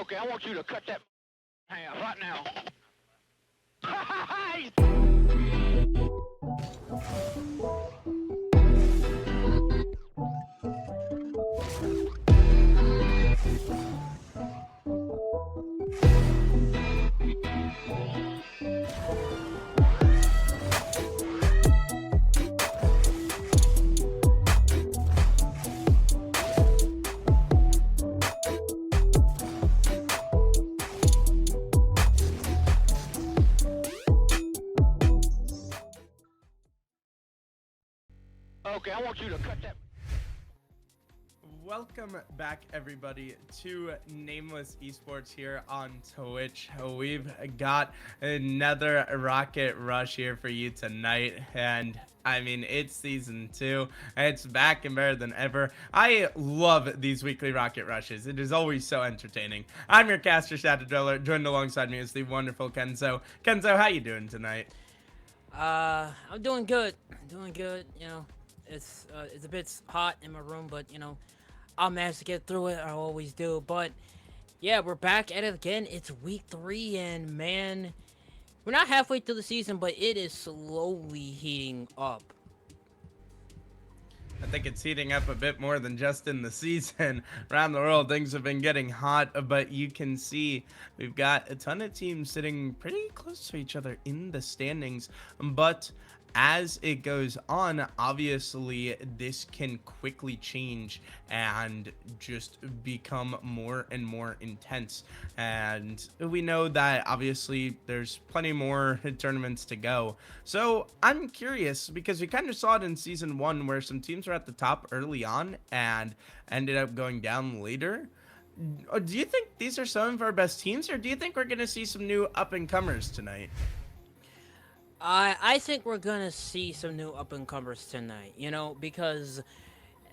Okay, I want you to cut that half right now. Okay, I want you to cut that. Welcome back, everybody, to Nameless Esports here on Twitch. We've got another Rocket Rush here for you tonight, and I mean, it's season 2. It's back and better than ever. I love these weekly Rocket Rushes. It is always so entertaining. I'm your caster, Shadow Driller. Joined alongside me is the wonderful Kenzo. Kenzo, how you doing tonight? I'm doing good. Doing good. You know, it's a bit hot in my room, but you know, I'll manage to get through it. I always do. But yeah, we're back at it again. It's week 3, and man, we're not halfway through the season, but it is slowly heating up. I think it's heating up a bit more than just in the season. Around the world, things have been getting hot, but you can see we've got a ton of teams sitting pretty close to each other in the standings. But as it goes on, obviously, this can quickly change and just become more and more intense. And we know that obviously there's plenty more tournaments to go. So I'm curious because we kind of saw it in season 1 where some teams were at the top early on and ended up going down later. Do you think these are some of our best teams, or do you think we're going to see some new up-and-comers tonight? I think we're gonna see some new up and comers tonight. You know, because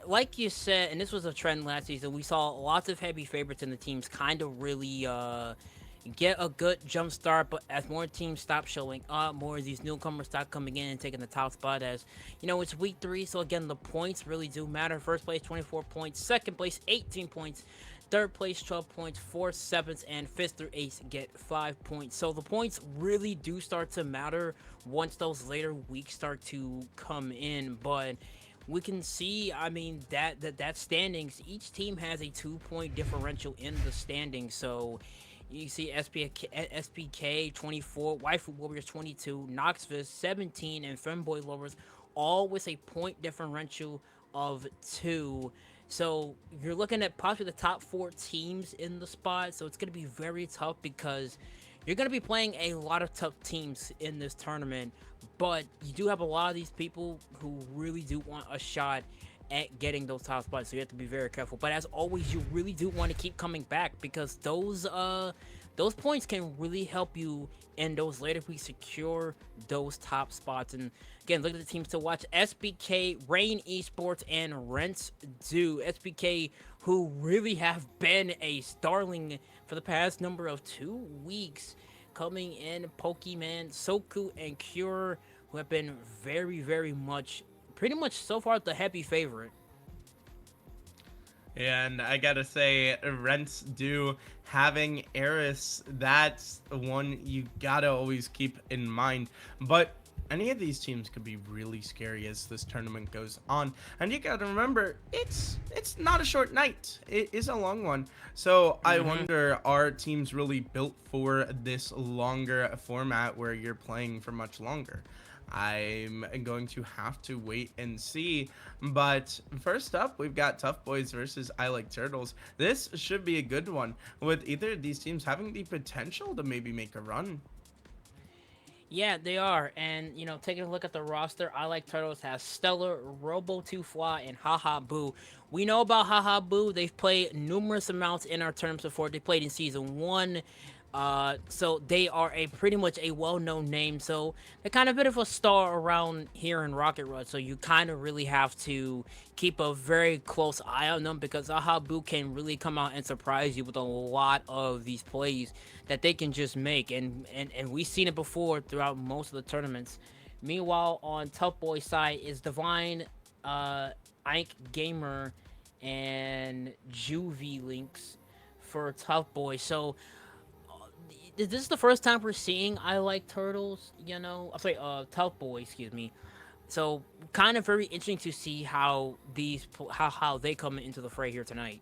like you said, and this was a trend last season, we saw lots of heavy favorites in the teams kind of really get a good jump start, but as more teams stop showing up, more of these newcomers start coming in and taking the top spot. As you know, it's week 3, so again, the points really do matter. First place 24 points, second place 18 points, third place 12 points, fourth, seventh, and fifth through eighth get 5 points. So the points really do start to matter once those later weeks start to come in. But we can see, I mean, that standings, each team has a 2-point differential in the standings. So you see SPK 24, Waifu Warriors 22, Noxvis 17, and Femboy Lovers all with a point differential of 2. So you're looking at possibly the top 4 teams in the spot. So it's going to be very tough because you're going to be playing a lot of tough teams in this tournament. But you do have a lot of these people who really do want a shot at getting those top spots, so you have to be very careful. But as always, you really do want to keep coming back because those points can really help you in those later weeks secure those top spots. And again, look at the teams to watch: SBK, Rain Esports, and Rents Do. SBK, who really have been a starling for the past number of 2 weeks, coming in Pokemon, Soku, and Cure, who have been very much, pretty much so far, the heavy favorite. And I gotta say, Rents Do having Eris, that's one you gotta always keep in mind. But any of these teams could be really scary as this tournament goes on. And you gotta remember, it's not a short night. It is a long one. So I wonder, are teams really built for this longer format where you're playing for much longer? I'm going to have to wait and see. But first up, we've got Tough Boys versus I Like Turtles. This should be a good one, with either of these teams having the potential to maybe make a run. Yeah, they are. And, you know, taking a look at the roster, I Like Turtles has Stellar, Robo2Fly, and Haha Boo. We know about Haha Boo. They've played numerous amounts in our tournaments before. They played in Season 1, So they are a pretty much a well-known name. So they're kind of a bit of a star around here in Rocket Run. So you kind of really have to keep a very close eye on them because Ahabu can really come out and surprise you with a lot of these plays that they can just make. And we've seen it before throughout most of the tournaments. Meanwhile, on Tough Boy side is Divine, uh, Ike Gamer, and Juvie Links for Tough Boy. So this is the first time we're seeing I Like Turtles, I'm sorry, Tough Boy, excuse me. So kind of very interesting to see how how they come into the fray here tonight.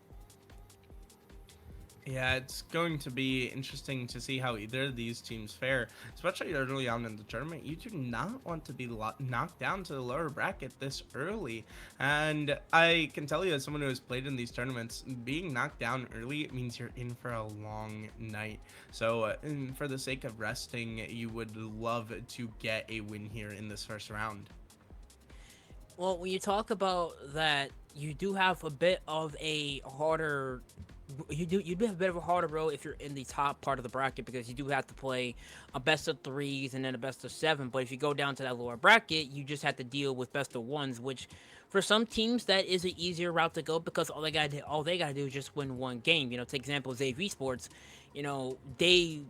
Yeah, it's going to be interesting to see how either of these teams fare, especially early on in the tournament. You do not want to be knocked down to the lower bracket this early. And I can tell you, as someone who has played in these tournaments, being knocked down early, it means you're in for a long night. So, for the sake of resting, you would love to get a win here in this first round. Well, when you talk about that, you do have a bit of a harder you do have a bit of a harder road if you're in the top part of the bracket because you do have to play a best of threes and then a best of seven. But if you go down to that lower bracket, you just have to deal with best of ones, which for some teams that is an easier route to go because all they gotta do is just win one game. Take example Zave Esports. They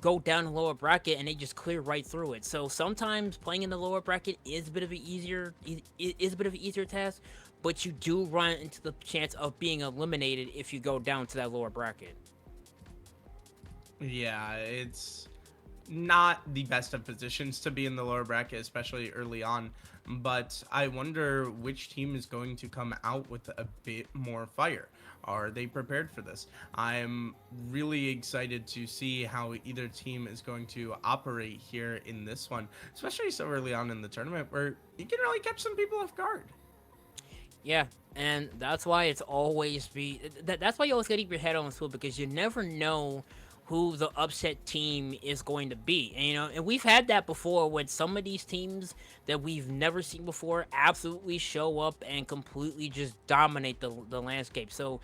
go down the lower bracket and they just clear right through it. So sometimes playing in the lower bracket is a bit of an easier task, but you do run into the chance of being eliminated if you go down to that lower bracket. Yeah, it's not the best of positions to be in the lower bracket, especially early on. But I wonder which team is going to come out with a bit more fire. Are they prepared for this? I'm really excited to see how either team is going to operate here in this one, especially so early on in the tournament where you can really catch some people off guard. Yeah, and that's why it's always that's why you always gotta keep your head on the swivel because you never know who the upset team is going to be. And we've had that before when some of these teams that we've never seen before absolutely show up and completely just dominate the landscape. So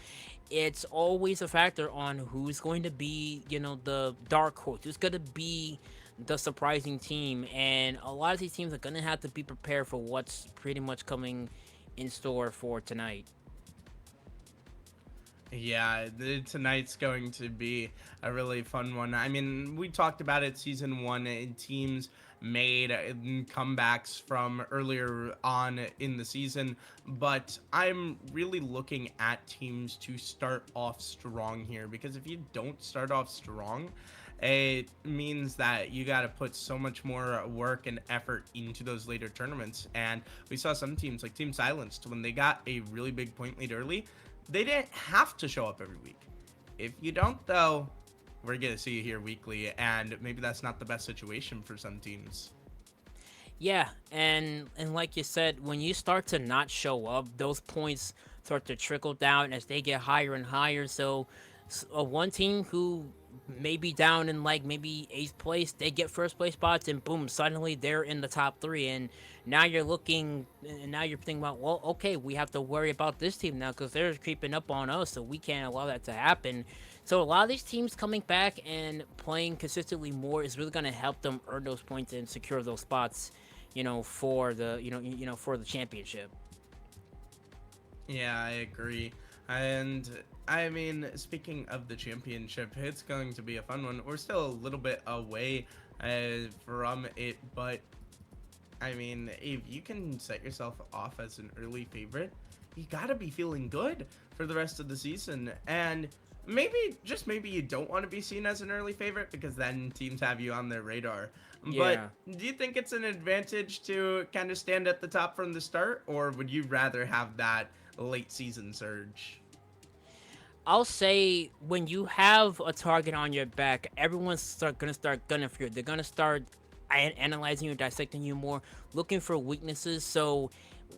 it's always a factor on who's going to be, the dark horse, who's going to be the surprising team. And a lot of these teams are going to have to be prepared for what's pretty much coming in store for tonight. Yeah, tonight's going to be a really fun one. I mean, we talked about it season one, and teams made comebacks from earlier on in the season, but I'm really looking at teams to start off strong here because if you don't start off strong, it means that you got to put so much more work and effort into those later tournaments. And we saw some teams like Team Silenced when they got a really big point lead early, they didn't have to show up every week. If you don't, though, we're going to see you here weekly, and maybe that's not the best situation for some teams. Yeah, and like you said, when you start to not show up, those points start to trickle down as they get higher and higher. So, one team who may be down in like maybe eighth place, they get first place spots, and boom, suddenly they're in the top three. And now you're thinking about, well, okay, we have to worry about this team now because they're creeping up on us, so we can't allow that to happen. So a lot of these teams coming back and playing consistently more is really going to help them earn those points and secure those spots, for the championship. Yeah, I agree. And I mean, speaking of the championship, it's going to be a fun one. We're still a little bit away from it, but I mean, if you can set yourself off as an early favorite, you gotta be feeling good for the rest of the season. And maybe, just maybe, you don't want to be seen as an early favorite because then teams have you on their radar. Yeah. But do you think it's an advantage to kind of stand at the top from the start, or would you rather have that late season surge? I'll say when you have a target on your back, gonna start gunning for you. They're gonna start analyzing you, dissecting you more, looking for weaknesses. So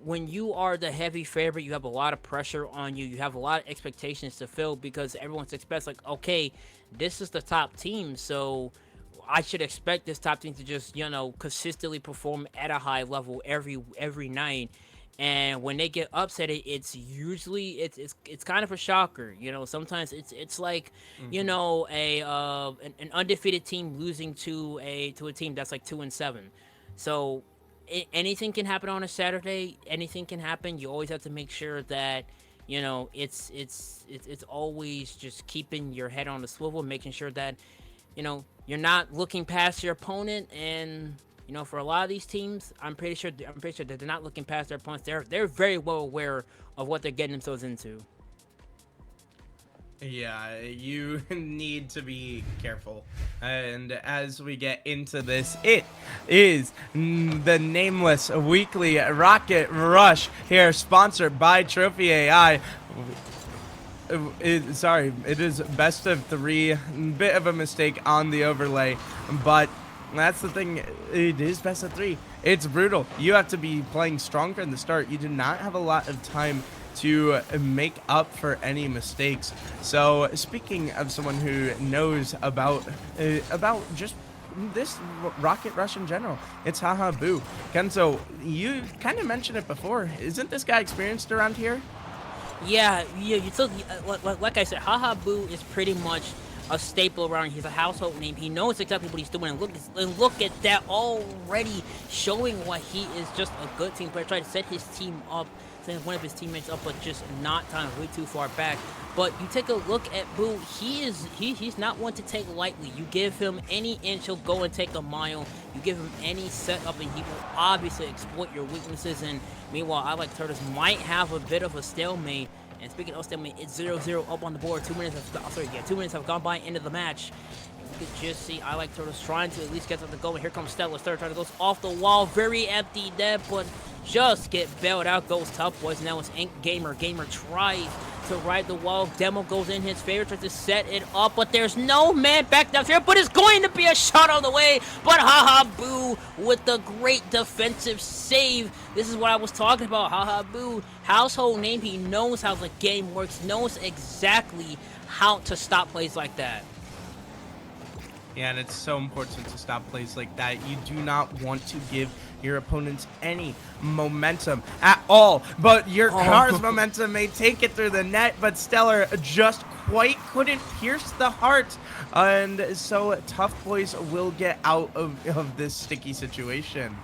when you are the heavy favorite, you have a lot of pressure on you. You have a lot of expectations to fill because everyone expects like, okay, this is the top team, so I should expect this top team to just consistently perform at a high level every night. And when they get upset, it's usually it's kind of a shocker. Sometimes it's like, Hmm. an undefeated team losing to a team that's like 2-7. So anything can happen on a Saturday. Anything can happen. You always have to make sure that it's always just keeping your head on the swivel, making sure that you're not looking past your opponent. And for a lot of these teams, I'm pretty sure that they're not looking past their opponents. They're very well aware of what they're getting themselves into. Yeah, you need to be careful. And as we get into this, it is the Nameless Weekly Rocket Rush here, sponsored by Trophy AI. Sorry, it is best of three. Bit of a mistake on the overlay, but that's the thing. It is best of three. It's brutal. You have to be playing strong from the start. You do not have a lot of time to make up for any mistakes. So, speaking of someone who knows about just this Rocket Rush in general, it's Haha Boo. Kenzo, you kind of mentioned it before. Isn't this guy experienced around here? Yeah, yeah. You took like I said, Haha Boo is pretty much a staple around. He's a household name. He knows exactly what he's doing. And look at that, already showing why he is just a good team player. Trying to set his team up, setting one of his teammates up, but just not time way too far back. But you take a look at Boo. He's not one to take lightly. You give him any inch, he'll go and take a mile. You give him any setup, and he will obviously exploit your weaknesses. And meanwhile, I like Turtles might have a bit of a stalemate. And speaking of stalemate, it's 0-0 up on the board. 2 minutes have gone by into the match. And you can just see I like Turtles trying to at least get something going. Here comes Stella. Stella trying to go off the wall. Very empty there, but just get bailed out. Goes Tough Boys. Now it's Ink Gamer. Gamer tries to ride the wall. Demo goes in his favor, tries to set it up, but there's no man back down here. But it's going to be a shot on the way. But Haha Boo with the great defensive save. This is what I was talking about. Haha Boo, household name. He knows how the game works, knows exactly how to stop plays like that. Yeah, and it's so important to stop plays like that. You do not want to give your opponents any momentum at all. But your car's momentum may take it through the net, but Stellar just quite couldn't pierce the heart. And so Tough Boys will get out of this sticky situation.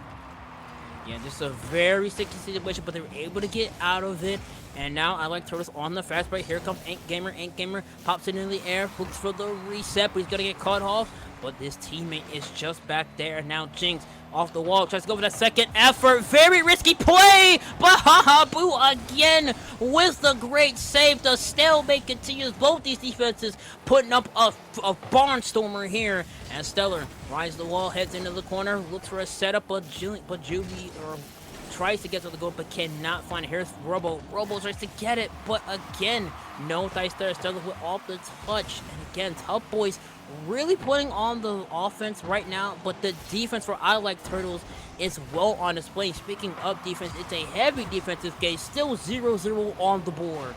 Yeah, just a very sticky situation, but they were able to get out of it. And now I like Turtles on the fast break. Here comes Ink Gamer. Ink Gamer pops it in the air, looks for the reset, but he's gonna get cut off. But this teammate is just back there. Now Jinx off the wall, tries to go for that second effort. Very risky play, but Haha Boo again with the great save. The stalemate continues. Both these defenses putting up a barnstormer here. And Stellar rides the wall, heads into the corner, looks for a setup, but Juvie tries to get to the goal, but cannot find it. Here's Robo. Robo tries to get it, but again, no dice there. Stellar with off the touch. And again, Tough Boys really putting on the offense right now, but the defense for I Like Turtles is well on display. Speaking of defense, it's a heavy defensive game. Still 0-0 on the board.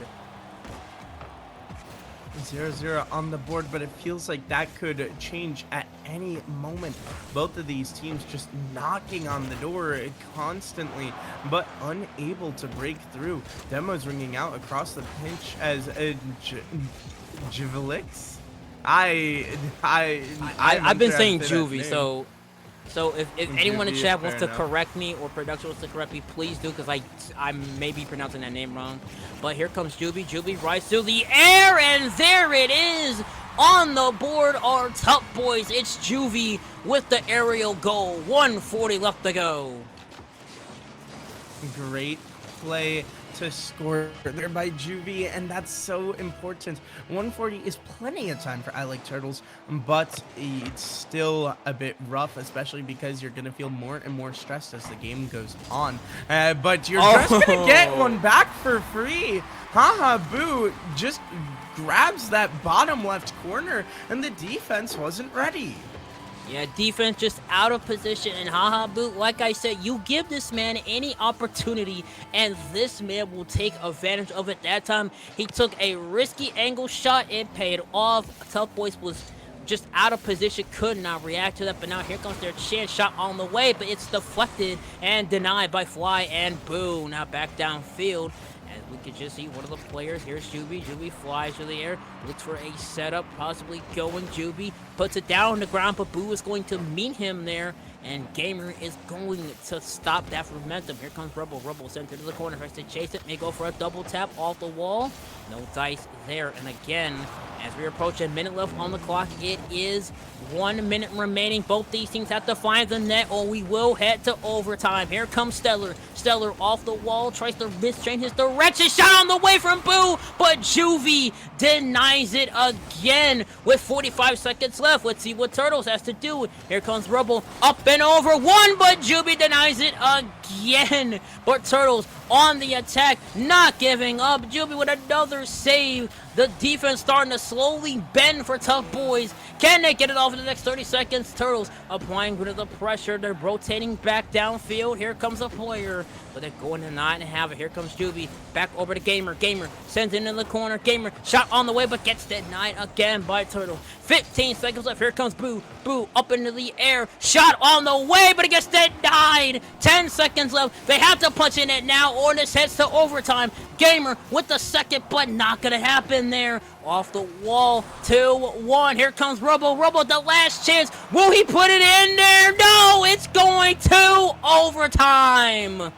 0-0 on the board, but it feels like that could change at any moment. Both of these teams just knocking on the door constantly, but unable to break through. Demos ringing out across the pitch as Jivelix. I've been saying Juvie, so if anyone in Juvie, chat wants to fair enough. correct me or production wants to correct me, please do, because I may be pronouncing that name wrong. But here comes Juvie. Juvie rises to the air, and there it is. On the board are Tough Boys. It's Juvie with the aerial goal. 1:40 left to go. Great play to score there by Juvie, and that's so important. 140 is plenty of time for I Like Turtles, but it's still a bit rough, especially because you're going to feel more and more stressed as the game goes on. But you're just going to get one back for free. Haha Boo just grabs that bottom left corner, and the defense wasn't ready. Yeah, defense just out of position, and Haha Boo, like I said, you give this man any opportunity, and this man will take advantage of it. That time, he took a risky angle shot, it paid off. Tough Boys was just out of position, could not react to that. But now here comes their chance shot on the way, but it's deflected and denied by Fly and Boo. Now back downfield. As we could just see one of the players, here's Juby. Juby flies through the air, looks for a setup, possibly going Juby, puts it down on the ground, but Boo is going to meet him there, and Gamer is going to stop that momentum. Here comes Rebel. Rebel center to the corner, tries to chase it, may go for a double tap off the wall. No dice there, and again, as we approach a minute left on the clock, it is 1 minute remaining. Both these teams have to find the net, or we will head to overtime. Here comes Stellar. Stellar off the wall, tries to change his direction. Shot on the way from Boo, but Juvie denies it again with 45 seconds left. Let's see what Turtles has to do. Here comes Rebel, up and over one, but Juvie denies it again. But Turtles on the attack, not giving up. Juvie with another save. The defense starting to slowly bend for Tough Boys. Can they get it off in the next 30 seconds? Turtles applying a bit of the pressure. They're rotating back downfield. Here comes a player, but they're going to not have it. Here comes Juby. Back over to Gamer. Gamer sends it in the corner. Gamer shot on the way, but gets denied again by Turtle. 15 seconds left. Here comes Boo. Boo up into the air. Shot on the way, but it gets denied. 10 seconds left. They have to punch in it now, or this heads to overtime. Gamer with the second, but not going to happen there. Off the wall, 2-1. Here comes Robo. Robo, the last chance. Will he put it in there? No, it's going to overtime.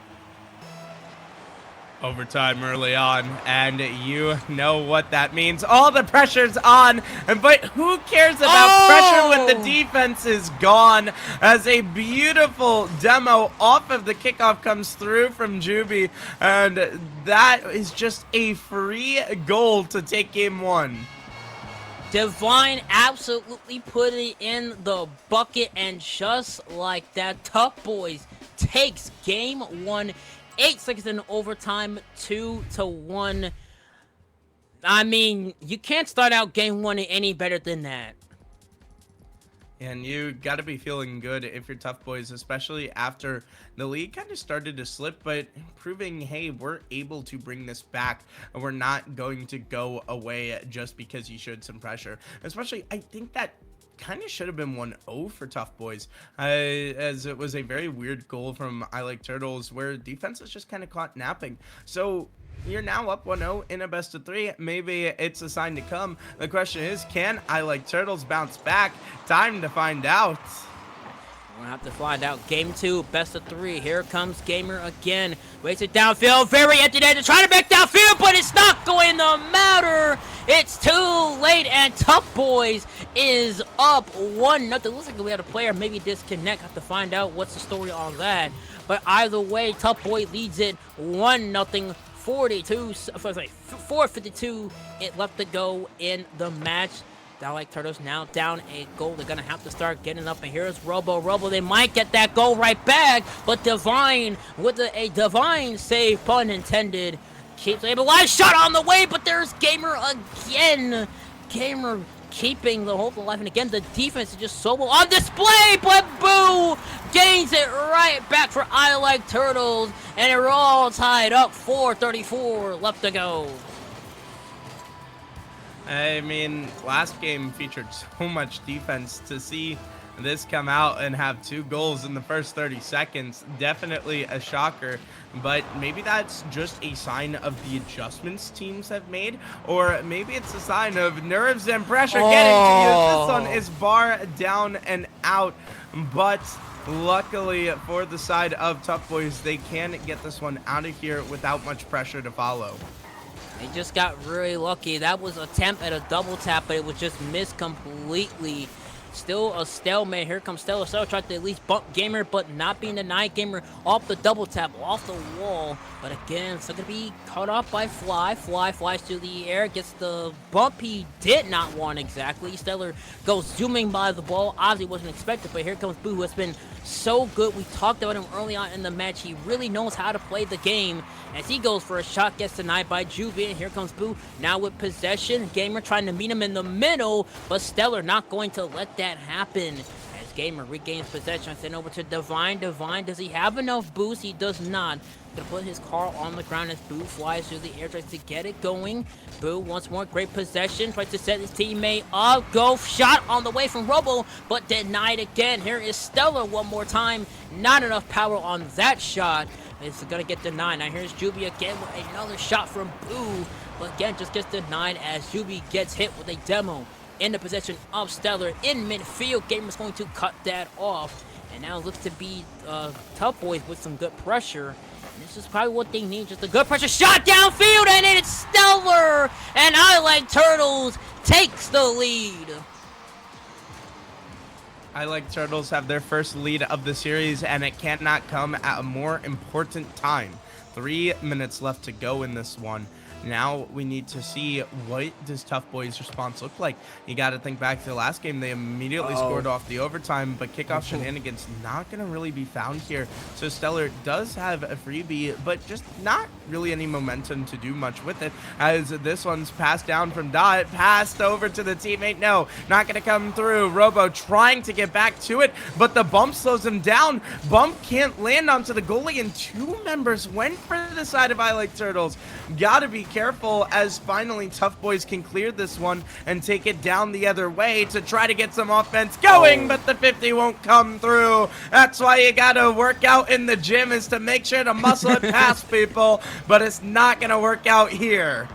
Overtime early on, and you know what that means. All the pressure's on, but who cares about pressure when the defense is gone? As a beautiful demo off of the kickoff comes through from Juby, and that is just a free goal to take game one. Divine absolutely put it in the bucket, and just like that, Tough Boys takes game one. 8 seconds in overtime, 2-1. I mean, you can't start out game one any better than that. And you got to be feeling good if you're Tough Boys, especially after the league kind of started to slip, but proving, hey, we're able to bring this back, and we're not going to go away just because you showed some pressure. Especially, I think that kind of should have been 1-0 for Tough Boys, as it was a very weird goal from I Like Turtles where defense is just kind of caught napping. So you're now up 1-0 in a best of 3. Maybe it's a sign to come. The question is, can I Like Turtles bounce back? Time to find out. We'll have to find out. Game 2, best of 3. Here comes Gamer again. Waits it downfield. Very empty there to try to back downfield, but it's not going to matter. It's too late, and Tough Boys is up 1-0. Looks like we had a player maybe disconnect. Have to find out what's the story on that. But either way, Tough Boy leads it 1-0. 4:52 it left to go in the match. I Like Turtles now down a goal. They're going to have to start getting up. And here's Robo. Robo, they might get that goal right back. But Divine with a Divine save, pun intended. Keeps it alive. Shot on the way, but there's Gamer again. Gamer keeping the hope alive. And again, the defense is just so well on display. But Boo gains it right back for I Like Turtles. And they're all tied up. 4:34 left to go. I mean, last game featured so much defense. To see this come out and have 2 goals in the first 30 seconds, definitely a shocker. But maybe that's just a sign of the adjustments teams have made, or maybe it's a sign of nerves and pressure getting to you. This one is bar down and out, but luckily for the side of Tough Boys, they can get this one out of here without much pressure to follow. They just got really lucky. That was an attempt at a double tap, but it was just missed completely. Still a stalemate. Here comes Stellar. Stellar tried to at least bump Gamer, but not being denied. Gamer off the double tap, off the wall. But again, still going to be caught up by Fly. Fly flies through the air, gets the bump he did not want exactly. Stellar goes zooming by the ball. Obviously wasn't expected, but here comes Boo, who has been so good. We talked about him early on in the match. He really knows how to play the game. As he goes for a shot, gets denied by Juvie. And here comes Boo, now with possession. Gamer trying to meet him in the middle, but Stellar not going to let that happen. As Gamer regains possession, sent over to Divine. Divine, does he have enough boost? He does not. Gonna put his car on the ground as Boo flies through the air, tries to get it going. Boo once more, great possession, tries to set his teammate up. Go shot on the way from Robo, but denied again. Here is Stellar one more time. Not enough power on that shot. It's gonna get denied. Now here's Juby again with another shot from Boo, but again just gets denied as Juby gets hit with a demo. In the possession of Stellar in midfield. Gamer's going to cut that off, and now it looks to be Tough Boys with some good pressure. This is probably what they need, just a good pressure shot downfield, and it's Stellar! And I Like Turtles takes the lead. I Like Turtles have their first lead of the series, and it cannot come at a more important time. 3 minutes left to go in this one. Now we need to see what does Tough Boys' response look like. You got to think back to the last game. They immediately scored off the overtime, but kickoff shenanigans not going to really be found here. So Stellar does have a freebie, but just not really any momentum to do much with it, as this one's passed down from Dot, passed over to the teammate. No, not going to come through. Robo trying to get back to it, but the bump slows him down. Bump can't land onto the goalie, and 2 members went for the side of I Like Turtles. Gotta be careful, as finally Tough Boys can clear this one and take it down the other way to try to get some offense going, but the 50 won't come through. That's why you gotta work out in the gym, is to make sure to muscle it past people, but it's not gonna work out here.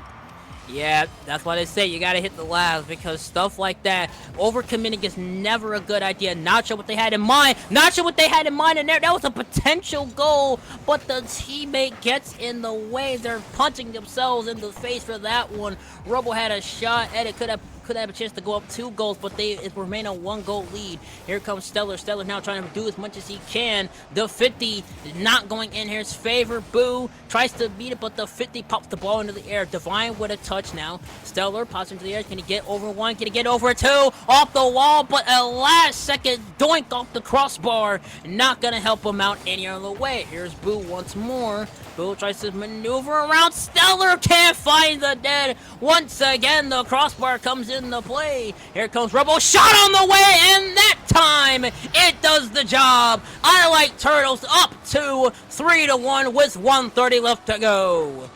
Yeah, that's why they say you gotta hit the labs, because stuff like that, overcommitting is never a good idea. Not sure what they had in mind. Not sure what they had in mind in there. That was a potential goal, but the teammate gets in the way. They're punching themselves in the face for that one. Robo had a shot, and it could have a chance to go up 2 goals, but it remain a 1-goal lead. Here comes Stellar. Stellar now trying to do as much as he can. The 50 not going in his favor. Boo tries to beat it, but the 50 pops the ball into the air. Divine with a touch now. Stellar pops into the air. Can he get over 1? Can he get over 2? Off the wall, but a last-second doink off the crossbar. Not gonna help him out any other way. Here's Boo once more. Boo tries to maneuver around. Stellar can't find the dead. Once again, the crossbar comes into play. Here comes Robo. Shot on the way, and that time it does the job. I Like Turtles up to 3-1 with 1:30 left to go.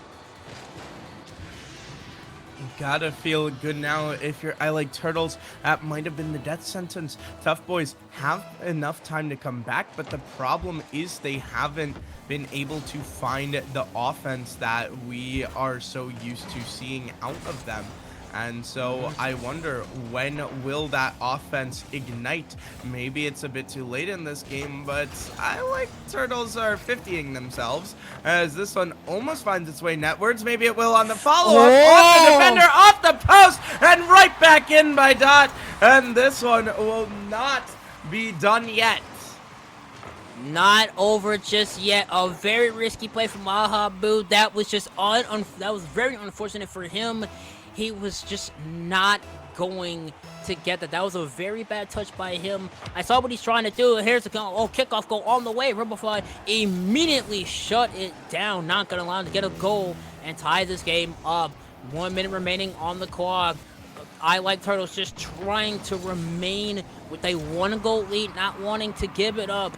Gotta feel good now if you're I Like Turtles. That might have been the death sentence. Tough Boys have enough time to come back, but the problem is they haven't been able to find the offense that we are so used to seeing out of them. And so I wonder, when will that offense ignite? Maybe it's a bit too late in this game, but I Like Turtles are 50ing themselves, as this one almost finds its way netwards. Maybe it will on the follow-up. Off the defender, off the post, and right back in by Dot. And this one will not be done yet. Not over just yet. A very risky play from Aha Boo. That was just that was very unfortunate for him. He was just not going to get that. That was a very bad touch by him. I saw what he's trying to do. Here's the kickoff goal on the way. Ribblefly immediately shut it down. Not going to allow him to get a goal and tie this game up. 1 minute remaining on the clock. I Like Turtles just trying to remain with a 1-goal lead, not wanting to give it up.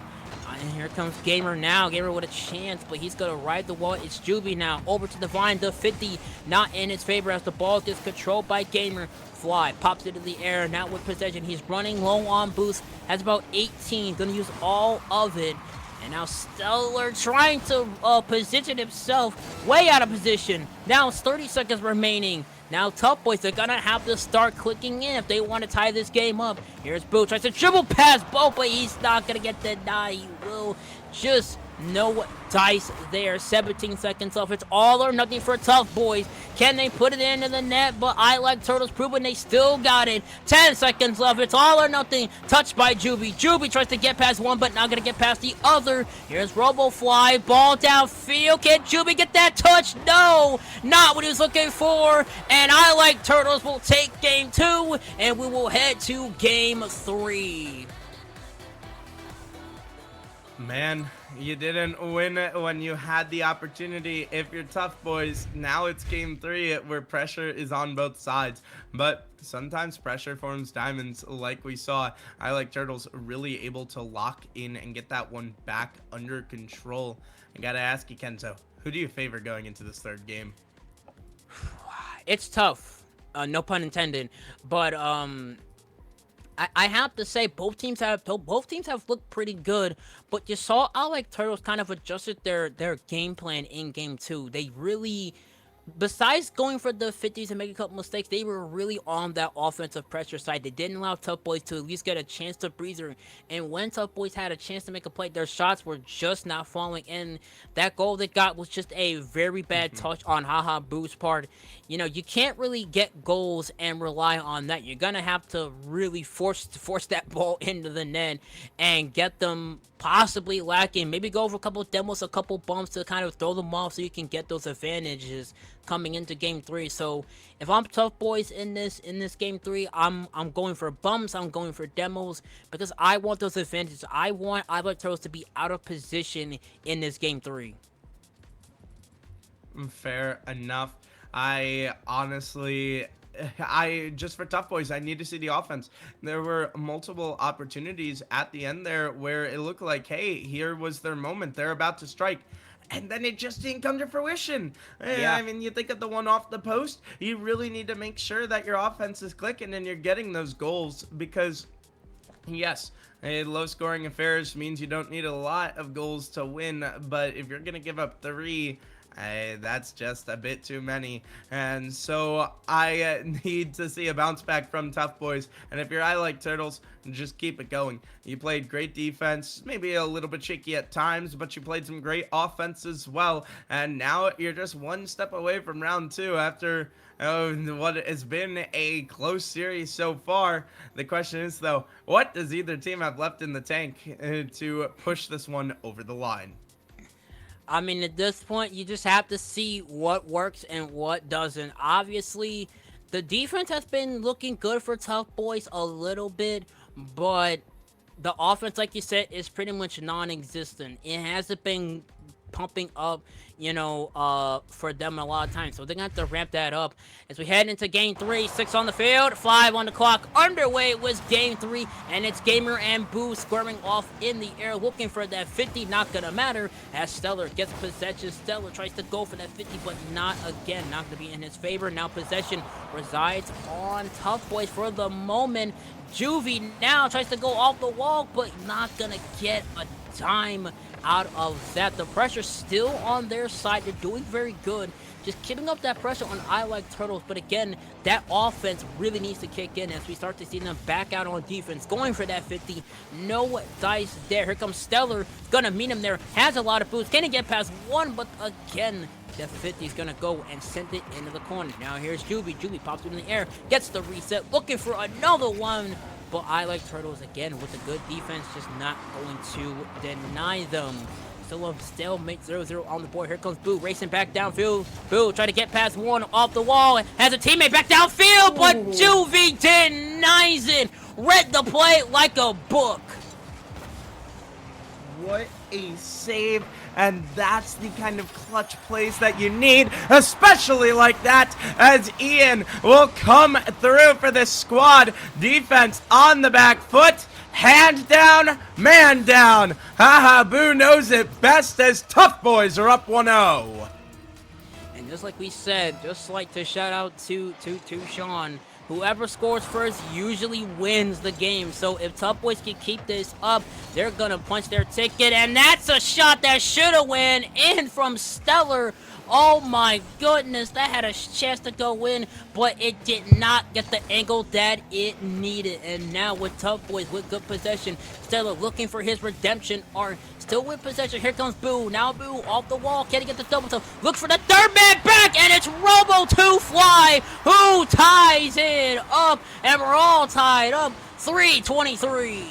And here comes Gamer now. Gamer with a chance, but he's going to ride the wall. It's Juby now. Over to Divine. The 50 not in his favor as the ball gets controlled by Gamer. Fly pops into the air. Now with possession. He's running low on boost. Has about 18. Going to use all of it. And now Stellar trying to position himself way out of position. Now it's 30 seconds remaining. Now Tough Boys, they're gonna have to start clicking in if they want to tie this game up. Here's Boo, tries to dribble past Bo, but he's not gonna get the die. He will just no dice there. 17 seconds left. It's all or nothing for Tough Boys. Can they put it into the net? But I Like Turtles proving they still got it. 10 seconds left. It's all or nothing. Touched by Juby. Juby tries to get past one, but not going to get past the other. Here's RoboFly. Ball downfield. Can Juby get that touch? No. Not what he was looking for. And I Like Turtles will take game 2. And we will head to game 3. Man, you didn't win it when you had the opportunity. If you're tough boys, now it's game 3 where pressure is on both sides. But sometimes pressure forms diamonds like we saw. I Like Turtles really able to lock in and get that one back under control. I gotta ask you, Kenzo, who do you favor going into this third game? It's tough, no pun intended, but I have to say both teams have looked pretty good, but you saw I Like Turtles kind of adjusted their game plan in game 2. They really, besides going for the 50s and making a couple mistakes, they were really on that offensive pressure side. They didn't allow Tough Boys to at least get a chance to breathe her. And when Tough Boys had a chance to make a play, their shots were just not falling in. That goal they got was just a very bad touch on Haha Boo's part. You know, you can't really get goals and rely on that. You're gonna have to really force that ball into the net and get them possibly lacking. Maybe go over a couple demos, a couple bumps to kind of throw them off so you can get those advantages coming into game 3. So if I'm Tough Boys in this game 3, I'm going for bumps, I'm going for demos, because I want those advantages. I want I Like Turtles to be out of position in this game 3. Fair enough. I just for Tough Boys, I need to see the offense. There were multiple opportunities at the end there where it looked like, hey, here was their moment. They're about to strike. And then it just didn't come to fruition. Yeah. I mean, you think of the one off the post, you really need to make sure that your offense is clicking and you're getting those goals because, yes, low scoring affairs means you don't need a lot of goals to win. But if you're going to give up 3, that's just a bit too many, and so I need to see a bounce back from Tough Boys. And if you're I Like Turtles, just keep it going. You played great defense, maybe a little bit shaky at times, but you played some great offense as well. And now you're just one step away from round 2 after what has been a close series so far. The question is, though, what does either team have left in the tank to push this one over the line? I mean, at this point, you just have to see what works and what doesn't. Obviously, the defense has been looking good for Tough Boys a little bit, but the offense, like you said, is pretty much non-existent. It hasn't been pumping up, you know, for them a lot of times. So they're going to have to ramp that up as we head into game 3. 6 on the field, 5 on the clock. Underway was game 3, and it's Gamer and Boo squaring off in the air, looking for that 50. Not going to matter as Stellar gets possession. Stellar tries to go for that 50, but not again. Not going to be in his favor. Now possession resides on Tough Boys for the moment. Juvie now tries to go off the wall, but not going to get a dime out of that. The pressure's still on their side. They're doing very good, just keeping up that pressure on I Like Turtles. But again, that offense really needs to kick in as we start to see them back out on defense, going for that 50. No dice there. Here comes Stellar, gonna meet him there, has a lot of boosts, can't get past one, but again, that 50 is gonna go and send it into the corner. Now here's Juvie. Juvie pops it in the air, gets the reset, looking for another one. But I Like Turtles, again, with a good defense, just not going to deny them. Still a stalemate, 0-0 on the board. Here comes Boo, racing back downfield. Boo trying to get past one off the wall. Has a teammate back downfield, but Juvie denies it. Read the play like a book. What a save, and that's the kind of clutch plays that you need, especially like that, as Ian will come through for this squad. Defense on the back foot, hand down, man down. Haha, Boo knows it best as Tough Boys are up 1-0. And just like we said, just like to shout out to Sean, whoever scores first usually wins the game. So if Tough Boys can keep this up, they're gonna punch their ticket, and that's a shot that should have went in from Stellar. Oh my goodness, that had a chance to go in, but it did not get the angle that it needed. And now with Tough Boys with good possession, Stellar looking for his redemption arc. Still with possession, here comes Boo. Now Boo off the wall, can't get the double toe. Looks for the third man back, and it's Robo 2 Fly who ties it up, and we're all tied up. 3-23.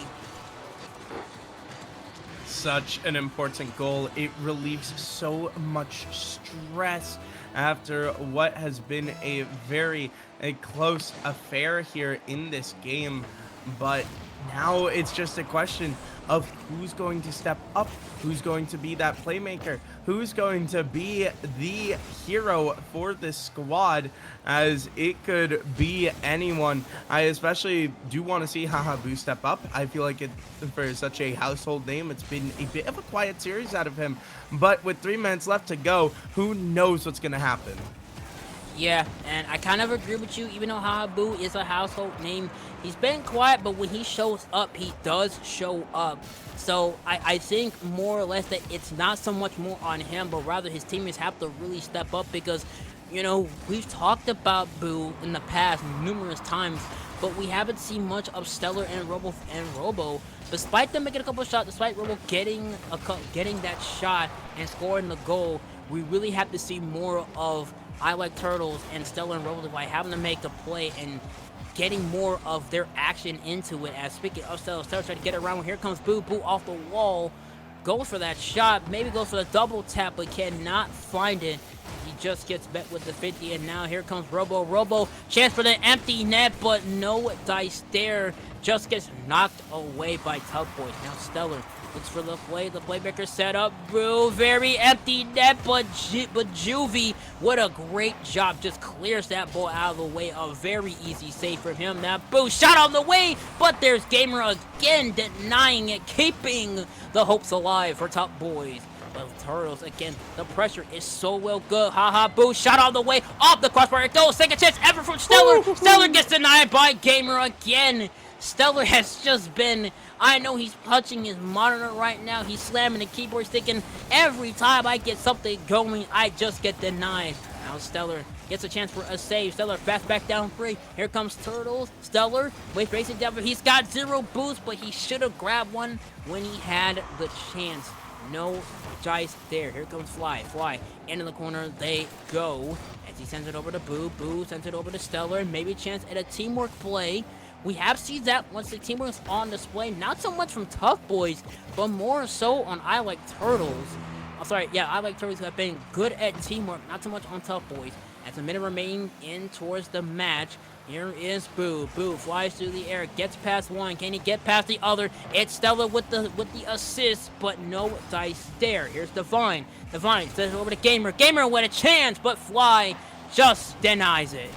Such an important goal. It relieves so much stress after what has been a very close affair here in this game. But now it's just a question, of who's going to step up, who's going to be that playmaker, who's going to be the hero for this squad, as it could be anyone. I especially do want to see Hahabu step up. I feel like for such a household name, it's been a bit of a quiet series out of him, but with 3 minutes left to go, who knows what's going to happen. Yeah, and I kind of agree with you. Even though Hahabu is a household name, he's been quiet, but when he shows up, he does show up. So I think more or less that it's not so much more on him, but rather his teammates have to really step up, because, you know, we've talked about Boo in the past numerous times, but we haven't seen much of Stellar and Robo. Despite them making a couple of shots, despite Robo getting that shot and scoring the goal, we really have to see more of I Like Turtles and Stellar and Robo by having to make the play and getting more of their action into it. As speaking of Stellar trying to get around. Here comes Boo off the wall. Goes for that shot. Maybe goes for the double tap, but cannot find it. He just gets bet with the 50, and now here comes Robo. Robo, chance for the empty net, but no dice there. Just gets knocked away by Tough Boys. Now Stellar looks for the play. The playmaker set up. Boo, very empty net, but Juvie, what a great job. Just clears that ball out of the way. A very easy save from him. Now Boo, shot on the way, but there's Gamer again denying it, keeping the hopes alive for Top Boys. But Turtles, again, the pressure is so well good. Hahabu, shot on the way, off the crossbar, it goes, second chance ever from Stellar. Stellar gets denied by Gamer again. Stellar has just been, I know he's punching his monitor right now, he's slamming the keyboard, thinking, every time I get something going, I just get denied. Now Stellar gets a chance for a save. Stellar fast back down 3. Here comes Turtles. Stellar with racing down. He's got 0 boost, but he should have grabbed one when he had the chance. No dice there. Here comes Fly. Fly into the corner. They go. As he sends it over to Boo. Boo sends it over to Stellar. Maybe a chance at a teamwork play. We have seen that once the teamwork's on display. Not so much from Tough Boys, but more so on I Like Turtles. I'm sorry, yeah, I Like Turtles who have been good at teamwork. Not so much on Tough Boys. As a minute remains in towards the match. Here is Boo. Boo flies through the air, gets past one. Can he get past the other? It's Stella with the assist, but no dice there. Here's Divine. Divine sends it over to Gamer. Gamer with a chance, but Fly just denies it.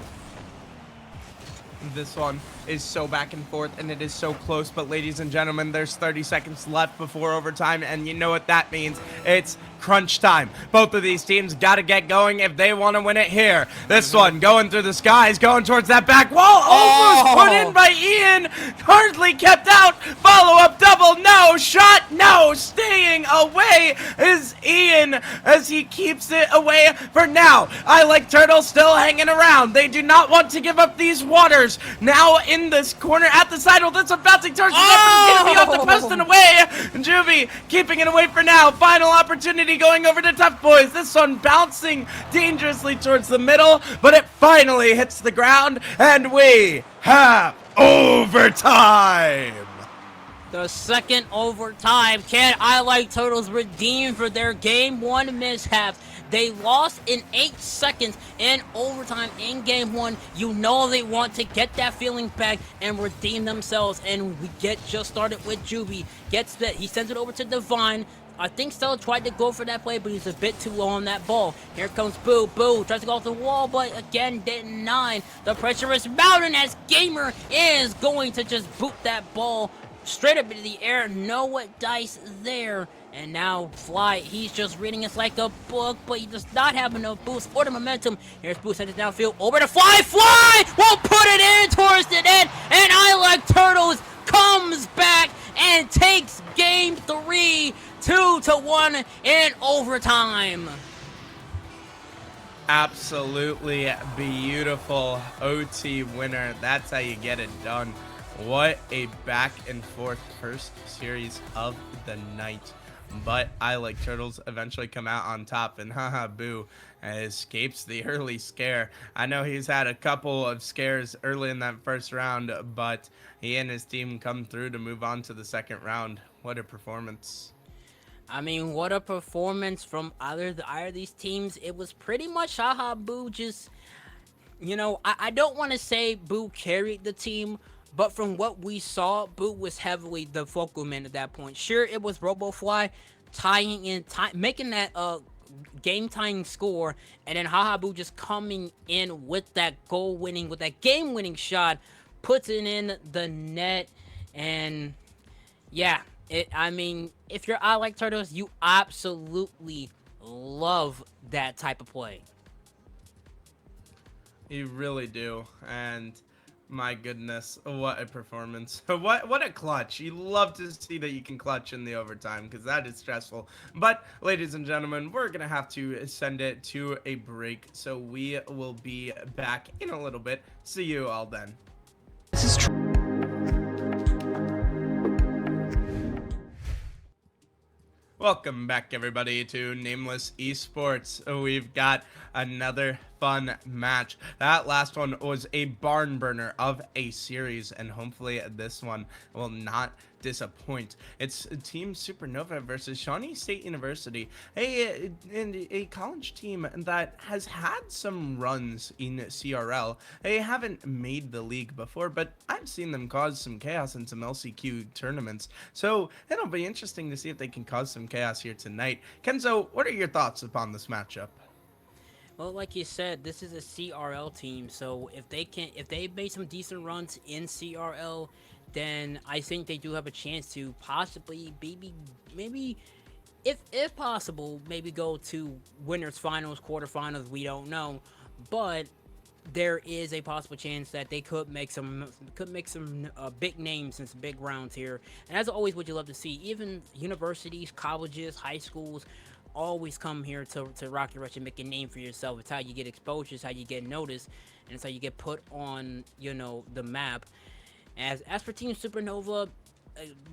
This one is so back and forth, and it is so close, but ladies and gentlemen, there's 30 seconds left before overtime, and you know what that means. It's crunch time. Both of these teams got to get going if they want to win it here. This one going through the skies, going towards that back wall, almost put in by Ian, hardly kept out. Follow-up double, no shot, no, staying away is Ian as he keeps it away for now. I Like Turtle still hanging around. They do not want to give up these waters. Now in this corner at the side, well, that's a bouncing towards the net, but it's going to be off the post and away. Juvie keeping it away for now. Final opportunity going over to Tough Boys. This one bouncing dangerously towards the middle, but it finally hits the ground, and we have overtime. The second overtime. Can I Like Turtles redeem for their game 1 mishap? They lost in 8 seconds in overtime in game 1. You know they want to get that feeling back and redeem themselves. And we get just started with Juvie. Gets that. He sends it over to Divine. I think Stella tried to go for that play, but he's a bit too low on that ball. Here comes Boo. Boo tries to go off the wall, but again, denied. The pressure is mounting as Gamer is going to just boot that ball straight up into the air. No dice there. And now Fly, he's just reading it like a book, but he does not have enough boost or the momentum. Here's Boo, sends it downfield over to Fly. Fly will put it in towards the net, and I Like Turtles comes back and takes game 3, 2-1 in overtime. Absolutely beautiful OT winner. That's how you get it done. What a back and forth first series of the night. But I Like Turtles eventually come out on top, and Hahabu escapes the early scare. I know he's had a couple of scares early in that first round, but he and his team come through to move on to the second round. What a performance. I mean, what a performance from either of these teams. It was pretty much Hahabu just, you know, I don't want to say Boo carried the team, But from what we saw, Boot was heavily the focal man at that point. Sure, it was RoboFly making that game tying score, and then Hahabu just coming in with that game winning shot, puts it in the net, and yeah, I mean, if you're I Like Turtles, you absolutely love that type of play. You really do, and my goodness, what a performance. What a clutch. You love to see that you can clutch in the overtime, because that is stressful. But, ladies and gentlemen, we're going to have to send it to a break, so we will be back in a little bit. See you all then. This is true. Welcome back, everybody, to Nameless Esports. We've got another fun match. That last one was a barn burner of a series, and hopefully this one will not disappoint. It's Team Supernova versus Shawnee State University, a college team that has had some runs in CRL. They haven't made the league before, but I've seen them cause some chaos in some LCQ tournaments, so it'll be interesting to see if they can cause some chaos here tonight. Kenzo, what are your thoughts upon this matchup? Well, like you said, this is a CRL team, so if they made some decent runs in CRL, then I think they do have a chance to possibly, maybe, if possible, maybe go to winners finals, quarterfinals. We don't know, but there is a possible chance that they could make some big names and some big rounds here. And as always, what you love to see, even universities, colleges, high schools always come here to Rocket Rush and make a name for yourself. It's how you get exposure, it's how you get noticed, and it's how you get put on, the map. As for Team Supernova,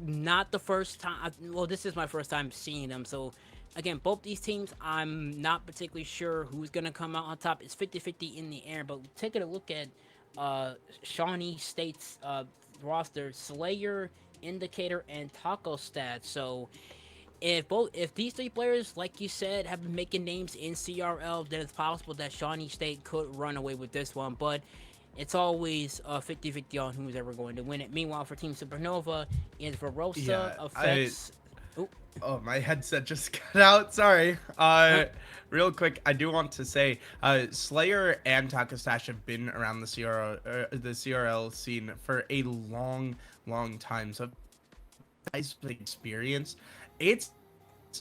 not the first time. Well, this is my first time seeing them. So, again, both these teams, I'm not particularly sure who's going to come out on top. It's 50-50 in the air. But taking a look at Shawnee State's roster, Slayer, Indicator, and Taco Stat. So, if these three players, like you said, have been making names in CRL, then it's possible that Shawnee State could run away with this one. But it's always 50-50 on who's ever going to win it. Meanwhile, for Team Supernova, is Verosa, Effects... Oh, my headset just cut out. Sorry. Real quick, I do want to say, Slayer and Takastash have been around the CRL scene for a long, long time. So, guys with experience, it's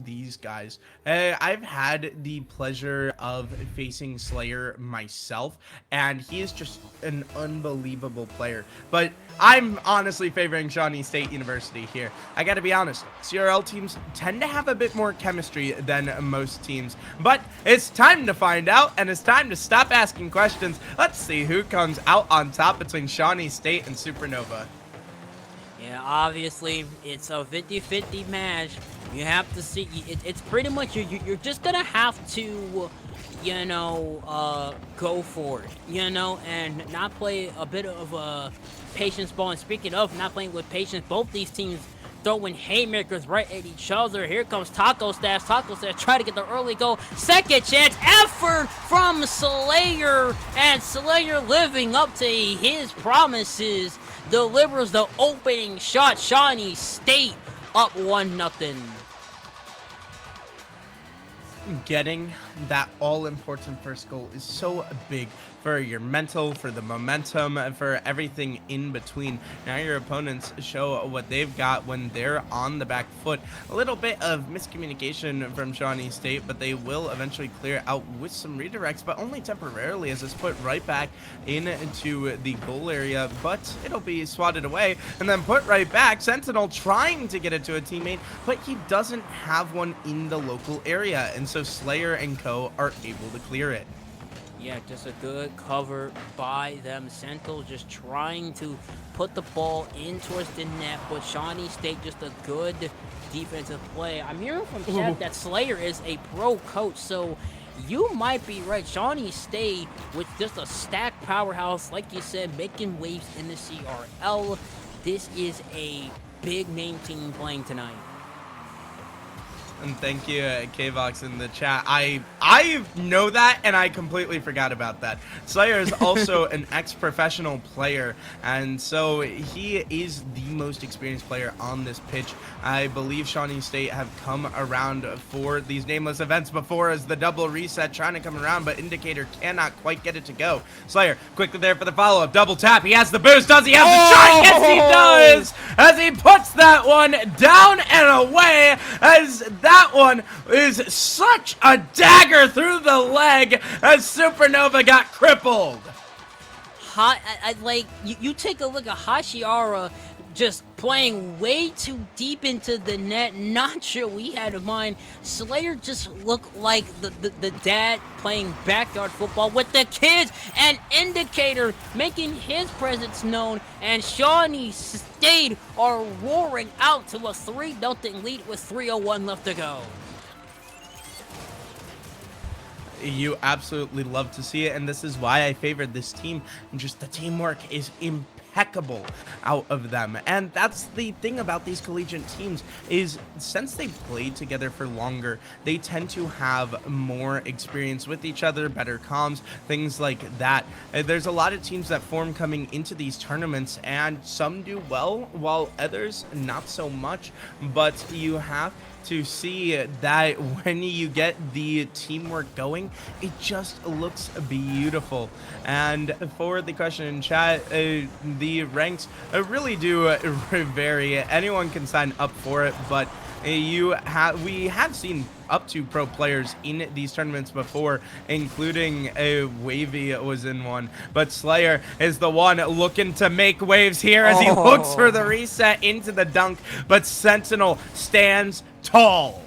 these guys. I've had the pleasure of facing Slayer myself, and he is just an unbelievable player. But I'm honestly favoring Shawnee State University here. I gotta be honest, CRL teams tend to have a bit more chemistry than most teams. But it's time to find out, and it's time to stop asking questions. Let's see who comes out on top between Shawnee State and Supernova. Yeah, obviously, it's a 50-50 match. You have to see, it's pretty much, you're just gonna have to, go for it, and not play a bit of a patience ball. And speaking of not playing with patience, both these teams throwing haymakers right at each other. Here comes Taco Stash. Taco Stash try to get the early goal. Second chance effort from Slayer, and Slayer living up to his promises delivers the opening shot. Shawnee State up 1-0. Getting that all-important first goal is so big for your mental, for the momentum, for everything in between. Now your opponents show what they've got when they're on the back foot. A little bit of miscommunication from Shawnee State, but they will eventually clear out with some redirects, but only temporarily, as it's put right back into the goal area, but it'll be swatted away and then put right back. Sentinel trying to get it to a teammate, but he doesn't have one in the local area, and so Slayer and co are able to clear it. Yeah, just a good cover by them. Sentinel just trying to put the ball in towards the net, but Shawnee State just a good defensive play. I'm hearing from chat that Slayer is a pro coach, so you might be right. Shawnee State with just a stacked powerhouse, like you said, making waves in the CRL. This is a big name team playing tonight. And thank you, K-Vox in the chat. I know that, and I completely forgot about that. Slayer is also an ex-professional player, and so he is the most experienced player on this pitch. I believe Shawnee State have come around for these nameless events before as the double reset trying to come around, but Indicator cannot quite get it to go. Slayer quickly there for the follow-up. Double tap. He has the boost. Does he have the shot? Yes, he does! As he puts that one down and away, as that one is such a dagger through the leg as Supernova got crippled. Like, you take a look at Hashiara just playing way too deep into the net. Not sure we had in mind. Slayer just looked like the dad playing backyard football with the kids, and Indicator making his presence known, and Shawnee State are roaring out to a 3-0 lead with 3:01 left to go. You absolutely love to see it, and this is why I favored this team. And just the teamwork is impeccable out of them. And that's the thing about these collegiate teams is since they've played together for longer, they tend to have more experience with each other, better comms, things like that. There's a lot of teams that form coming into these tournaments, and some do well while others not so much, but you have to see that when you get the teamwork going, it just looks beautiful. And for the question in chat, the ranks really do vary. Anyone can sign up for it, but we have seen up to pro players in these tournaments before, including Wavy was in one, but Slayer is the one looking to make waves here as he looks for the reset into the dunk, but Sentinel stands tall.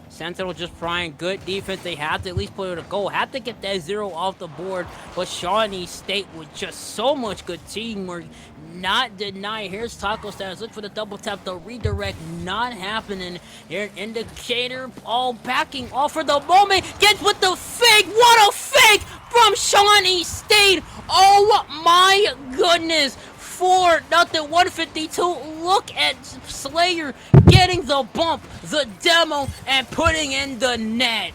Sentinel just trying good defense. They had to at least put it a goal, had to get that 0 off the board, but Shawnee State with just so much good teamwork, not deny. Here's Taco Status, look for the double tap, the redirect, not happening. Here, Indicator, all backing off for the moment, gets with the fake. What a fake from Shawnee State! Oh my goodness! 4-0, 152. Look at Slayer getting the bump, the demo, and putting in the net.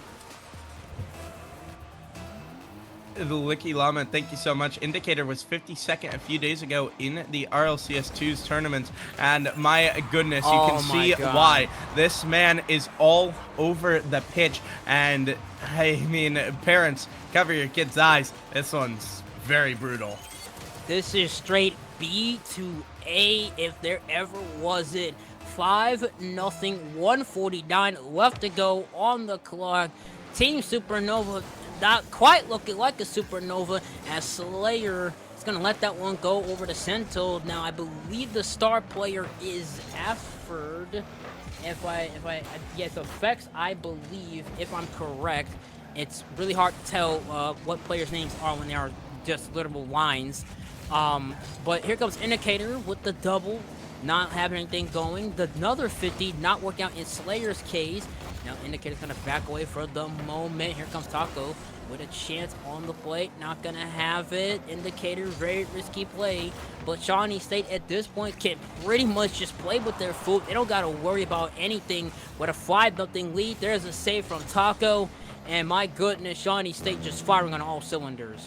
The Licky Llama, thank you so much. Indicator was 52nd a few days ago in the RLCS2's tournament, and my goodness, you can see why. This man is all over the pitch, and I mean, parents, cover your kids' eyes. This one's very brutal. This is straight B to A if there ever was it. 5-0, 149 left to go on the clock. Team Supernova not quite looking like a Supernova, as Slayer is going to let that one go over to Sentinel. Now, I believe the star player is Efford. Yes, effects, I believe, if I'm correct. It's really hard to tell what players' names are when they are just literal lines. But here comes Indicator with the double, not having anything going. Another 50 not working out in Slayer's case. Now Indicator's gonna back away for the moment. Here comes Taco with a chance on the plate, not gonna have it. Indicator, very risky play, but Shawnee State at this point can pretty much just play with their foot. They don't gotta worry about anything. With a 5-0 lead, there's a save from Taco, and my goodness, Shawnee State just firing on all cylinders.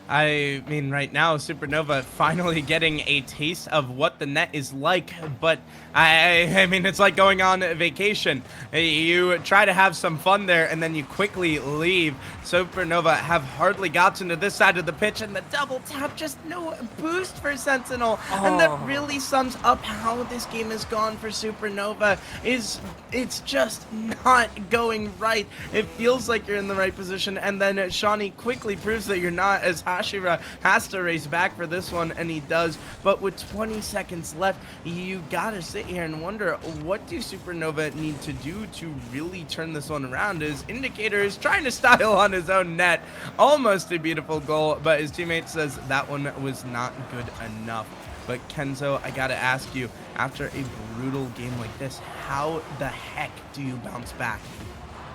I mean, right now, Supernova finally getting a taste of what the net is like, but I mean, it's like going on vacation. You try to have some fun there, and then you quickly leave. Supernova have hardly gotten to this side of the pitch, and the double tap, just no boost for Sentinel. And that really sums up how this game has gone for Supernova. It's just not going right. It feels like you're in the right position, and then Shawnee quickly proves that you're not, as Hashira has to race back for this one, and he does. But with 20 seconds left, you gotta sit here and wonder, what do Supernova need to do to really turn this one around? His Indicator is trying to style on his own net. Almost a beautiful goal, but his teammate says that one was not good enough. But Kenzo, I gotta ask you, after a brutal game like this, how the heck do you bounce back?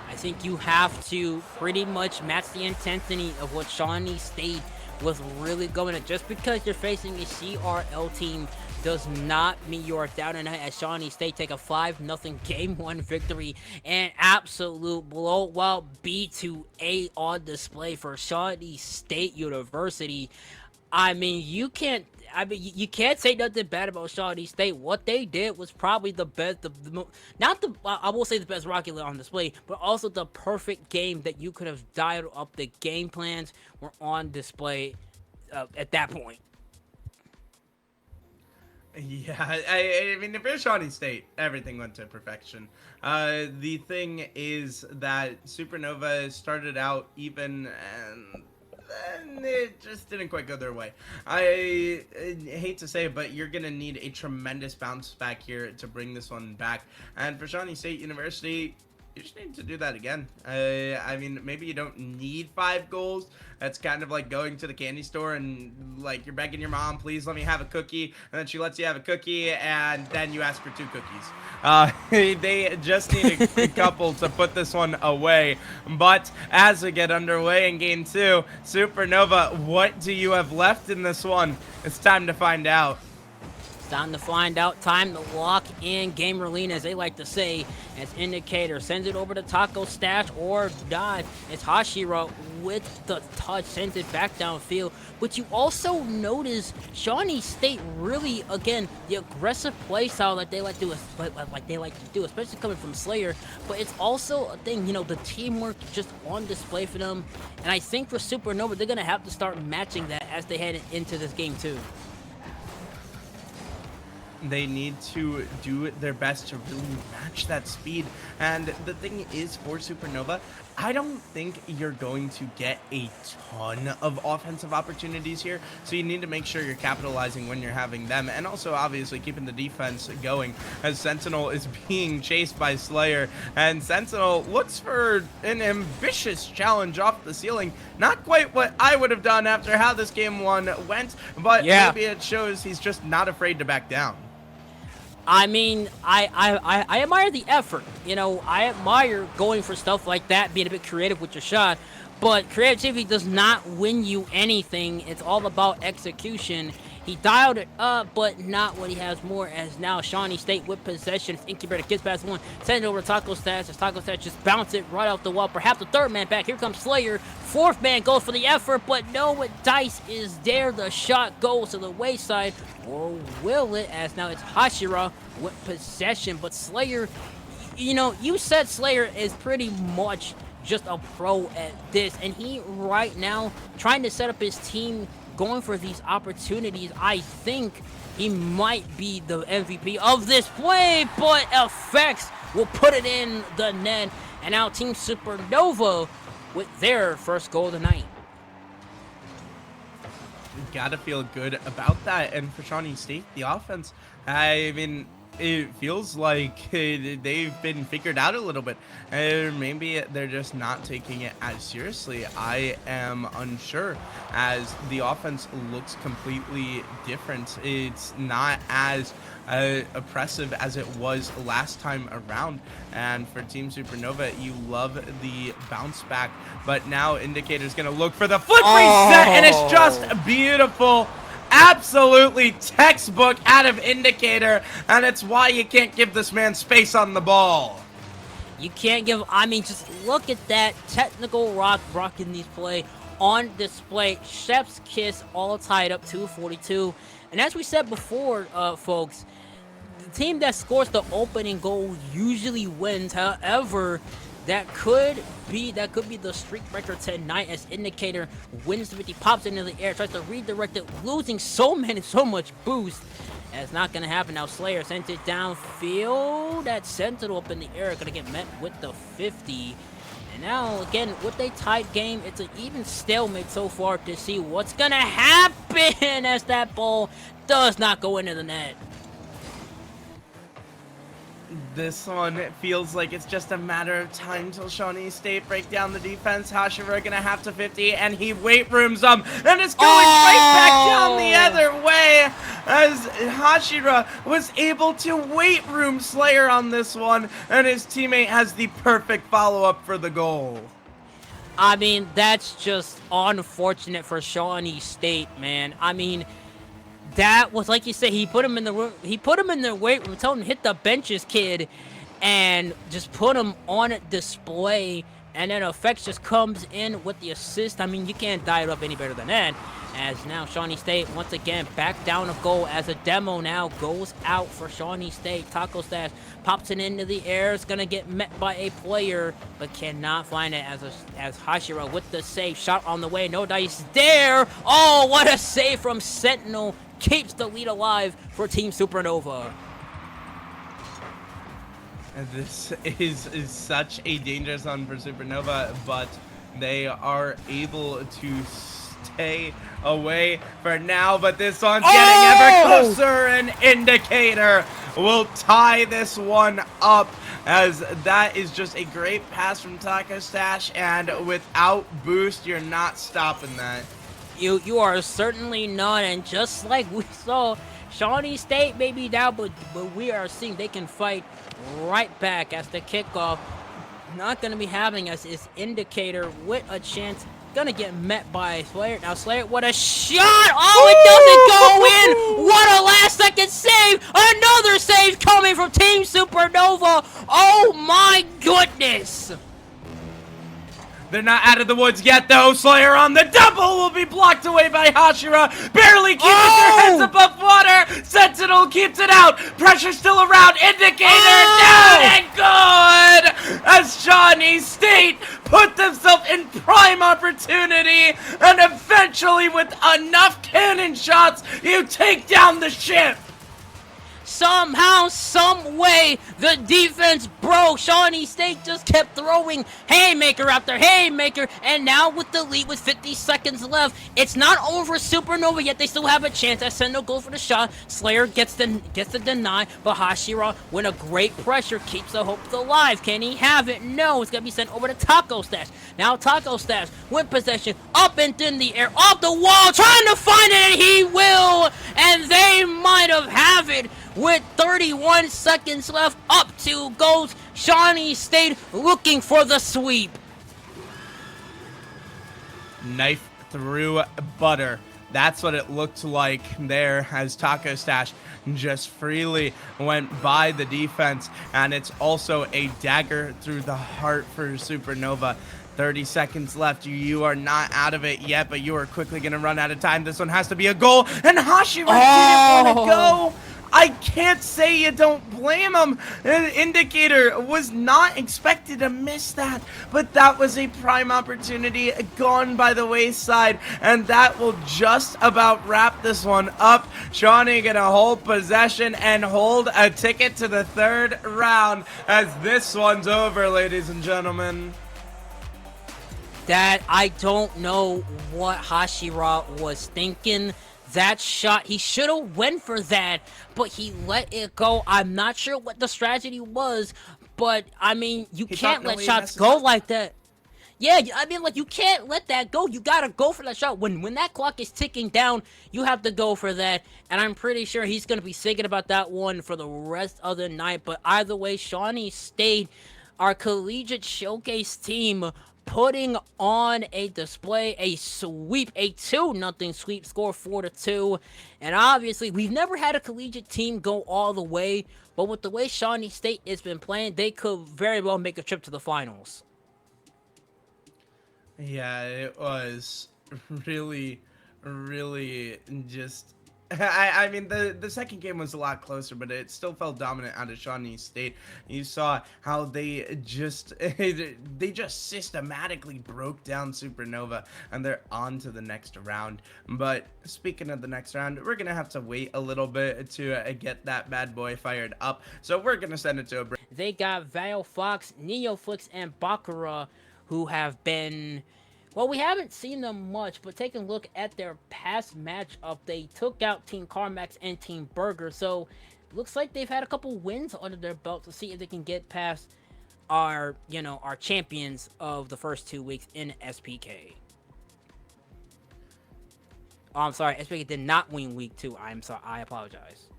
I think you have to pretty much match the intensity of what Shawnee State was really going at. Just because you're facing a CRL team does not mean you are down tonight as Shawnee State take a 5-0 Game 1 victory and absolute blowout B2A on display for Shawnee State University. I mean, you can't say nothing bad about Shawnee State. What they did was probably the best, not the, I will say the best Rocket League on display, but also the perfect game that you could have dialed up. The game plans were on display at that point. Yeah, I mean, if you're Shawnee State, everything went to perfection. The thing is that Supernova started out even, and then it just didn't quite go their way. I hate to say it, but you're going to need a tremendous bounce back here to bring this one back. And for Shawnee State University, you just need to do that again. I mean, maybe you don't need 5 goals. That's kind of like going to the candy store and like you're begging your mom, please let me have a cookie, and then she lets you have a cookie, and then you ask for 2 cookies. They just need a couple to put this one away. But as we get underway in game 2, Supernova, what do you have left in this one? It's time to find out. Time to find out. Time to lock in Gamer Lean, as they like to say, as Indicator sends it over to Taco Stash or dive. It's Hashira with the touch, sends it back downfield. But you also notice Shawnee State really, again, the aggressive play style that they like to do, especially coming from Slayer. But it's also a thing, you know, the teamwork just on display for them. And I think for Supernova, they're gonna have to start matching that as they head into this game too. They need to do their best to really match that speed. And the thing is, for Supernova, I don't think you're going to get a ton of offensive opportunities here. So you need to make sure you're capitalizing when you're having them. And also, obviously, keeping the defense going as Sentinel is being chased by Slayer. And Sentinel looks for an ambitious challenge off the ceiling. Not quite what I would have done after how this game 1 went. But yeah, maybe it shows he's just not afraid to back down. I mean, I admire the effort. You know, I admire going for stuff like that, being a bit creative with your shot. But creativity does not win you anything. It's all about execution. He dialed it up, but not what he has more, as now Shawnee State with possession. Incubator gets past 1, send it over to Taco Stats, as Taco Stats just bounce it right off the wall. Perhaps the 3rd man back. Here comes Slayer. 4th man goes for the effort, but no, Dice is there. The shot goes to the wayside. Or will it, as now it's Hashira with possession. But Slayer, you know, you said Slayer is pretty much just a pro at this, and he right now trying to set up his team, going for these opportunities. I think he might be the MVP of this play, but Effects will put it in the net, and now Team Supernova with their first goal tonight. Gotta feel good about that. And for Shawnee State, the offense, I mean, it feels like they've been figured out a little bit. Maybe they're just not taking it as seriously. I am unsure, as the offense looks completely different. It's not as oppressive as it was last time around. And for Team Supernova, you love the bounce back, but now Indicator's gonna look for the flip reset, and it's just beautiful. Absolutely textbook out of Indicator, and it's why you can't give this man space on the ball. You can't give, I mean, just look at that technical rocking these play on display. Chef's kiss, all tied up, 242. And as we said before, folks, the team that scores the opening goal usually wins. However, that could be the streak breaker tonight, as Indicator wins the 50, pops into the air, tries to redirect it, losing so much boost. That's not gonna happen now. Slayer sent it downfield. That Sentinel up in the air, gonna get met with the 50. And now again with a tight game, it's an even stalemate so far to see what's gonna happen as that ball does not go into the net. This one feels like it's just a matter of time till Shawnee State break down the defense. Hashira gonna have to 50, and he weight rooms them, and it's going right back down the other way, as Hashira was able to weight room Slayer on this one, and his teammate has the perfect follow-up for the goal. I mean, that's just unfortunate for Shawnee State, man. I mean, That was like you said. He put him in the room. He put him in the weight room. Told him to hit the benches, kid, and just put him on display. And then Effects just comes in with the assist. I mean, you can't dial it up any better than that. As now Shawnee State once again back down a goal as a demo now goes out for Shawnee State. Taco Stash pops it into the air. It's gonna get met by a player, but cannot find it as Hashira with the save. Shot on the way. No dice there. Oh, what a save from Sentinel. Keeps the lead alive for Team Supernova. And this is such a dangerous one for Supernova, but they are able to stay away for now. But this one's getting ever closer. An indicator will tie this one up, as that is just a great pass from Taco Stash, and without boost, you're not stopping that. You are certainly not, and just like we saw, Shawnee State may be down, but we are seeing they can fight right back as the kickoff. Not going to be having us is Indicator with a chance. Going to get met by Slayer. Now Slayer, what a shot! Oh, it doesn't go in! What a last-second save! Another save coming from Team Supernova! Oh my goodness! They're not out of the woods yet, though. Slayer on the double will be blocked away by Hashira. Barely keeping their heads above water. Sentinel keeps it out. Pressure still around. Indicator down and good. As Shawnee State put themselves in prime opportunity. And eventually, with enough cannon shots, you take down the ship. Somehow, some way, the defense broke. Shawnee State just kept throwing haymaker after haymaker, and now with the lead with 50 seconds left, it's not over Supernova yet. They still have a chance. As Sendo goes for the shot, Slayer gets the deny, but Hashira, with a great pressure, keeps the hopes alive. Can he have it? No, it's gonna be sent over to Taco Stash. Now Taco Stash with possession, up and in the air, off the wall, trying to find it, and he will, and they might have it. With 31 seconds left, up 2 goals. Shawnee State looking for the sweep. Knife through butter. That's what it looked like there as Taco Stash just freely went by the defense. And it's also a dagger through the heart for Supernova. 30 seconds left. You are not out of it yet, but you are quickly going to run out of time. This one has to be a goal. And Hashira didn't want to go. I can't say you don't blame him. Indicator was not expected to miss that, but that was a prime opportunity gone by the wayside, and that will just about wrap this one up. Shawnee gonna hold possession and hold a ticket to the 3rd round as this one's over, ladies and gentlemen. That I don't know what Hashira was thinking. That shot, he should have went for that, but he let it go. I'm not sure what the strategy was, but I mean, you can't let shots go like that. Yeah, I mean, like, you can't let that go. You gotta go for that shot. When that clock is ticking down, you have to go for that, and I'm pretty sure he's gonna be thinking about that one for the rest of the night. But either way, Shawnee State, our collegiate showcase team, putting on a display, a sweep, a 2-0 sweep, score 4-2. And obviously, we've never had a collegiate team go all the way, but with the way Shawnee State has been playing, they could very well make a trip to the finals. Yeah, it was really just... I mean, the second game was a lot closer, but it still felt dominant out of Shawnee State. You saw how they just systematically broke down Supernova, and they're on to the next round. But speaking of the next round, we're gonna have to wait a little bit to get that bad boy fired up. So we're gonna send it to a break. They got Val Fox, Neoflix, and Bakura, who have been... Well, we haven't seen them much, but taking a look at their past matchup, they took out Team Carmax and Team Burger. So, looks like they've had a couple wins under their belt to see if they can get past our champions of the first 2 weeks in SPK. Oh, I'm sorry, SPK did not win week 2. I'm sorry, I apologize.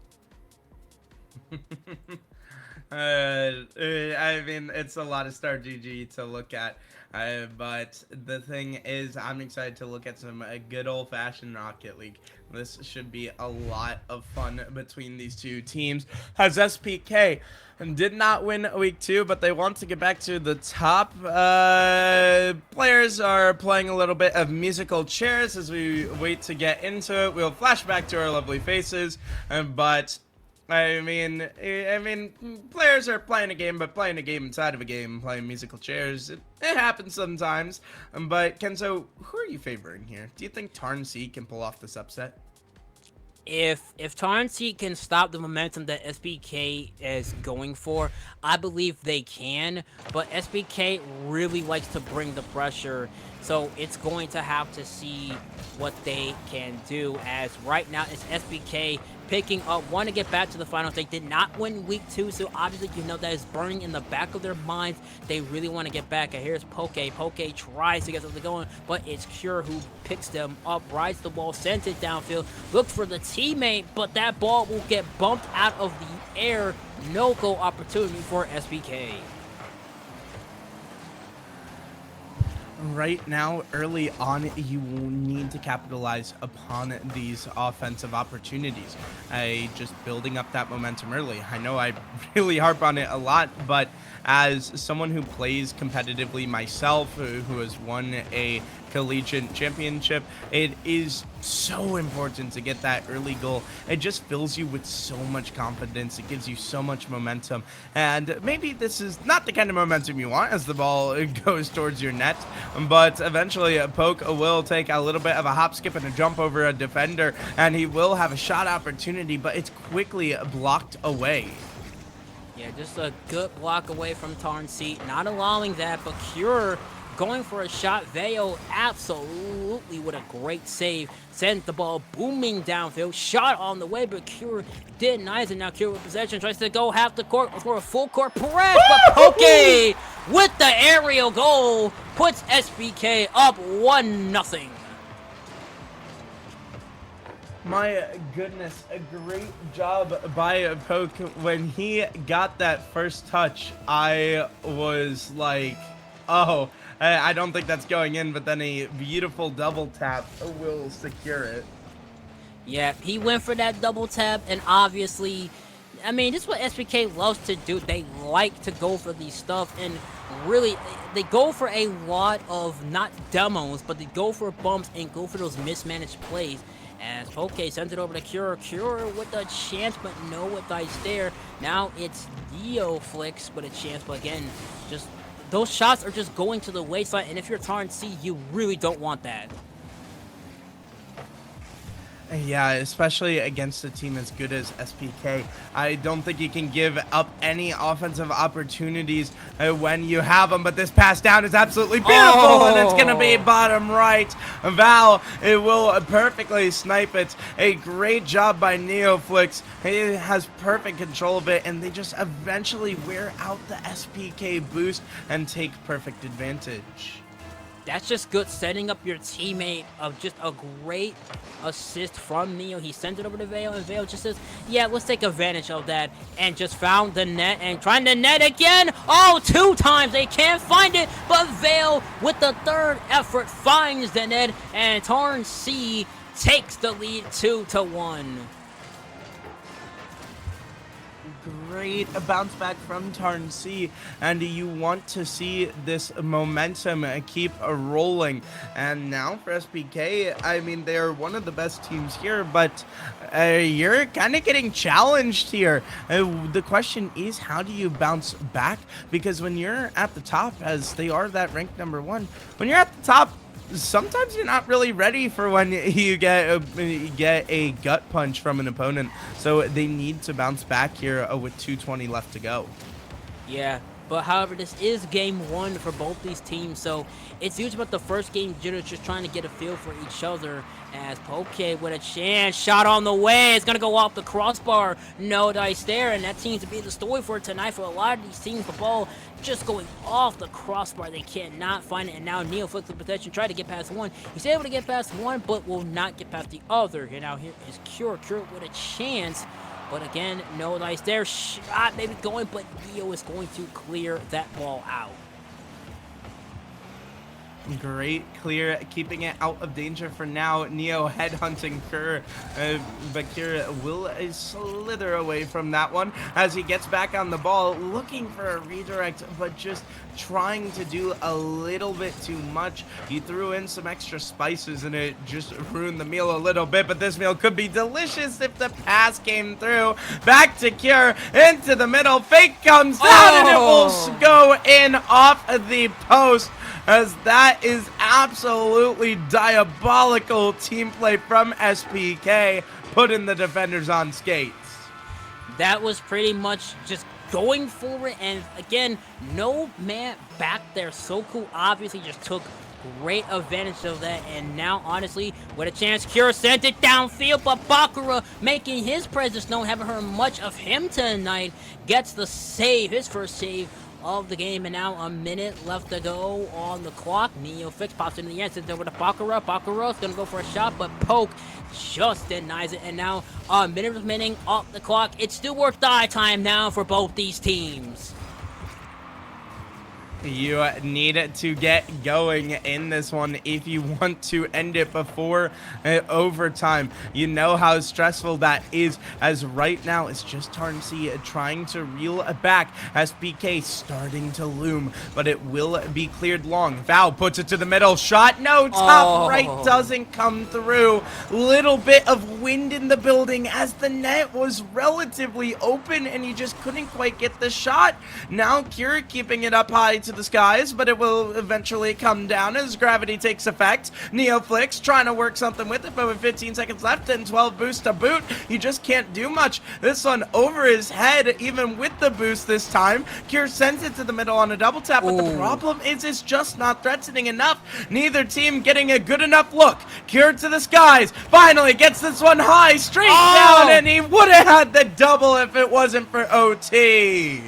I mean, it's a lot of Star GG to look at. But the thing is, I'm excited to look at some good old-fashioned Rocket League. This should be a lot of fun between these two teams. Has SPK did not win week 2, but they want to get back to the top. Players are playing a little bit of musical chairs as we wait to get into it. We'll flash back to our lovely faces, but I mean, players are playing a game, but playing a game inside of a game, playing musical chairs, it happens sometimes. But Kenzo, who are you favoring here? Do you think Tarn C can pull off this upset? If Torrency can stop the momentum that SBK is going for, I believe they can, but SBK really likes to bring the pressure, so it's going to have to see what they can do, as right now it's SBK picking up, want to get back to the finals. They did not win week 2, so obviously you know that is burning in the back of their minds. They really want to get back. And here's Poke. Poke tries to get something going, but it's Cure who picks them up, rides the ball, sends it downfield, looks for the teammate, but that ball will get bumped out of the air. No goal opportunity for SBK. Right now, early on, you need to capitalize upon these offensive opportunities. Just building up that momentum early. I know I really harp on it a lot, but as someone who plays competitively myself, who has won a collegiate championship, it is so important to get that early goal. It just fills you with so much confidence. It gives you so much momentum, and maybe this is not the kind of momentum you want as the ball goes towards your net, but eventually Poke will take a little bit of a hop, skip, and a jump over a defender, and he will have a shot opportunity, but it's quickly blocked away. Yeah, just a good block away from Tarn C, not allowing that, but Cure going for a shot. Veo absolutely with a great save. Sends the ball booming downfield. Shot on the way, but Cure denies it. Now Cure with possession. Tries to go half the court for a full court press. But Poke with the aerial goal puts SBK up 1-0. My goodness, a great job by Poke. When he got that first touch, I was like, oh, I don't think that's going in, but then a beautiful double tap will secure it. Yeah, he went for that double tap, and obviously, I mean, this is what SBK loves to do. They like to go for these stuff, and really, they go for a lot of, not demos, but they go for bumps and go for those mismanaged plays. As Poke sends it over to Cure. Cure with a chance, but no dice there. Now it's Flicks with a chance, but again, just those shots are just going to the wayside, and if you're Tarn C, you really don't want that. Yeah, especially against a team as good as SPK. I don't think you can give up any offensive opportunities when you have them, but this pass down is absolutely beautiful, and it's going to be bottom right. Val, it will perfectly snipe it. A great job by Neoflix. He has perfect control of it, and they just eventually wear out the SPK boost and take perfect advantage. That's just good setting up your teammate of just a great assist from Neo. He sends it over to Vale, and Vale just says, yeah, let's take advantage of that, and just found the net and trying to net again. Oh, 2 times. They can't find it, but Vale with the third effort finds the net, and Tarn C takes the lead 2-1. Great bounce back from Tarn C, and you want to see this momentum keep rolling. And now for SPK, I mean, they're one of the best teams here, but you're kind of getting challenged here. The question is, how do you bounce back? Because when you're at the top, as they are that ranked #1, when you're at the top, sometimes you're not really ready for when you get a gut punch from an opponent. So they need to bounce back here with 2:20 left to go. Yeah, but however, this is game 1 for both these teams, so it's usually about the first game jitters, just trying to get a feel for each other. As Poke with a chance, shot on the way, it's gonna go off the crossbar, no dice there, and that seems to be the story for tonight for a lot of these teams. The ball just going off the crossbar, they cannot find it, and now Neo flicks the possession, try to get past one. He's able to get past one, but will not get past the other. And now here is Cure with a chance. But again, no nice there. Shot maybe going, but Neo is going to clear that ball out. Great clear, keeping it out of danger for now. Neo headhunting Kerr, but Kerr will slither away from that one as he gets back on the ball, looking for a redirect, but just trying to do a little bit too much. He threw in some extra spices and it just ruined the meal a little bit, but this meal could be delicious if the pass came through. Back to Kerr, into the middle, fake comes out and it will go in off the post, as that is absolutely diabolical team play from SPK, putting the defenders on skates. That was pretty much just going for it, and again, no man back there. Soku obviously just took great advantage of that, and now honestly, with a chance, Kira sent it downfield, but Bakura making his presence known. Haven't heard much of him tonight. Gets the save, his first save of the game, and now a minute left to go on the clock. NeoFix pops into the end, sends over to Bakura. Bakura's gonna go for a shot, but Poke just denies it, and now a minute remaining off the clock. It's still worth die time now for both these teams. You need to get going in this one if you want to end it before overtime. You know how stressful that is, as right now it's just Tarnsey trying to reel it back. SPK starting to loom, but it will be cleared long. Val puts it to the middle. Shot, no, top right doesn't come through. Little bit of wind in the building as the net was relatively open and you just couldn't quite get the shot. Now Kira keeping it up high to the skies, but it will eventually come down as gravity takes effect. NeoFlix trying to work something with it, but with 15 seconds left and 12 boost to boot, you just can't do much. This one over his head, even with the boost this time. Cure sends it to the middle on a double tap, but the problem is it's just not threatening enough. Neither team getting a good enough look. Cure to the skies, finally gets this one high, straight down, and he would have had the double if it wasn't for OT.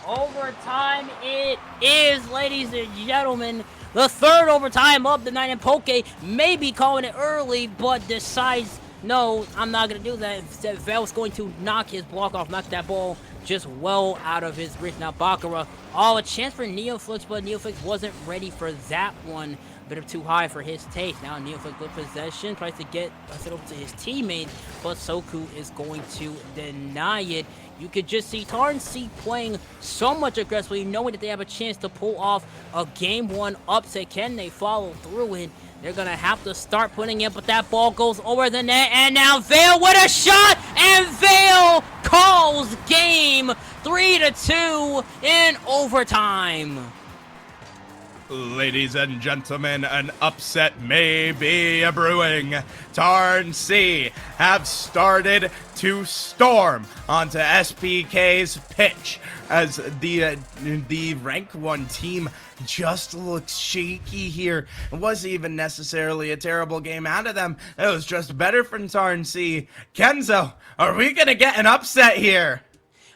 Overtime it is, ladies and gentlemen. The third overtime of the night, and Poke may be calling it early, but decides, no, I'm not going to do that. Instead, Val's going to knock his block off, knock that ball just well out of his reach. Now, Bakura, a chance for NeoFlix, but NeoFlix wasn't ready for that one. Bit of too high for his taste. Now NeoFlix with possession, tries to get it over to his teammate, but Soku is going to deny it. You could just see Tarnsey playing so much aggressively, knowing that they have a chance to pull off a Game 1 upset. Can they follow through it? They're going to have to start putting it, but that ball goes over the net, and now Vale with a shot, and Vale calls game 3-2 in overtime. Ladies and gentlemen, an upset may be brewing. Tarnsey have started to storm onto SPK's pitch as the rank 1 team just looks shaky here. It wasn't even necessarily a terrible game out of them. It was just better from Tarnsey. Kenzo, are we gonna get an upset here?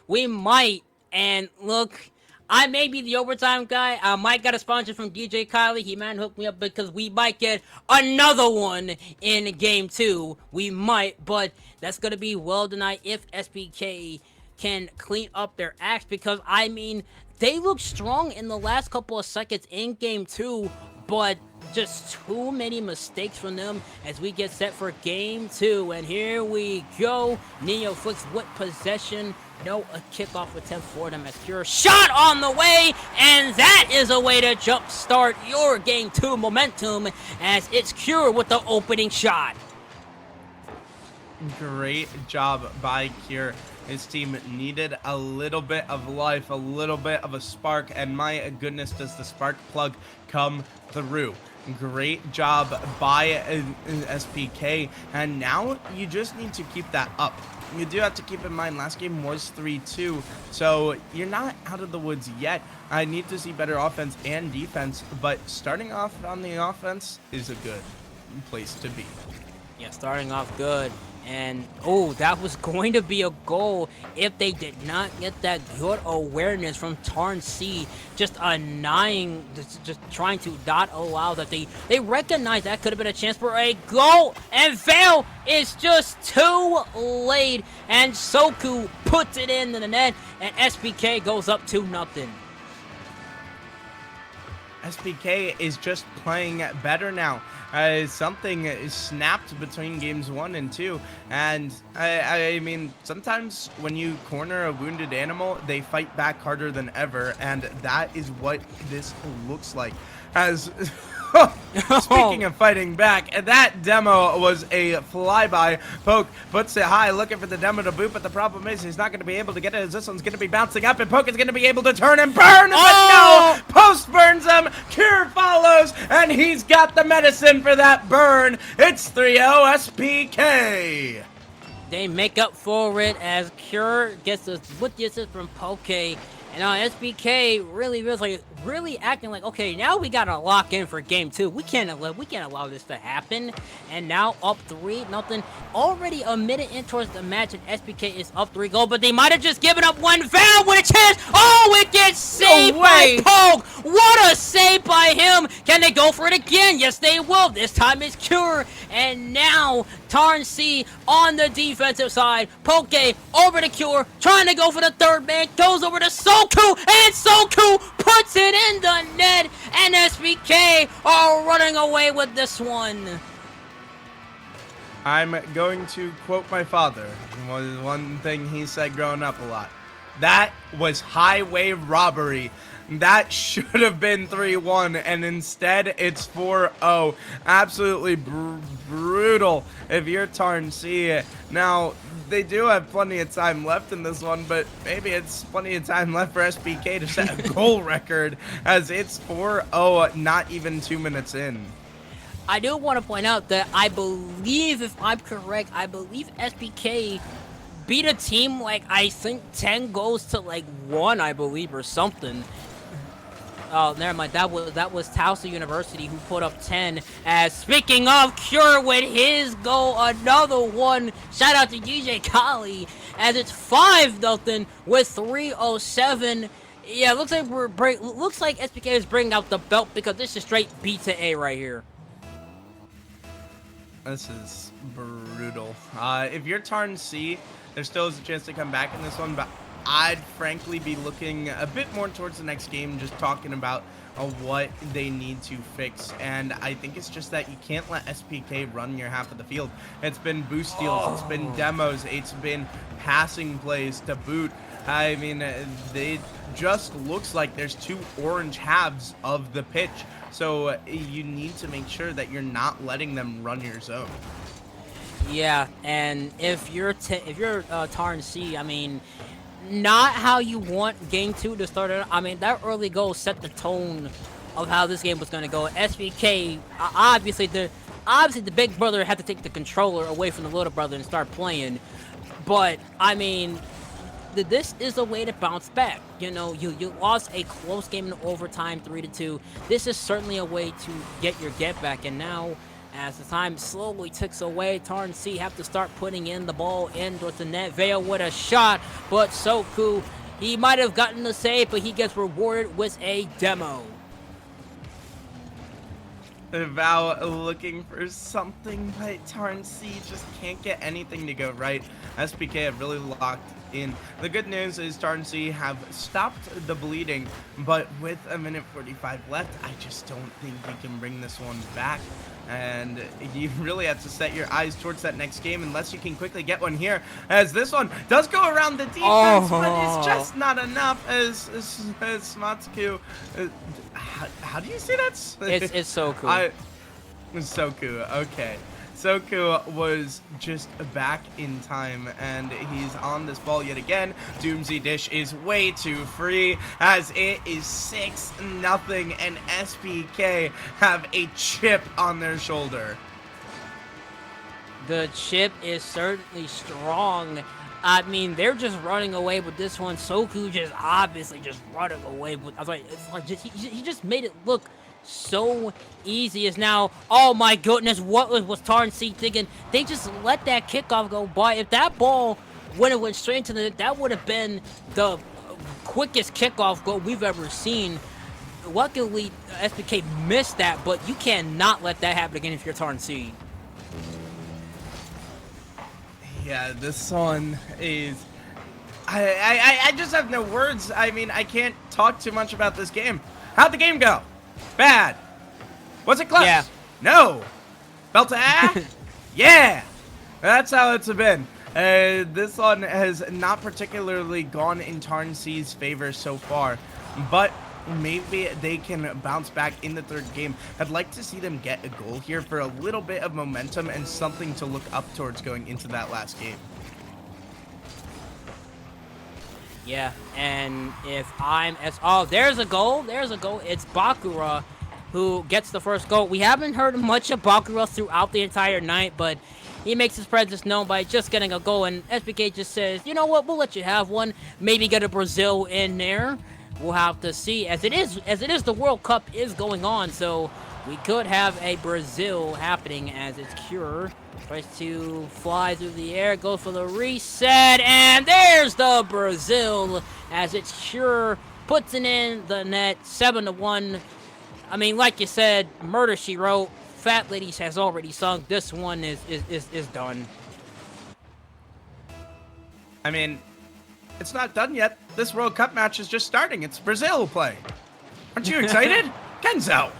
We might, and look, I may be the overtime guy. I might get a sponsor from DJ Kylie. He might hook me up because we might get another one in game 2. We might, but that's going to be well denied if SPK can clean up their acts, because, I mean, they look strong in the last couple of seconds in game 2, but just too many mistakes from them as we get set for game 2. And here we go. NeoFlix with possession. No, a kickoff attempt for them as Cure shot on the way, and that is a way to jumpstart your game 2 momentum as it's Cure with the opening shot. Great job by Cure. His team needed a little bit of life, a little bit of a spark, and my goodness, does the spark plug come through. Great job by SPK, and now you just need to keep that up. You do have to keep in mind, last game was 3-2, so you're not out of the woods yet. I need to see better offense and defense, but starting off on the offense is a good place to be. Yeah, starting off good. And, oh, that was going to be a goal if they did not get that good awareness from Tarn C. Just denying, just trying to not allow that. They recognize that could have been a chance for a goal. And Vale is just too late. And Soku puts it into the net. And SBK goes up 2-0. SBK is just playing better now. Something is snapped between games 1 and 2, and I mean, sometimes when you corner a wounded animal, they fight back harder than ever, and that is what this looks like. As speaking of fighting back, that demo was a flyby. Poke puts it high, looking for the demo to boot, but the problem is he's not going to be able to get it, as this one's going to be bouncing up, and Poke is going to be able to turn and burn, but no! Post burns him, Cure follows, and he's got the medicine for that burn. It's 3-0 SPK. They make up for it as Cure gets the with the assist from Poke. And SBK really acting like, okay, now we gotta lock in for game 2. We can't allow this to happen. And now up 3-0. Already a minute in towards the match, and SBK is up 3 goals, but they might have just given up one. Val with a chance. Oh, it gets saved by Poke. What a save by him. Can they go for it again? Yes, they will. This time it's Cure. And now Tarn C on the defensive side. Poke over to Cure, trying to go for the third man. Goes over to Soku, and Soku puts it in the net. And SBK are running away with this one. I'm going to quote my father. Was one thing he said growing up a lot. That was highway robbery. That should have been 3-1, and instead it's 4-0. Absolutely brutal if you're Tarn C. Now, they do have plenty of time left in this one, but maybe it's plenty of time left for SBK to set a goal record, as it's 4-0, not even 2 minutes in. I do want to point out that I believe, if I'm correct, I believe SBK beat a team like, I think 10 goals to like 1, I believe, or something. Oh, never mind. That was Towson University who put up 10. As speaking of Cure with his goal, another one. Shout out to DJ Kali, as it's 5-0 with 3:07. Yeah, looks like SPK is bringing out the belt, because this is straight B to A right here. This is brutal. If you're Tarn C, there still is a chance to come back in this one, but I'd frankly be looking a bit more towards the next game, just talking about what they need to fix. And I think it's just that you can't let SPK run your half of the field. It's been boost steals, it's been demos, it's been passing plays to boot. I mean, they just looks like there's 2 orange halves of the pitch. So you need to make sure that you're not letting them run your zone. Yeah, and if you're Tarn C, I mean, not how you want game 2 to start out. I mean, that early goal set the tone of how this game was going to go. SBK, obviously the big brother had to take the controller away from the little brother and start playing. But I mean, this is a way to bounce back. You know, you lost a close game in overtime, 3-2. This is certainly a way to get your get back. And now, as the time slowly ticks away, Tarn C have to start putting in the ball in towards the net. Vale with a shot, but Soku, he might have gotten the save, but he gets rewarded with a demo. Val looking for something, but Tarn C just can't get anything to go right. SPK have really locked in. The good news is Tarn C have stopped the bleeding, but with a minute 45 left, I just don't think you can bring this one back. And you really have to set your eyes towards that next game, unless you can quickly get one here, as this one does go around the defense, but it's just not enough. As Smatsuku, how do you say that? It's Soku. Soku, okay. Soku was just back in time, and he's on this ball yet again. Doomsy Dish is way too free, as it is 6-0, and SPK have a chip on their shoulder. The chip is certainly strong. I mean, they're just running away with this one. Soku just obviously just running away with. I was like, it's like he just made it look so easy. As now, oh my goodness, what was Tarn C thinking? They just let that kickoff go by. If that ball when it went straight into the net, that would have been the quickest kickoff goal we've ever seen. Luckily, SPK missed that, but you cannot let that happen again if you're Tarn C. Yeah, this one is... I just have no words. I mean, I can't talk too much about this game. How'd the game go? Bad. Was it close? Yeah. No. Belt to A? Yeah. That's how it's been. This one has not particularly gone in Tarn C's favor so far, but maybe they can bounce back in the third game. I'd like to see them get a goal here for a little bit of momentum and something to look up towards going into that last game. Yeah, and if I'm as... Oh, there's a goal. There's a goal. It's Bakura who gets the first goal. We haven't heard much of Bakura throughout the entire night, but he makes his presence known by just getting a goal, and SPK just says, you know what, we'll let you have one. Maybe get a Brazil in there. We'll have to see. As it is, the World Cup is going on, so we could have a Brazil happening as it's Cure tries to fly through the air, go for the reset, and there's the Brazil as it's Cure puts it in the net, 7-1. I mean, like you said, Murder She Wrote, Fat Ladies has already sung. This one is done. I mean, it's not done yet. This World Cup match is just starting. It's Brazil playing. Aren't you excited? Kenzo!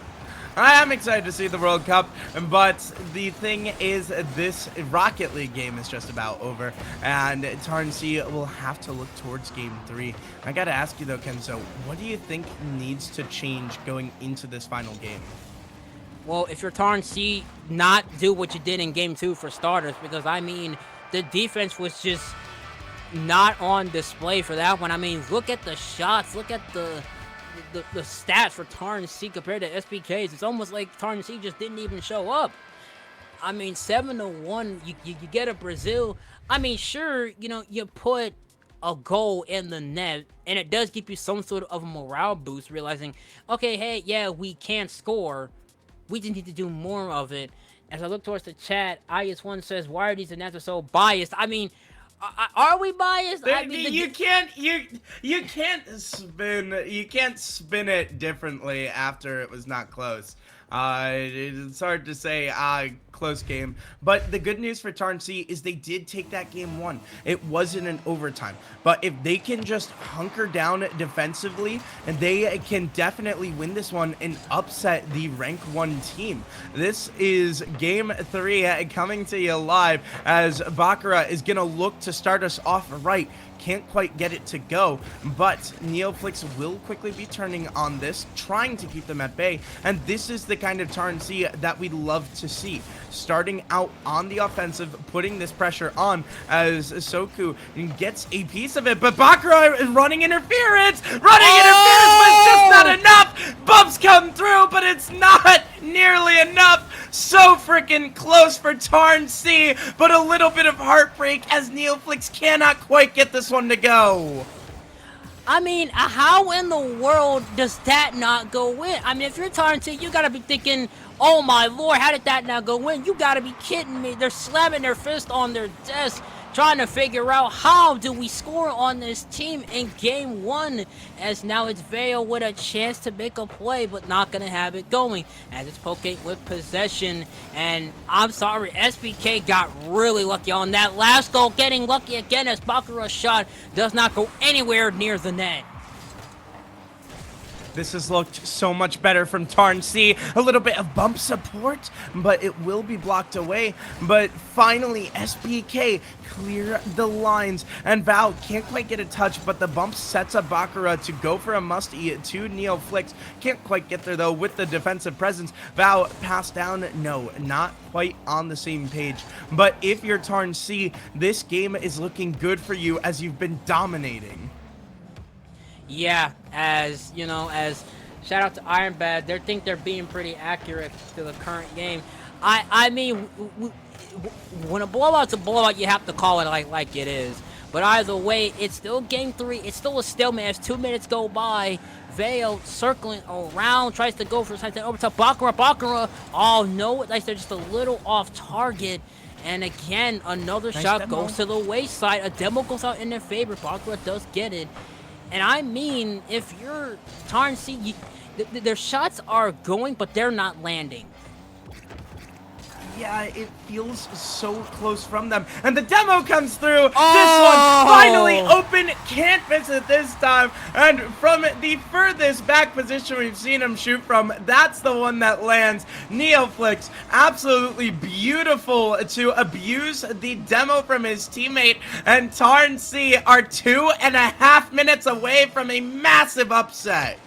I am excited to see the World Cup, but the thing is, this Rocket League game is just about over, and Tarn C will have to look towards Game 3. I gotta ask you though, Kenzo, what do you think needs to change going into this final game? Well, if you're Tarn C, not do what you did in Game 2 for starters, because, I mean, the defense was just not on display for that one. I mean, look at the shots, look at the stats for Tarn C compared to SPK's. It's almost like Tarn C just didn't even show up. I mean, 7-1, you get a Brazil. I mean, sure, you know, you put a goal in the net, and it does give you some sort of a morale boost, realizing, okay, hey, yeah, we can't score. We just need to do more of it. As I look towards the chat, IS1 says, why are these announcers so biased? I mean, are we biased? I mean, you can't spin it differently after it was not close. It's hard to say close game, but the good news for Tarn C is they did take that game 1. It wasn't an overtime, but if they can just hunker down defensively, and they can definitely win this one and upset the rank 1 team. This is game 3 coming to you live as Bakura is gonna look to start us off right. Can't quite get it to go, but Neoflix will quickly be turning on this, trying to keep them at bay, and this is the kind of Tarn C that we love to see. Starting out on the offensive, putting this pressure on as Soku gets a piece of it, but Bakura is running interference! But it's just not enough! Bumps come through, but it's not nearly enough! So freaking close for Tarn C, but a little bit of heartbreak as Neoflix cannot quite get this one to go. I mean, how in the world does that not go in? I mean, if you're Tarn C, you gotta be thinking, oh my lord, how did that not go in? You gotta be kidding me. They're slamming their fist on their desk, trying to figure out how do we score on this team in game 1, as now it's Vale with a chance to make a play, but not gonna have it going, as it's Poke with possession. And I'm sorry, SBK got really lucky on that last goal, getting lucky again as Bakura's shot does not go anywhere near the net. This has looked so much better from Tarn C. A little bit of bump support, but it will be blocked away. But finally, SPK clear the lines, and Val can't quite get a touch, but the bump sets up Bakura to go for a must-eat to Neoflix. Can't quite get there, though, with the defensive presence. Val passed down. No, not quite on the same page. But if you're Tarn C, this game is looking good for you as you've been dominating. Yeah, as, you know, as shout out to Ironbad, they think they're being pretty accurate to the current game. I mean, when a blowout's a blowout, you have to call it like it is. But either way, it's still game 3. It's still a stalemate as 2 minutes go by. Vale circling around, tries to go for something over to Bakura. Bakura, oh no, like they're just a little off target. And again, another shot demo. goes to the wayside. A demo goes out in their favor. Bakura does get it. And I mean, if you're Tarn-C, their shots are going, but they're not landing. Yeah, it feels so close from them. And the demo comes through. Oh! This one finally open. Can't miss it this time. And from the furthest back position we've seen him shoot from, that's the one that lands. Neoflix, absolutely beautiful to abuse the demo from his teammate. And Tarn-C are 2.5 minutes away from a massive upset.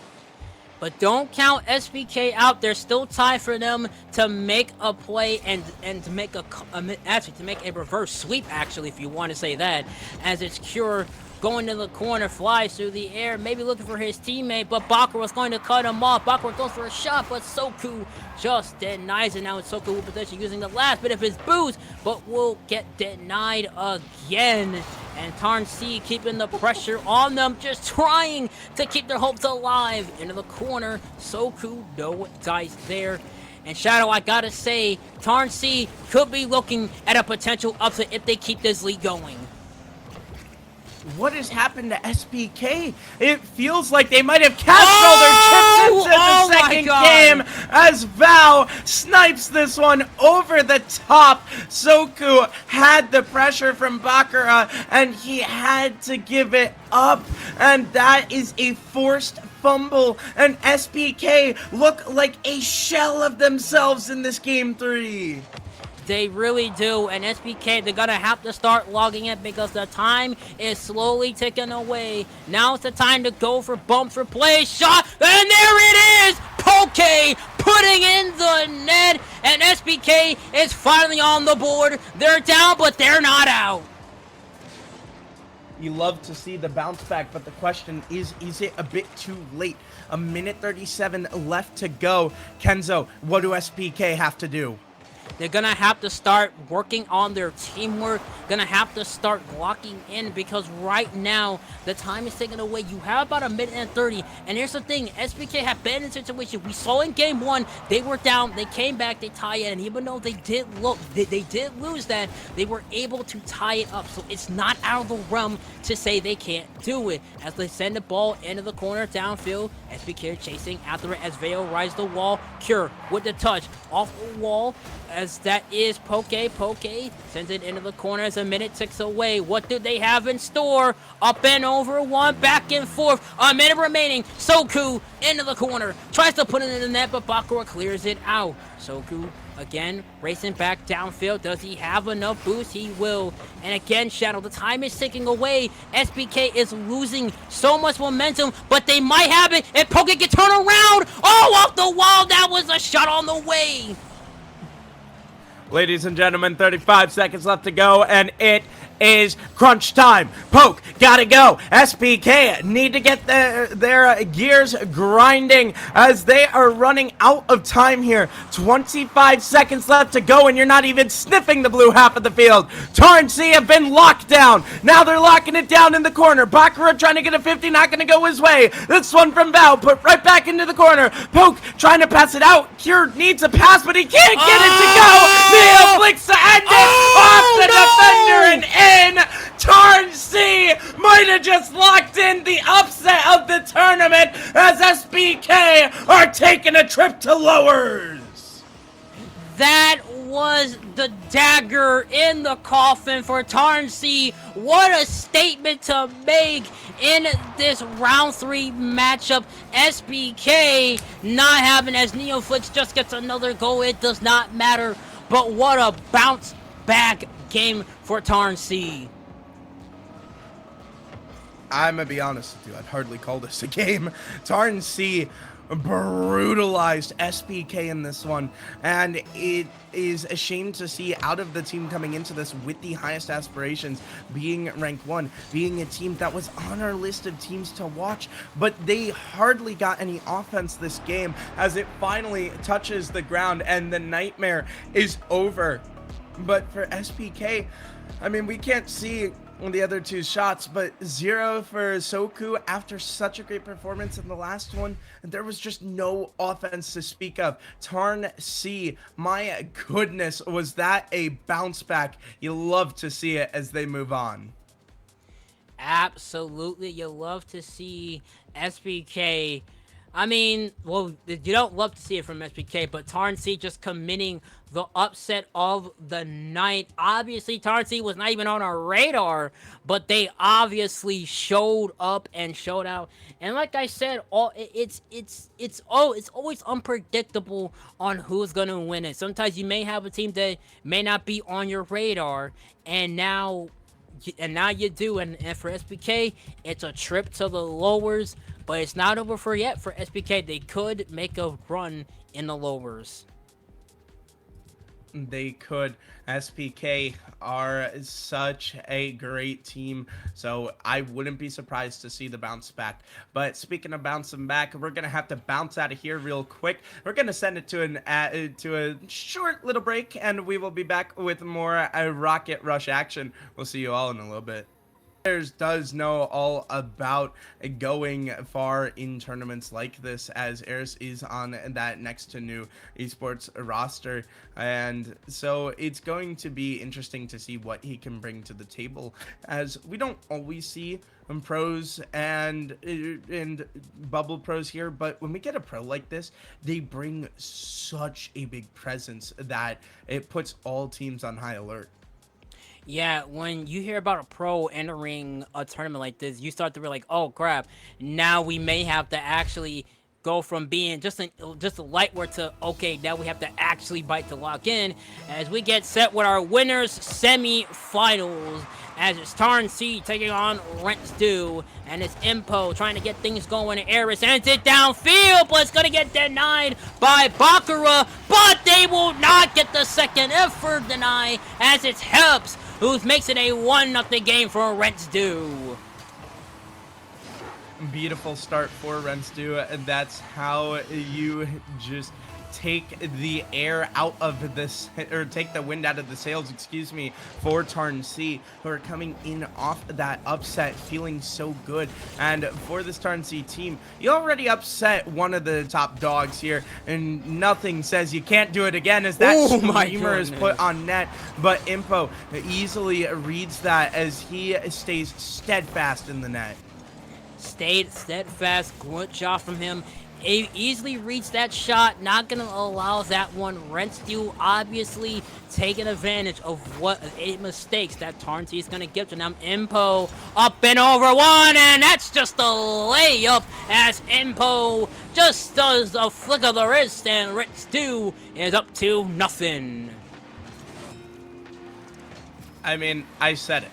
But don't count SBK out. There's still time for them to make a play and to make to make a reverse sweep, actually, if you want to say that. As it's Cure going to the corner, flies through the air, maybe looking for his teammate, but Bakura was going to cut him off. Bakura goes for a shot, but Soku just denies it. Now it's Soku with potentially using the last bit of his boost, but will get denied again. And Tarn-C keeping the pressure on them, just trying to keep their hopes alive. Into the corner, Soku, no dice there. And Shadow, I gotta say, Tarn-C could be looking at a potential upset if they keep this lead going. What has happened to SPK? It feels like they might have cashed all their chips into the second game as Val snipes this one over the top. Soku had the pressure from Bakura and he had to give it up, and that is a forced fumble, and SPK look like a shell of themselves in this game 3. They really do, and SBK, they're gonna have to start logging it because the time is slowly ticking away. Now it's the time to go for bumps for play shot, and there it is! Poke putting in the net, and SBK is finally on the board. They're down, but they're not out. You love to see the bounce back, but the question is it a bit too late? A minute 37 left to go. Kenzo, what do SPK have to do? They're gonna have to start working on their teamwork, gonna have to start locking in, because right now the time is taken away. You have about a minute and 30, and here's the thing, SBK have been in a situation we saw in game 1. They were down, they came back, they tie it, and even though they did lose that, they were able to tie it up. So it's not out of the realm to say they can't do it. As they send the ball into the corner downfield, SBK chasing after it as Vale rides the wall. Cure with the touch off the wall, as that is Poke sends it into the corner as a minute ticks away. What do they have in store? Up and over one, back and forth, a minute remaining. Soku into the corner, tries to put it in the net, but Bakura clears it out. Soku again racing back downfield. Does he have enough boost? He will. And again, Shadow, the time is ticking away. SBK is losing so much momentum, but they might have it if Poke can turn around. Oh, off the wall. That was a shot on the way. Ladies and gentlemen, 35 seconds left to go, and it is crunch time. Poke, gotta go. SPK need to get their gears grinding as they are running out of time here. 25 seconds left to go, and you're not even sniffing the blue half of the field. Tarn-C have been locked down. Now they're locking it down in the corner. Bakura trying to get a 50, not gonna go his way. This one from Val, put right back into the corner. Poke trying to pass it out. Cure needs a pass, but he can't get it to go. Neoflix to end it off the defender and in. Tarn-C might have just locked in the upset of the tournament as SBK are taking a trip to lowers. That was the dagger in the coffin for Tarn-C. What a statement to make in this round 3 matchup. SBK not having, as Neoflix just gets another goal. It does not matter, but what a bounce back game for Tarn-C. I'm gonna be honest with you, I'd hardly call this a game. Tarn-C brutalized SPK in this one, and it is a shame to see out of the team coming into this with the highest aspirations, being rank 1, being a team that was on our list of teams to watch, but they hardly got any offense this game as it finally touches the ground and the nightmare is over. But for SPK, I mean, we can't see on the other two shots, but 0 for Soku after such a great performance in the last one. There was just no offense to speak of. Tarn C, my goodness, was that a bounce back? You love to see it as they move on. Absolutely, you love to see SBK. I mean, well, you don't love to see it from SBK, but Tarnsey just committing the upset of the night. Obviously, Tarnsey was not even on our radar, but they obviously showed up and showed out. And like I said, it's always unpredictable on who's gonna win it. Sometimes you may have a team that may not be on your radar, and now you do. And for SBK, it's a trip to the lowers, but it's not over for yet for SBK. They could make a run in the lowers. They could. SPK are such a great team, so I wouldn't be surprised to see the bounce back. But speaking of bouncing back, we're gonna have to bounce out of here real quick. We're gonna send it to a short little break, and we will be back with more Rocket Rush action. We'll see you all in a little bit. Does know all about going far in tournaments like this, as Eris is on that next to new esports roster, and so it's going to be interesting to see what he can bring to the table, as we don't always see pros and bubble pros here, but when we get a pro like this, they bring such a big presence that it puts all teams on high alert. Yeah, when you hear about a pro entering a tournament like this, you start to be like, oh crap, now we may have to actually go from being just a light work to, okay, now we have to actually bite to lock in, as we get set with our winners semi-finals, as it's Tarn C taking on Rent Stew, and it's Impo trying to get things going. Eris sends it downfield, but it's gonna get denied by Bakura, but they will not get the second effort deny, as it's Helps who makes it a 1-0 game for Rent Stew. Beautiful start for Renstu, and that's how you just take the air out of this, or take the wind out of the sails, excuse me, for Tarn C, who are coming in off that upset, feeling so good. And for this Tarn C team, you already upset one of the top dogs here, and nothing says you can't do it again, as that screamer is put on net. But Impo easily reads that as he stays steadfast in the net. Stayed steadfast, good shot from him. Easily reached that shot, not gonna allow that one. Renstew obviously taking advantage of what mistakes that Tarnsey is gonna give to them. Impo up and over one, and that's just a layup as Impo just does a flick of the wrist, and Renstew is up to nothing. I mean, I said it.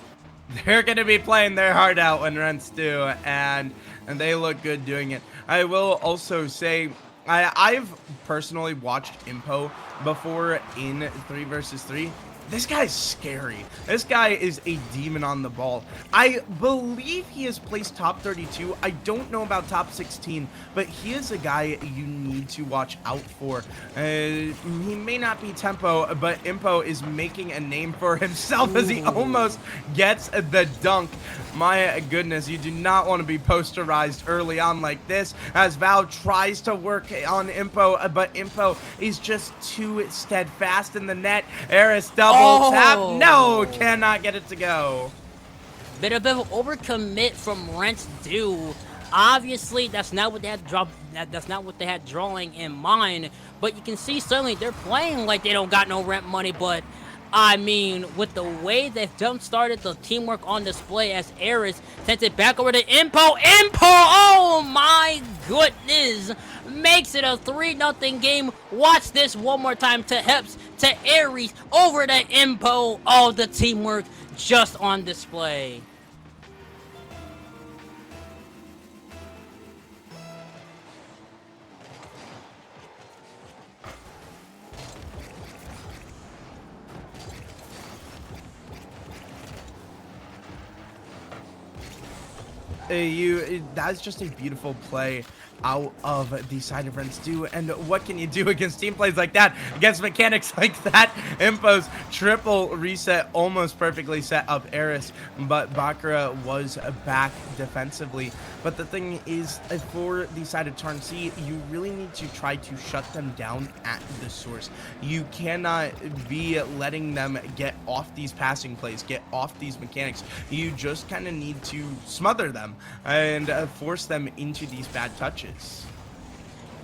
They're going to be playing their heart out when Rents do, and they look good doing it. I will also say, I've personally watched Impo before in 3 versus 3. This guy's scary. This guy is a demon on the ball. I believe he has placed top 32. I don't know about top 16, but he is a guy you need to watch out for. He may not be tempo, but Impo is making a name for himself as he almost gets the dunk. My goodness, you do not want to be posterized early on like this, as Val tries to work on Impo, but Impo is just too steadfast in the net. Eris double tap. No, cannot get it to go. Bit of an overcommit from Rent Dew. Obviously, that's not what they had that's not what they had drawing in mind. But you can see certainly they're playing like they don't got no rent money. But I mean, with the way they've jump-started the teamwork on display, as Eris sends it back over to Impo. Impo, oh my goodness, makes it a 3-0 game. Watch this one more time to Heps, to Aries, over to Impo. Oh, the teamwork just on display. That's just a beautiful play out of the side of Renstu. And what can you do against team plays like that, against mechanics like that? Impo's triple reset almost perfectly set up Eris, but Bakura was back defensively. But the thing is, for the side of Tarn C, you really need to try to shut them down at the source. You cannot be letting them get off these passing plays, get off these mechanics. You just kind of need to smother them and force them into these bad touches.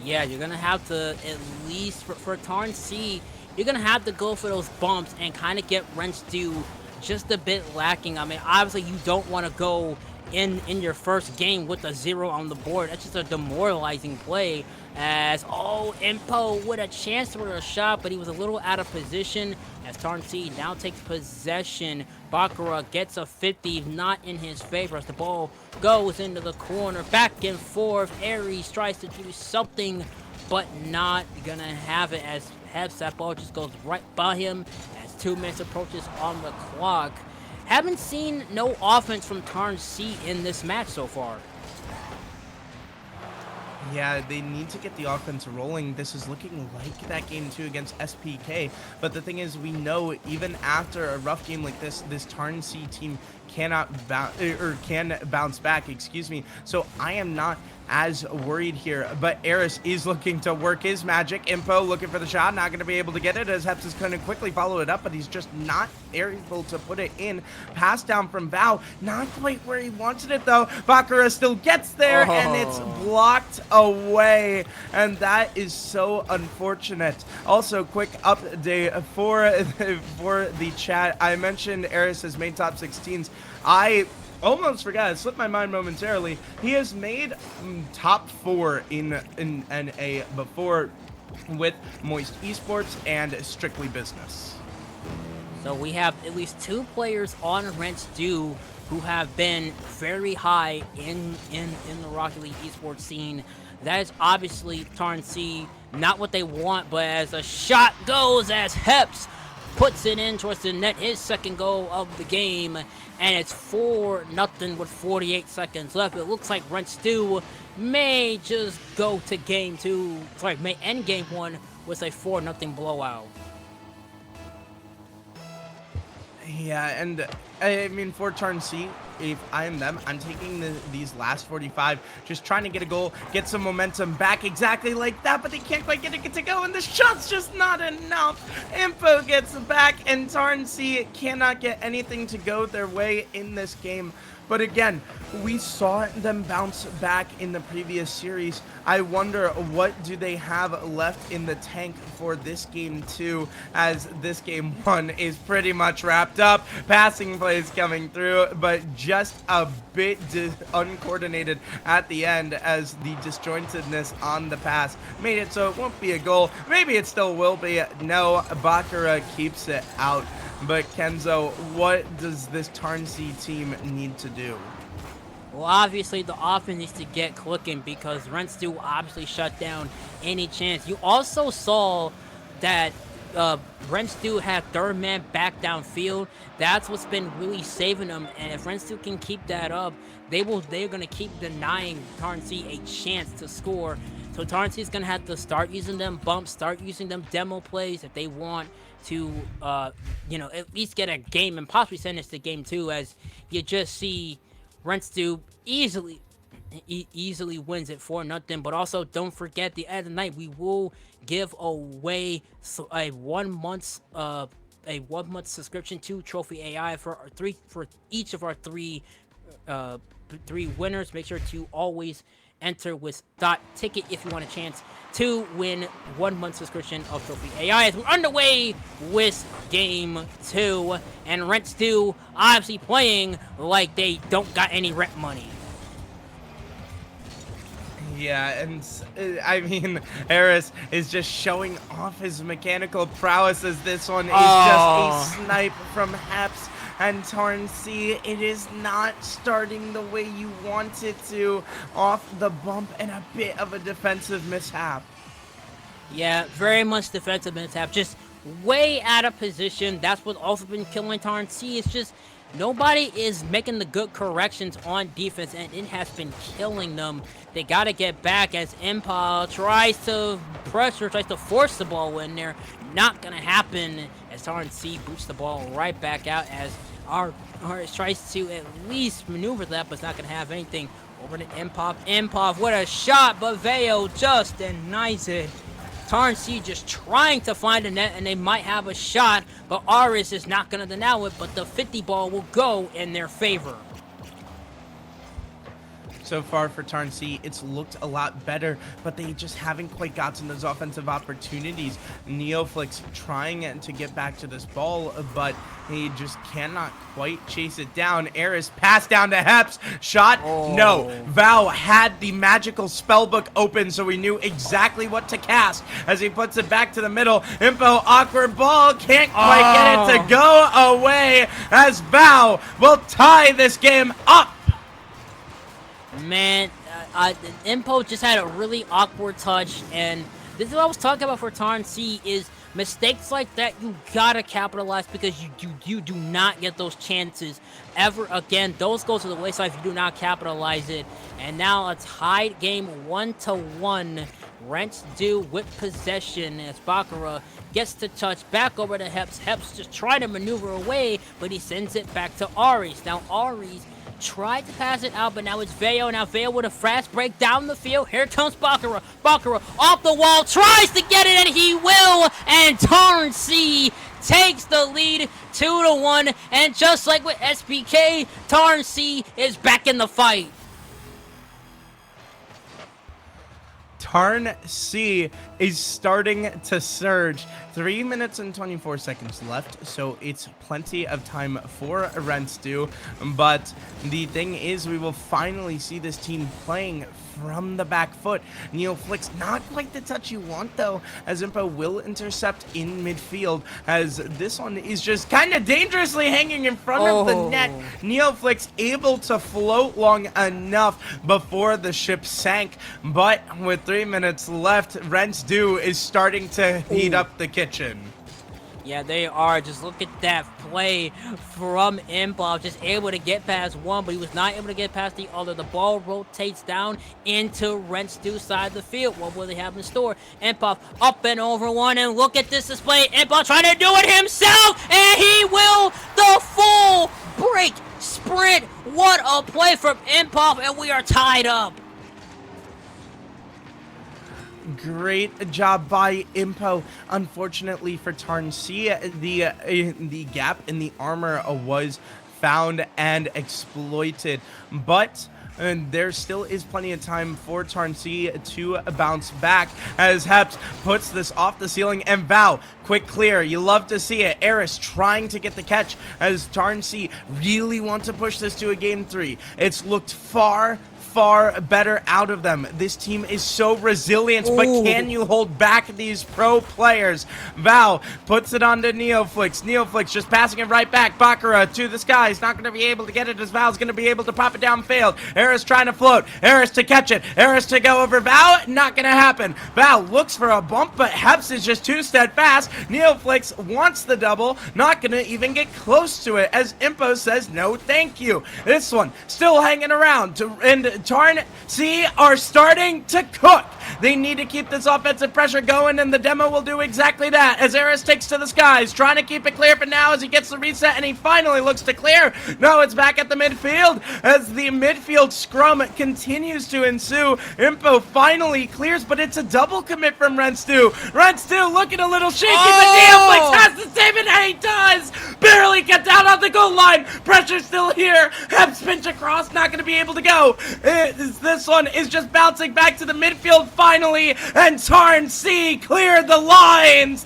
Yeah, you're gonna have to, at least for Tarn C, you're gonna have to go for those bumps and kind of get Renstu just a bit lacking. I mean, obviously you don't want to go in your first game with a 0 on the board. That's just a demoralizing play. As Impo with a chance for a shot, but he was a little out of position. As Tarn C now takes possession, Bakura gets a 50, not in his favor as the ball goes into the corner, back and forth. Aries tries to do something, but not gonna have it, as that ball just goes right by him as 2 minutes approaches on the clock. Haven't seen no offense from Tarn C in this match so far. Yeah, they need to get the offense rolling. This is looking like that game 2 against SPK. But the thing is, we know even after a rough game like this Tarn C team can bounce back, excuse me. So I am not as worried here, but Eris is looking to work his magic. Impo looking for the shot, not going to be able to get it, as Heps is going to quickly follow it up, but he's just not able to put it in. Pass down from Val, not quite where he wanted it though. Bakura still gets there, and it's blocked away, and that is so unfortunate. Also, quick update for the chat. I mentioned Eris has made top 16s. I almost forgot. It slipped my mind momentarily. He has made top 4 in NA before with Moist Esports and Strictly Business. So we have at least 2 players on Renstu who have been very high in the Rocket League esports scene. That is obviously Tarn C, not what they want, but as a shot goes, as Heps puts it in towards the net, his second goal of the game, and it's 4-0 with 48 seconds left. It looks like Renstu may just go to game 2, sorry, may end game 1 with a 4-0 blowout. Yeah, and I mean, for Tarn C, if I am them, I'm taking these last 45, just trying to get a goal, get some momentum back exactly like that, but they can't quite get it to go, and the shot's just not enough. Impo gets back, and Tarn C cannot get anything to go their way in this game. But again, we saw them bounce back in the previous series. I wonder, what do they have left in the tank for this game 2, as this game 1 is pretty much wrapped up. Passing plays coming through, but just a bit uncoordinated at the end, as the disjointedness on the pass made it so it won't be a goal. Maybe it still will be. No, Bakura keeps it out. But Kenzo, what does this Tarn C team need to do? Well, obviously the offense needs to get clicking, because Renstu obviously shut down any chance. You also saw that Renstu had third man back downfield. That's what's been really saving them, and if Renstu can keep that up, they're going to keep denying Tarn C a chance to score. So Tarn C is going to have to start using them bumps, start using them demo plays if they want to, at least get a game and possibly send us to game 2, as you just see Renstu easily wins it 4-0. But also, don't forget, the end of the night, we will give away a 1 month subscription to trophi.ai for each of our three winners. Make sure to always enter with .ticket if you want a chance to win 1 month subscription of trophi.ai, as we're underway with game 2, and Renstu obviously playing like they don't got any rent money. Yeah, and I mean, Eris is just showing off his mechanical prowess, as this one is just a snipe from Heps. And Tarn C, it is not starting the way you want it to, off the bump, and a bit of a defensive mishap. Yeah, very much defensive mishap, just way out of position. That's what's also been killing Tarn C. It's just Nobody is making the good corrections on defense, and it has been killing them. They got to get back as Impal tries to force the ball in there. Not going to happen as RNC boots the ball right back out as our tries to at least maneuver that, but it's not going to have anything. Over to Impov. Impov, what a shot, but Veo just denies it. Tarn-C just trying to find a net, and they might have a shot, but Aris is not going to deny it, but the 50 ball will go in their favor. So far for Tarn-C, it's looked a lot better, but they just haven't quite gotten those offensive opportunities. Neoflix trying to get back to this ball, but he just cannot quite chase it down. Eris pass down to Heps. Shot? Oh. No. Val had the magical spellbook open, so we knew exactly what to cast as he puts it back to the middle. Info, awkward ball. Can't quite get it to go away as Val will tie this game up. Man, Impo just had a really awkward touch, and this is what I was talking about for Tarn-C is mistakes like that you gotta capitalize because you do not get those chances ever again. Those go to the wayside if you do not capitalize it. And now a tied game 1-1. Rents do with possession as Bakura gets to touch back over to Heps. Heps just trying to maneuver away, but he sends it back to Aries. Now Aries tried to pass it out, but now it's Veo. Now Veo with a fast break down the field. Here comes Bakura. Bakura off the wall, tries to get it, and he will. And Tarn-C takes the lead 2-1. And just like with SPK, Tarn-C is back in the fight. Tarn-C is starting to surge. 3 minutes and 24 seconds left, so it's plenty of time for Renstu. But the thing is, we will finally see this team playing from the back foot. Neoflix, not quite the touch you want, though, as Impo will intercept in midfield, as this one is just kind of dangerously hanging in front of the net. Neoflix able to float long enough before the ship sank, but with 3 minutes left, Renstu is starting to heat up the kitchen. Yeah, they are. Just look at that play from Impov. Just able to get past one, but he was not able to get past the other. The ball rotates down into Renstu's side of the field. What will they have in store? Impov up and over one, and look at this display. Impov trying to do it himself, and he will. The full break sprint. What a play from Impov, and we are tied up. Great job by Impo. Unfortunately for Tarn-C, the gap in the armor was found and exploited, but there still is plenty of time for Tarn-C to bounce back as Heps puts this off the ceiling, and Val, quick clear. You love to see it. Eris trying to get the catch as Tarn-C really want to push this to a game 3. It's looked far better out of them. This team is so resilient, but can you hold back these pro players? Val puts it onto Neoflix. Neoflix just passing it right back. Bakura to the sky. He's not going to be able to get it as Val's going to be able to pop it downfield. Eris trying to float. Eris to catch it. Eris to go over Val. Not going to happen. Val looks for a bump, but Heps is just too steadfast. Neoflix wants the double. Not going to even get close to it as Impo says no thank you. This one still hanging around and Tarn-C are starting to cook. They need to keep this offensive pressure going, and the demo will do exactly that as Eris takes to the skies, trying to keep it clear for now as he gets the reset, and he finally looks to clear. No, it's back at the midfield as the midfield scrum continues to ensue. Impo finally clears, but it's a double commit from Renstu. Renstu looking a little shaky, but Neoflix has to save it, and he does! Barely get down on the goal line. Pressure still here. Heps pinch across, not going to be able to go. This one is just bouncing back to the midfield finally, and Tarn-C cleared the lines.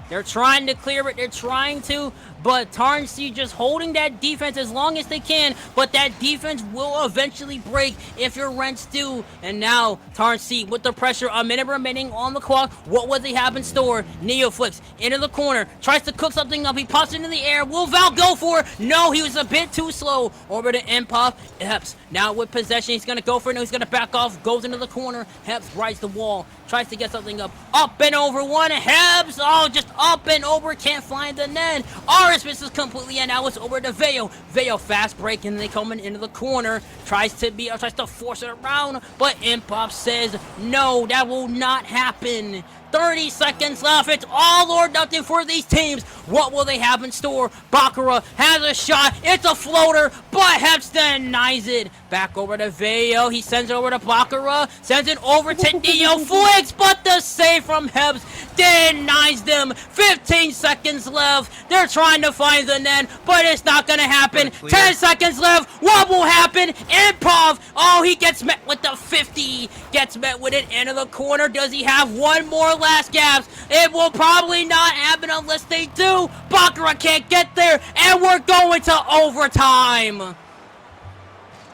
They're trying to clear it. They're trying to, but Tarn-C just holding that defense as long as they can, but that defense will eventually break if your rents do. And now Tarn-C with the pressure, a minute remaining on the clock. What would they have in store? Neoflix into the corner, tries to cook something up. He pops it in the air. Will Val go for it? No, he was a bit too slow. Over to Impop. Heps now with possession. He's going to go for it. No, he's going to back off. Goes into the corner. Heps rides the wall. Tries to get something up. Up and over one. Heps. Oh, just up and over. Can't find the net. Darius misses completely, and now it's over to Veo. Veo fast break, and they coming into the corner. Tries to force it around, but Impop says, no, that will not happen. 30 seconds left. It's all or nothing for these teams. What will they have in store? Bakura has a shot. It's a floater, but Heps denies it. Back over to Veo. He sends it over to Bakura. Sends it over to Neo. Flicks, but the save from Heps denies them. 15 seconds left. They're trying to find the net, but it's not going to happen. 10 seconds left. What will happen? Improv. Oh, he gets met with the 50. Gets met with it into the corner. Does he have one more last gasp? It will probably not happen unless they do. Bakura can't get there, and we're going to overtime.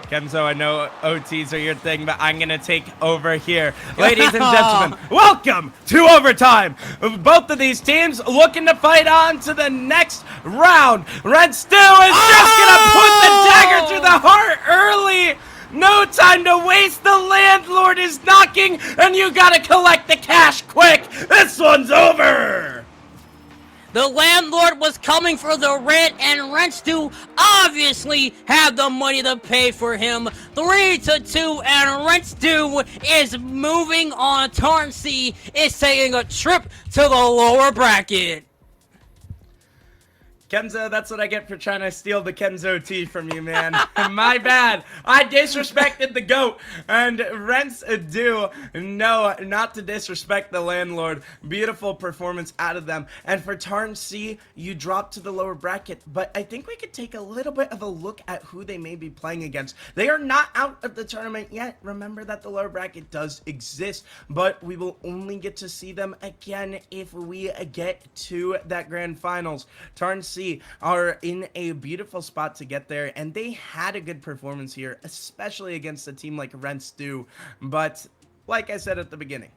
Kenzo, I know OTs are your thing, but I'm going to take over here. Ladies and gentlemen, welcome to overtime. Both of these teams looking to fight on to the next round. Red Stew is just going to put the dagger through the heart early. No time to waste. The landlord is knocking, and you got to collect the cash quick. This one's over. The landlord was coming for the rent, and Renstu obviously had the money to pay for him. 3-2, and Renstu is moving on. Tarnsey is taking a trip to the lower bracket. Kenzo, that's what I get for trying to steal the Kenzo tea from you, man. My bad. I disrespected the GOAT. And Rents do no, not to disrespect the landlord. Beautiful performance out of them. And for Tarn C, you dropped to the lower bracket. But I think we could take a little bit of a look at who they may be playing against. They are not out of the tournament yet. Remember that the lower bracket does exist. But we will only get to see them again if we get to that grand finals. Tarn C are in a beautiful spot to get there, and they had a good performance here, especially against a team like Renstu. But like I said at the beginning,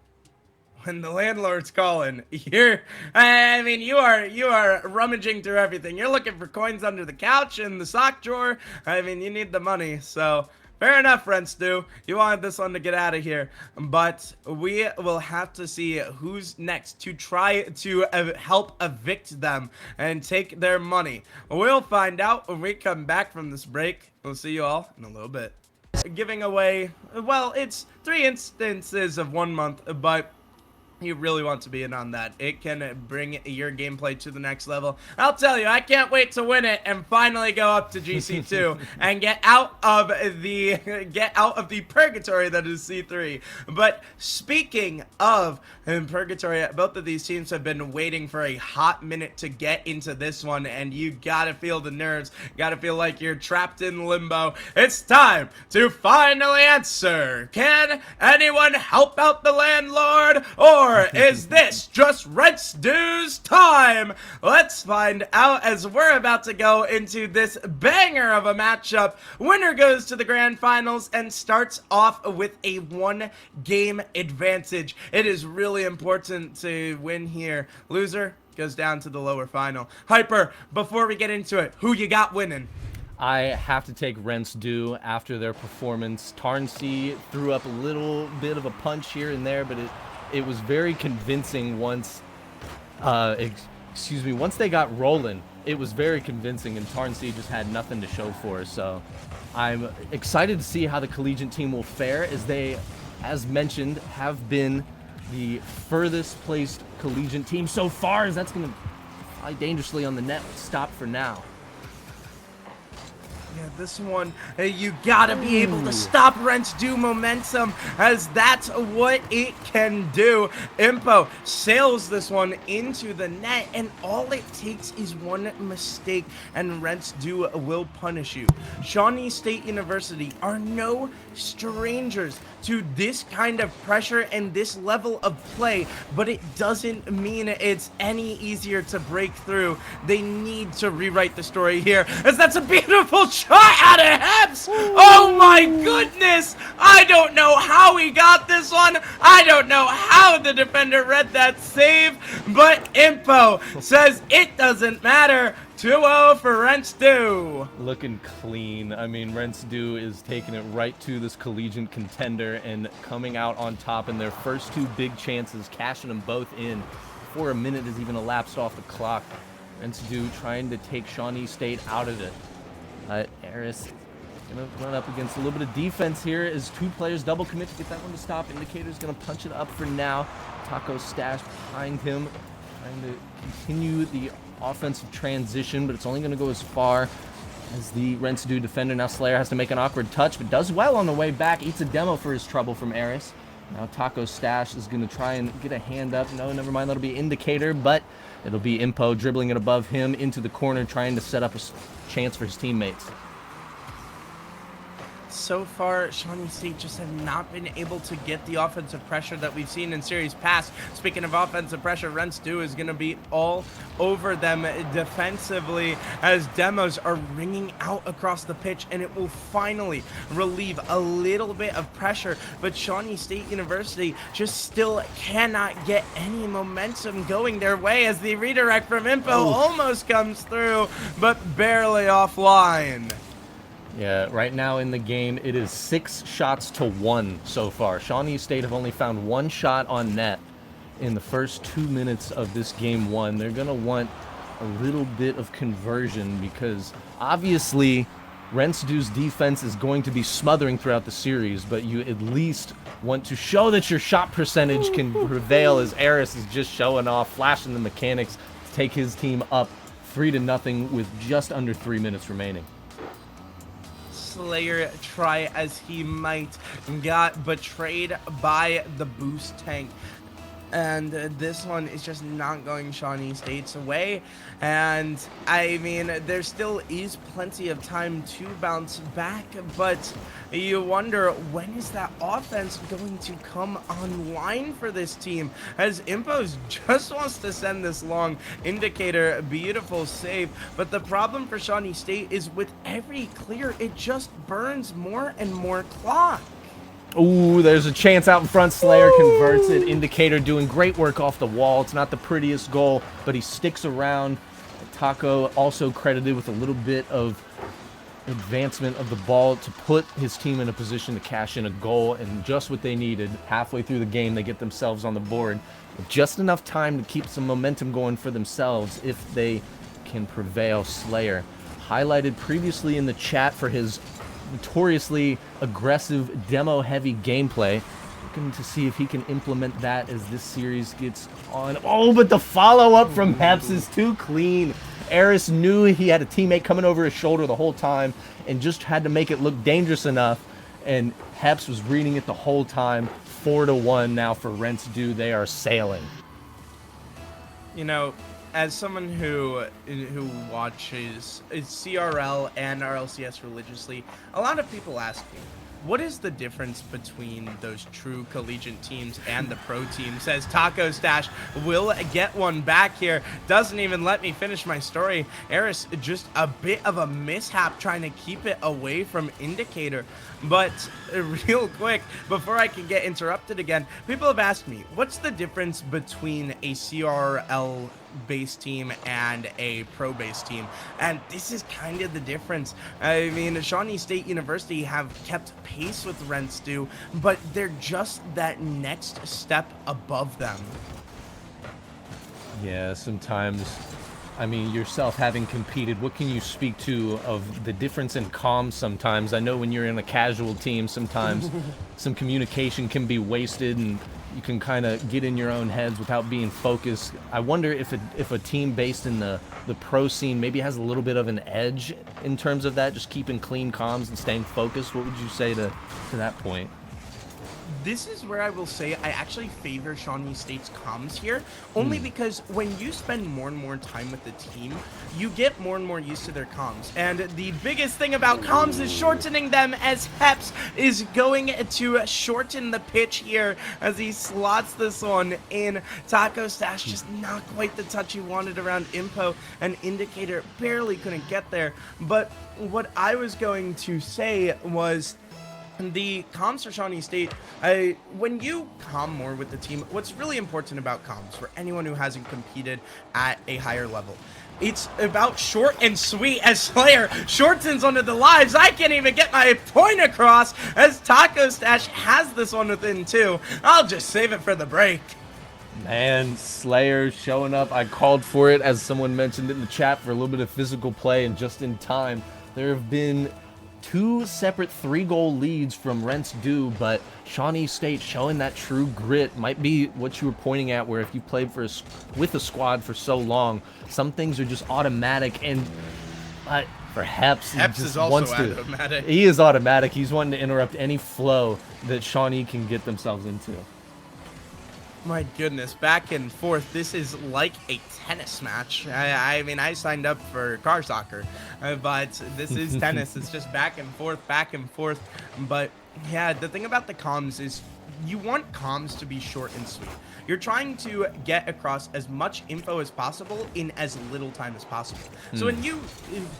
when the landlord's calling, you are rummaging through everything. You're looking for coins under the couch and the sock drawer. I mean, you need the money, so fair enough, Renstu. You wanted this one to get out of here. But we will have to see who's next to try to help evict them and take their money. We'll find out when we come back from this break. We'll see you all in a little bit. Giving away, well, it's 3 instances of 1 month, but you really want to be in on that. It can bring your gameplay to the next level. I'll tell you, I can't wait to win it and finally go up to GC2 and get out of the purgatory that is C3. But speaking of purgatory, both of these teams have been waiting for a hot minute to get into this one, and you gotta feel the nerves. Gotta feel like you're trapped in limbo. It's time to finally answer. Can anyone help out the landlord, or is this just Rent's dues time? Let's find out as we're about to go into this banger of a matchup. Winner goes to the grand finals and starts off with a 1-game advantage. It is really important to win here. Loser goes down to the lower final. Hyper, before we get into it, who you got winning? I have to take Rent's due after their performance. Tarnsey threw up a little bit of a punch here and there, but it was very convincing once, once they got rolling. It was very convincing, and Tarnsey just had nothing to show for it. So I'm excited to see how the collegiate team will fare, as they, as mentioned, have been the furthest placed collegiate team so far, as that's going to fly dangerously on the net. Stop for now. Yeah, this one, you gotta be able to stop Rent's due momentum, as that's what it can do. Impo sails this one into the net, and all it takes is one mistake, and Rent's due will punish you. Shawnee State University are no strangers to this kind of pressure and this level of play, but it doesn't mean it's any easier to break through. They need to rewrite the story here, as that's a beautiful shot out of Heps. Oh my goodness, I don't know how he got this one. I don't know how the defender read that save, but Impo says it doesn't matter. 2-0 for Renstu. Looking clean. I mean, Renstu is taking it right to this collegiate contender and coming out on top in their first 2 big chances, cashing them both in before a minute has even elapsed off the clock. Rensu trying to take Shawnee State out of it. Eris gonna run up against a little bit of defense here as two players double commit to get that one to stop. Indicator's gonna punch it up for now. Taco Stash behind him, trying to continue the offensive transition, but it's only gonna go as far as the Rensu defender. Now Slayer has to make an awkward touch, but does well on the way back. Eats a demo for his trouble from Eris. Now Taco Stash is gonna try and get a hand up. No, never mind, that'll be Indicator, but it'll be Impo dribbling it above him into the corner, trying to set up a chance for his teammates. So far, Shawnee State just have not been able to get the offensive pressure that we've seen in series past. Speaking of offensive pressure, Rensu is going to be all over them defensively as demos are ringing out across the pitch, and it will finally relieve a little bit of pressure. But Shawnee State University just still cannot get any momentum going their way as the redirect from Impo almost comes through, but barely offline. Yeah, right now in the game, it is 6 shots to 1 so far. Shawnee State have only found 1 shot on net in the first 2 minutes of this game 1. They're going to want a little bit of conversion because obviously Rensu's defense is going to be smothering throughout the series, but you at least want to show that your shot percentage can prevail as Eris is just showing off, flashing the mechanics to take his team up 3-0 with just under 3 minutes remaining. Slayer, try as he might, got betrayed by the boost tank. And this one is just not going Shawnee State's way. And I mean, there still is plenty of time to bounce back, but you wonder, when is that offense going to come online for this team? As Impos just wants to send this long. Indicator, beautiful save. But the problem for Shawnee State is with every clear, it just burns more and more clock. Ooh, there's a chance out in front. Slayer converts it. Indicator doing great work off the wall. It's not the prettiest goal, but he sticks around. Taco also credited with a little bit of advancement of the ball to put his team in a position to cash in a goal, and just what they needed. Halfway through the game, they get themselves on the board with just enough time to keep some momentum going for themselves if they can prevail. Slayer, highlighted previously in the chat for his notoriously aggressive demo-heavy gameplay. Looking to see if he can implement that as this series gets on. Oh, but the follow-up from Heps is too clean. Eris knew he had a teammate coming over his shoulder the whole time and just had to make it look dangerous enough, and Heps was reading it the whole time. 4-1 now for Rensu. They are sailing. You know, as someone who watches CRL and RLCS religiously, a lot of people ask me, what is the difference between those true collegiate teams and the pro teams? As Taco Stash will get one back here. Doesn't even let me finish my story. Eris, just a bit of a mishap trying to keep it away from Indicator. But real quick, before I can get interrupted again, people have asked me, what's the difference between a CRL based team and a pro based team? And this is kind of the difference. I mean, Shawnee State University have kept pace with Rensu, but they're just that next step above them. Yeah, sometimes, I mean, yourself having competed, what can you speak to of the difference in comms sometimes? I know when you're in a casual team, sometimes some communication can be wasted and you can kind of get in your own heads without being focused. I wonder if a team based in the pro scene maybe has a little bit of an edge in terms of that, just keeping clean comms and staying focused. What would you say to that point? This is where I will say I actually favor Shawnee State's comms here, only because when you spend more and more time with the team, you get more and more used to their comms. And the biggest thing about comms is shortening them, as Heps is going to shorten the pitch here as he slots this one in. Taco Stash just not quite the touch he wanted around Impo, and Indicator barely couldn't get there. But what I was going to say was, the comms for Shawnee State, when you comm more with the team, what's really important about comms for anyone who hasn't competed at a higher level, it's about short and sweet. As Slayer shortens onto the lives, I can't even get my point across as Taco Stash has this one within 2. I'll just save it for the break. Man, Slayer showing up. I called for it, as someone mentioned in the chat, for a little bit of physical play, and just in time. There have been 2 separate 3-goal leads from Rents Do, but Shawnee State showing that true grit might be what you were pointing at, where if you played with a squad for so long, some things are just automatic, and for Heps, he Heps just is also wants to, automatic. He is automatic. He's wanting to interrupt any flow that Shawnee can get themselves into. My goodness, back and forth. This is like a tennis match. I mean, I signed up for car soccer, but this is tennis. It's just back and forth, back and forth. But yeah, the thing about the comms is you want comms to be short and sweet. You're trying to get across as much info as possible in as little time as possible. So when you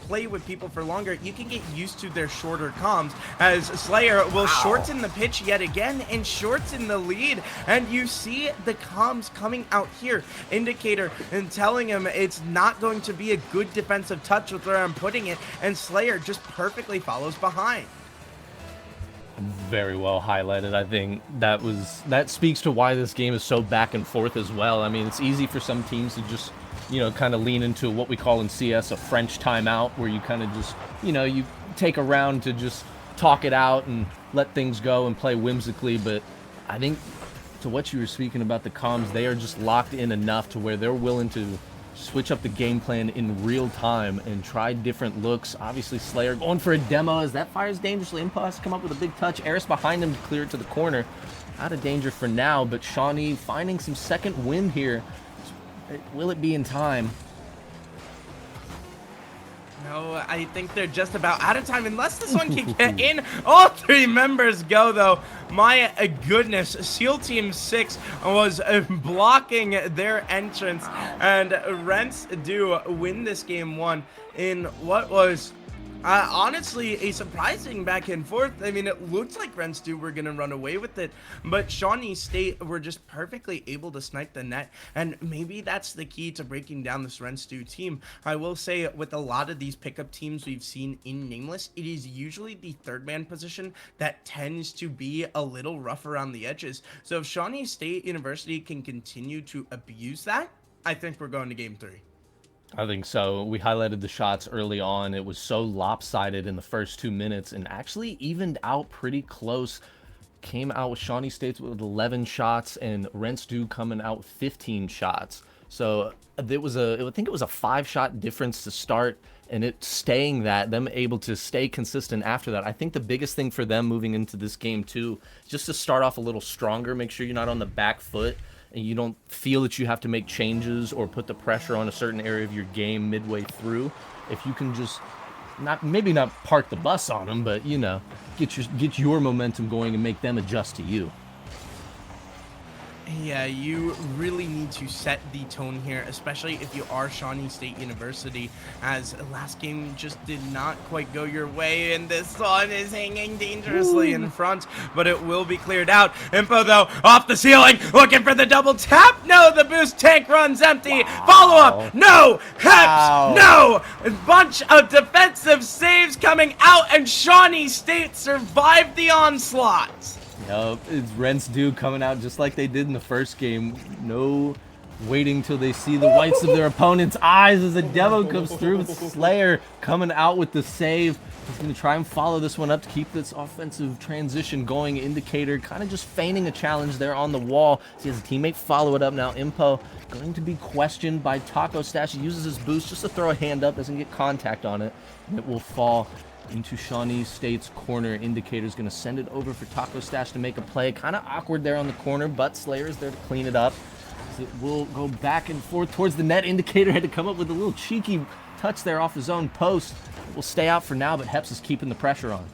play with people for longer, you can get used to their shorter comms, as Slayer will shorten the pitch yet again and shorten the lead. And you see the comms coming out here, indicator, and telling him it's not going to be a good defensive touch with where I'm putting it, and Slayer just perfectly follows behind. Very well highlighted. I think that speaks to why this game is so back and forth as well. I mean, it's easy for some teams to just, kind of lean into what we call in CS a French timeout, where you kind of just, you take a round to just talk it out and let things go and play whimsically. But I think to what you were speaking about, the comms, they are just locked in enough to where they're willing to switch up the game plan in real time and try different looks. Obviously, Slayer going for a demo as that fires dangerously. Impo has to come up with a big touch. Eris behind him to clear it to the corner. Out of danger for now, but Shawnee finding some second wind here. Will it be in time? No, I think they're just about out of time, unless this one can get in. All 3 members go, though. My goodness, SEAL Team 6 was blocking their entrance, and Rents do win this game 1 in what was honestly a surprising back and forth. I mean, it looked like Rents do were gonna run away with it, but Shawnee State were just perfectly able to snipe the net, and maybe that's the key to breaking down this Rents do team. I will say, with a lot of these pickup teams we've seen in Nameless, it is usually the 3rd man position that tends to be a little rough around the edges. So if Shawnee State University can continue to abuse that, I think we're going to game 3. I think so. We highlighted the shots early on. It was so lopsided in the first 2 minutes and actually evened out pretty close. Came out with Shawnee State with 11 shots and Rents Do coming out with 15 shots. So I think it was a 5-shot difference to start, and it staying that, them able to stay consistent after that. I think the biggest thing for them moving into this game too, just to start off a little stronger, make sure you're not on the back foot, and you don't feel that you have to make changes or put the pressure on a certain area of your game midway through. If you can just maybe not park the bus on them, but get your momentum going and make them adjust to you. Yeah, you really need to set the tone here, especially if you are Shawnee State University, as last game just did not quite go your way, and this one is hanging dangerously in front, but it will be cleared out. Impo, though, off the ceiling, looking for the double tap. No, the boost tank runs empty. Wow. Follow up. No. Heps. Wow. No. A bunch of defensive saves coming out, and Shawnee State survived the onslaught. Yep, it's Rents Do coming out just like they did in the first game. No waiting till they see the whites of their opponent's eyes as a demo comes through with Slayer coming out with the save. He's going to try and follow this one up to keep this offensive transition going. Indicator kind of just feigning a challenge there on the wall. See his teammate follow it up now. Impo going to be questioned by Taco Stash. He uses his boost just to throw a hand up, doesn't get contact on it, and it will fall into Shawnee State's corner. Indicator's going to send it over for Taco Stash to make a play. Kind of awkward there on the corner, but Slayer's there to clean it up. So it will go back and forth towards the net. Indicator had to come up with a little cheeky touch there off his own post. It will stay out for now, but Heps is keeping the pressure on.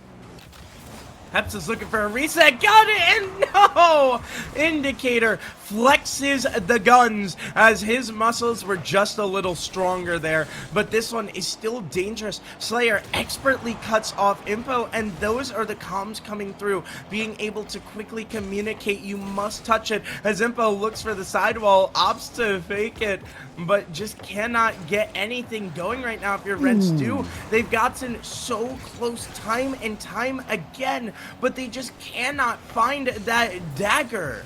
Heps is looking for a reset. Got it, and no! Indicator flexes the guns as his muscles were just a little stronger there, but this one is still dangerous. Slayer expertly cuts off Impo, and those are the comms coming through, being able to quickly communicate. You must touch it as Impo looks for the sidewall, opts to fake it, but just cannot get anything going right now if your Rents do. They've gotten so close time and time again, but they just cannot find that dagger.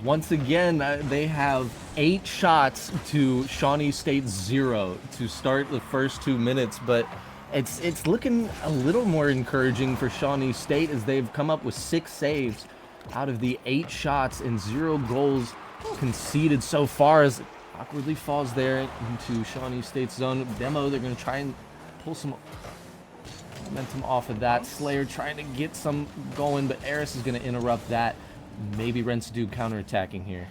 Once again, they have 8 shots to Shawnee State's 0 to start the first 2 minutes, but it's looking a little more encouraging for Shawnee State as they've come up with 6 saves out of the 8 shots and 0 goals conceded so far, as it awkwardly falls there into Shawnee State's zone. Demo, they're going to try and pull some momentum off of that. Slayer trying to get some going, but Eris is going to interrupt that. Maybe Rents-Do counterattacking here.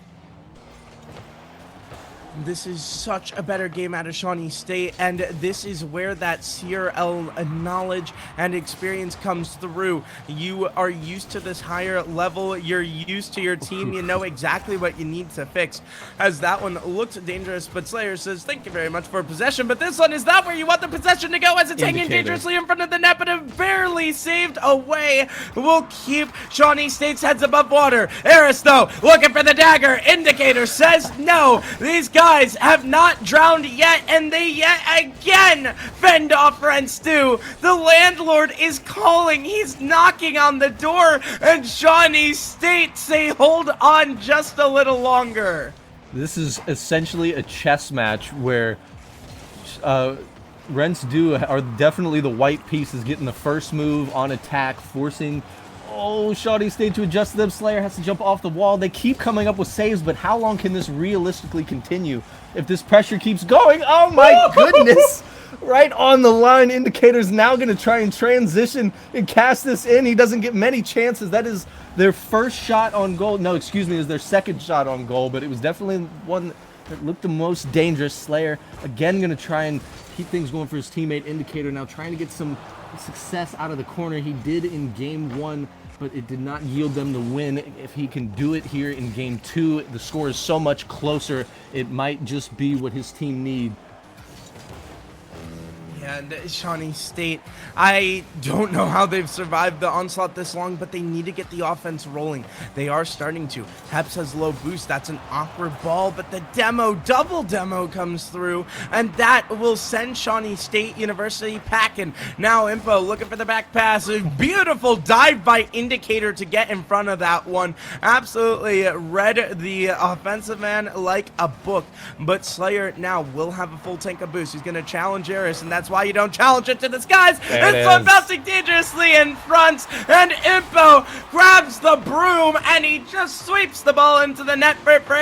This is such a better game out of Shawnee State, and this is where that CRL knowledge and experience comes through. You are used to this higher level, you're used to your team, you know exactly what you need to fix. As that one looked dangerous, but Slayer says, thank you very much for possession, but this one is not where you want the possession to go, as it's hanging dangerously in front of the net, but it barely saved away. Will keep Shawnee State's heads above water. Eris, though, looking for the dagger. Indicator says no. These guys have not drowned yet, and they yet again fend off Rents-Do. The landlord is calling. He's knocking on the door, and Shawnee State say hold on just a little longer. This is essentially a chess match where Rents-Do are definitely the white pieces getting the first move on attack, forcing Shawnee State to adjust to them. Slayer has to jump off the wall. They keep coming up with saves, but how long can this realistically continue if this pressure keeps going? Oh my goodness! Right on the line. Indicator's now going to try and transition and cast this in. He doesn't get many chances. That is their first shot on goal. No, excuse me, it was their second shot on goal, but it was definitely one that looked the most dangerous. Slayer again going to try and keep things going for his teammate. Indicator now trying to get some success out of the corner. He did in game 1, but it did not yield them the win. If he can do it here in game 2, the score is so much closer. It might just be what his team need. And Shawnee State, I don't know how they've survived the onslaught this long, but they need to get the offense rolling. They are starting to. Heps has low boost. That's an awkward ball, but the double demo comes through, and that will send Shawnee State University packing. Now Impo looking for the back pass. A beautiful dive by Indicator to get in front of that one. Absolutely read the offensive man like a book, but Slayer now will have a full tank of boost. He's going to challenge Eris, and that's why you don't challenge it to the skies. It's one bouncing dangerously in front, and Impo grabs the broom, and he just sweeps the ball into the net for free,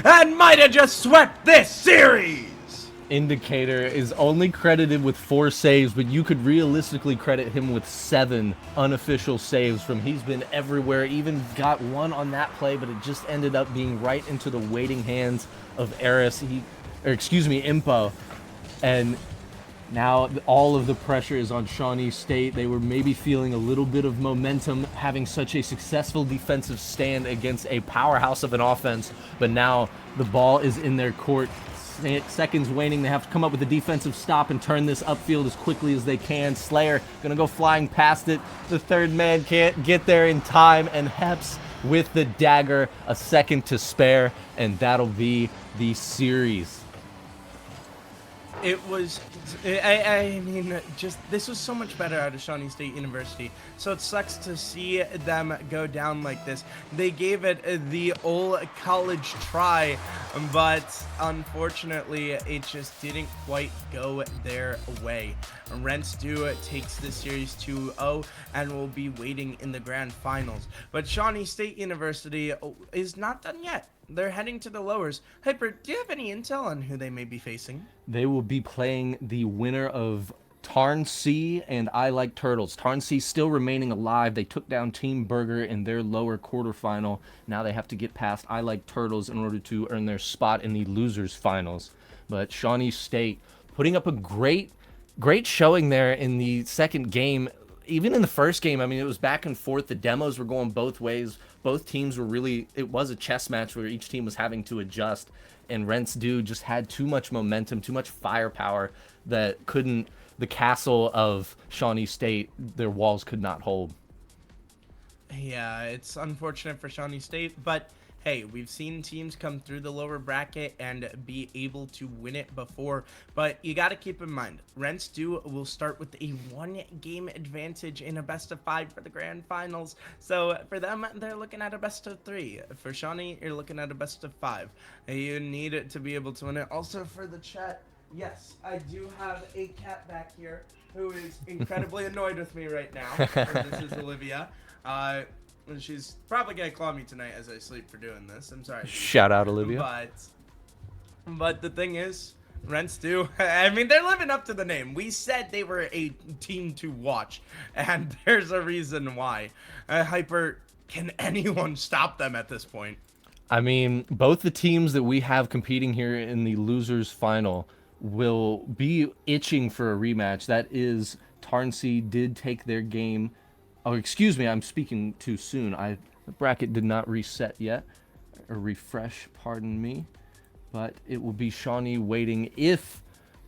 and might have just swept this series. Indicator is only credited with 4 saves, but you could realistically credit him with 7 unofficial saves from he's been everywhere. Even got one on that play, but it just ended up being right into the waiting hands of Eris, Impo, and now all of the pressure is on Shawnee State. They were maybe feeling a little bit of momentum having such a successful defensive stand against a powerhouse of an offense, but now the ball is in their court. Seconds waning. They have to come up with a defensive stop and turn this upfield as quickly as they can. Slayer gonna go flying past it. The third man can't get there in time, and Heps with the dagger, a second to spare, and that'll be the series. It was, I mean, just, this was so much better out of Shawnee State University. So it sucks to see them go down like this. They gave it the old college try, but unfortunately, it just didn't quite go their way. Rents-Do takes this series 2-0 and will be waiting in the grand finals. But Shawnee State University is not done yet. They're heading to the lowers. Hyper, do you have any intel on who they may be facing? They will be playing the winner of Tarn C and I Like Turtles. Tarn C still remaining alive. They took down Team Burger in their lower quarterfinal. Now they have to get past I Like Turtles in order to earn their spot in the losers finals. But Shawnee State putting up a great showing there in the second game. Even in the first game, I mean, it was back and forth. The demos were going both ways. Both teams were really, it was a chess match where each team was having to adjust, and Rents-Do just had too much momentum, too much firepower that the castle of Shawnee State, their walls could not hold. Yeah, it's unfortunate for Shawnee State, but hey, we've seen teams come through the lower bracket and be able to win it before, but you got to keep in mind, Rents2 will start with a 1-game advantage in a best of 5 for the grand finals. So for them, they're looking at a best of 3. For Shawnee, you're looking at a best of 5. You need it to be able to win it. Also for the chat, yes, I do have a cat back here who is incredibly annoyed with me right now. This is Olivia. She's probably gonna claw me tonight as I sleep for doing this. I'm sorry. Shout out, Olivia. But the thing is, Rents2, I mean, they're living up to the name. We said they were a team to watch, and there's a reason why. Hyper, can anyone stop them at this point? I mean, both the teams that we have competing here in the losers final will be itching for a rematch. That is, Tarnsea did take their game. Oh, excuse me, I'm speaking too soon. The bracket did not reset yet, or refresh, pardon me. But it will be Shawnee waiting. If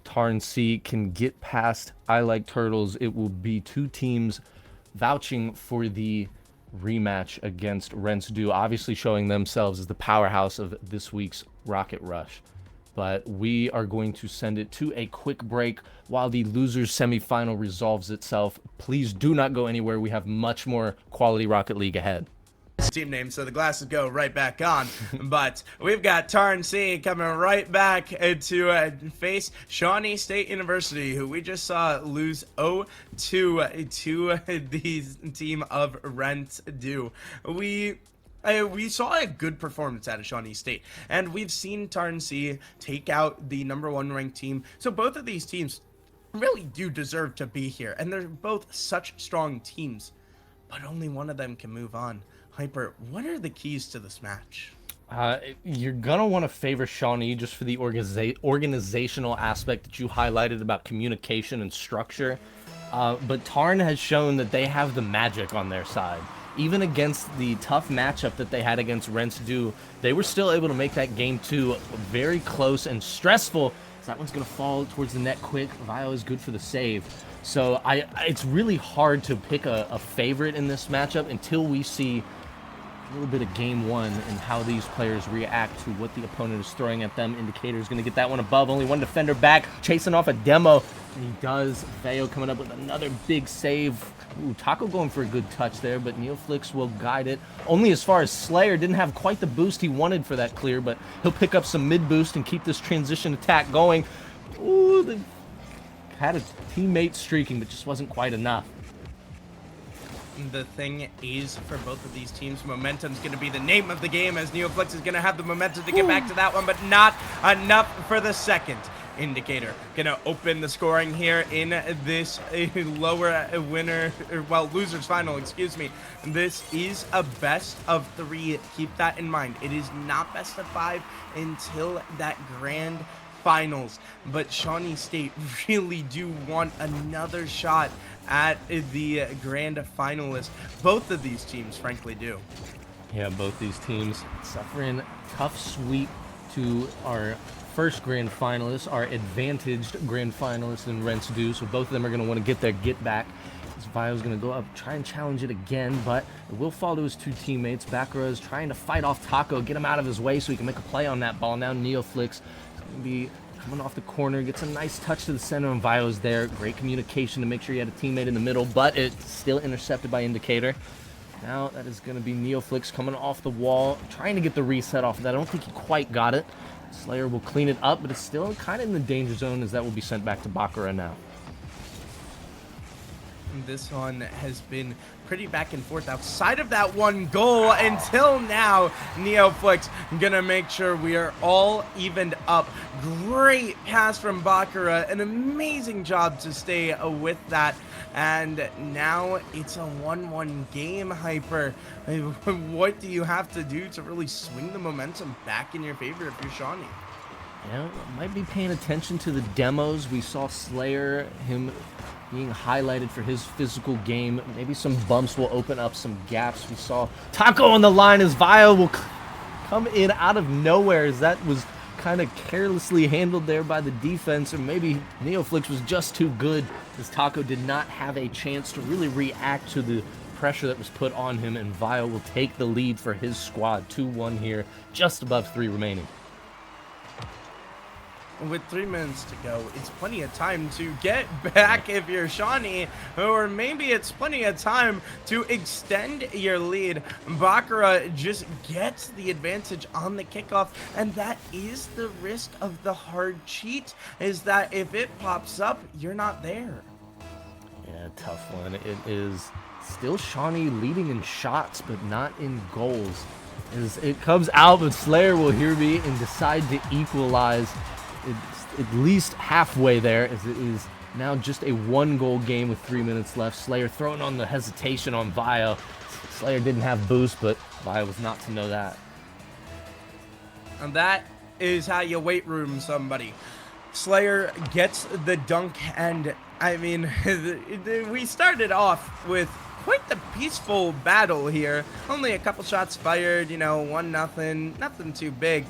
Tarnsea can get past I Like Turtles, it will be 2 teams vouching for the rematch against Rents2, obviously showing themselves as the powerhouse of this week's Rocket Rush. But we are going to send it to a quick break while the losers semifinal resolves itself. Please do not go anywhere. We have much more quality Rocket League ahead. Team name, so the glasses go right back on. But we've got Tarnsea coming right back to face Shawnee State University, who we just saw lose 0-2 to the team of Rents2. We saw a good performance out of Shawnee State, and we've seen Tarnsea take out the #1 ranked team. So both of these teams really do deserve to be here, and they're both such strong teams, but only one of them can move on. Hyper, what are the keys to this match? You're going to want to favor Shawnee just for the organizational aspect that you highlighted about communication and structure. But Tarn has shown that they have the magic on their side. Even against the tough matchup that they had against Rents2, they were still able to make that game 2 very close and stressful. So that one's going to fall towards the net quick. Vio is good for the save. So it's really hard to pick a favorite in this matchup until we see a little bit of game 1 and how these players react to what the opponent is throwing at them. Indicator is going to get that one above. Only one defender back, chasing off a demo. And he does. Veo coming up with another big save. Ooh, Taco going for a good touch there, but Neoflix will guide it. Only as far as Slayer didn't have quite the boost he wanted for that clear, but he'll pick up some mid boost and keep this transition attack going. Ooh, they had a teammate streaking, but just wasn't quite enough. The thing is, for both of these teams, momentum's going to be the name of the game, as Neoflix is going to have the momentum to get back to that one, but not enough for the second. Indicator gonna open the scoring here in this lower losers final, excuse me. This is a best of 3. Keep that in mind. It is not best of 5 until that grand finals, but Shawnee State really do want another shot at the grand finalist. Both of these teams frankly do. Yeah, both these teams suffering tough sweep to our first grand finalists, our advantaged grand finalists in Rents2, so both of them are going to want to get their get back. Vio's going to go up, try and challenge it again, but it will fall to his 2 teammates. Bakura is trying to fight off Taco, get him out of his way so he can make a play on that ball. Now Neoflix is going to be coming off the corner, gets a nice touch to the center, and Vio's there. Great communication to make sure he had a teammate in the middle, but it's still intercepted by Indicator. Now that is going to be Neoflix coming off the wall, trying to get the reset off of that. I don't think he quite got it. Slayer will clean it up, but it's still kind of in the danger zone as that will be sent back to Bakura now. This one has been pretty back and forth outside of that one goal until now. Neoflix gonna make sure we are all evened up. Great pass from Bakura, an amazing job to stay with that. And now it's a 1-1 game, Hyper. What do you have to do to really swing the momentum back in your favor if you're Shawnee? Yeah, might be paying attention to the demos. We saw Slayer, him being highlighted for his physical game. Maybe some bumps will open up some gaps. We saw Taco on the line as Vio will come in out of nowhere, as that was kind of carelessly handled there by the defense, or maybe Neoflix was just too good, as Taco did not have a chance to really react to the pressure that was put on him, and Vio will take the lead for his squad. 2-1 here, just above 3 remaining. With 3 minutes to go, it's plenty of time to get back if you're Shawnee, or maybe it's plenty of time to extend your lead. Baccarat just gets the advantage on the kickoff, and that is the risk of the hard cheat, is that if it pops up, you're not there. Yeah, tough one. It is still Shawnee leading in shots, but not in goals. As it comes out, but Slayer will hear me and decide to equalize. It's at least halfway there, as it is now just a 1-goal game with 3 minutes left. Slayer throwing on the hesitation on Vio. Slayer didn't have boost, but Vio was not to know that. And that is how you weight room somebody. Slayer gets the dunk, and I mean, we started off with quite the peaceful battle here. Only a couple shots fired, you know, 1-0, nothing too big.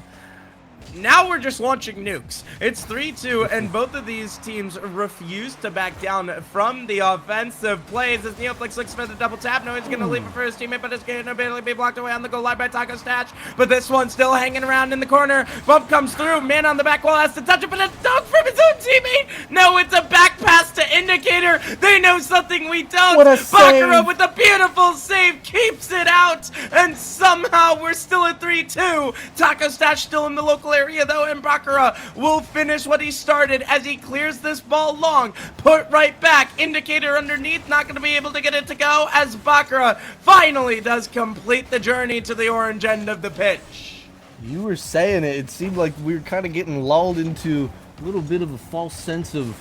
Now we're just launching nukes. It's 3-2, and both of these teams refuse to back down from the offensive plays. As Neoflix looks for the double tap, no, he's going to leave it for his teammate, but it's going to barely be blocked away on the goal line by Taco Stash. But this one's still hanging around in the corner. Bump comes through. Man on the back wall has to touch it, but it's dunk from his own teammate. No, it's a back pass to Indicator. They know something we don't. What a save. Baccarat with a beautiful save keeps it out, and somehow we're still at 3-2. Taco Stash still in the local area though, and Baccarat will finish what he started as he clears this ball long, put right back. Indicator underneath, not going to be able to get it to go, as Baccarat finally does complete the journey to the orange end of the pitch. You were saying it. It seemed like we were kind of getting lulled into a little bit of a false sense of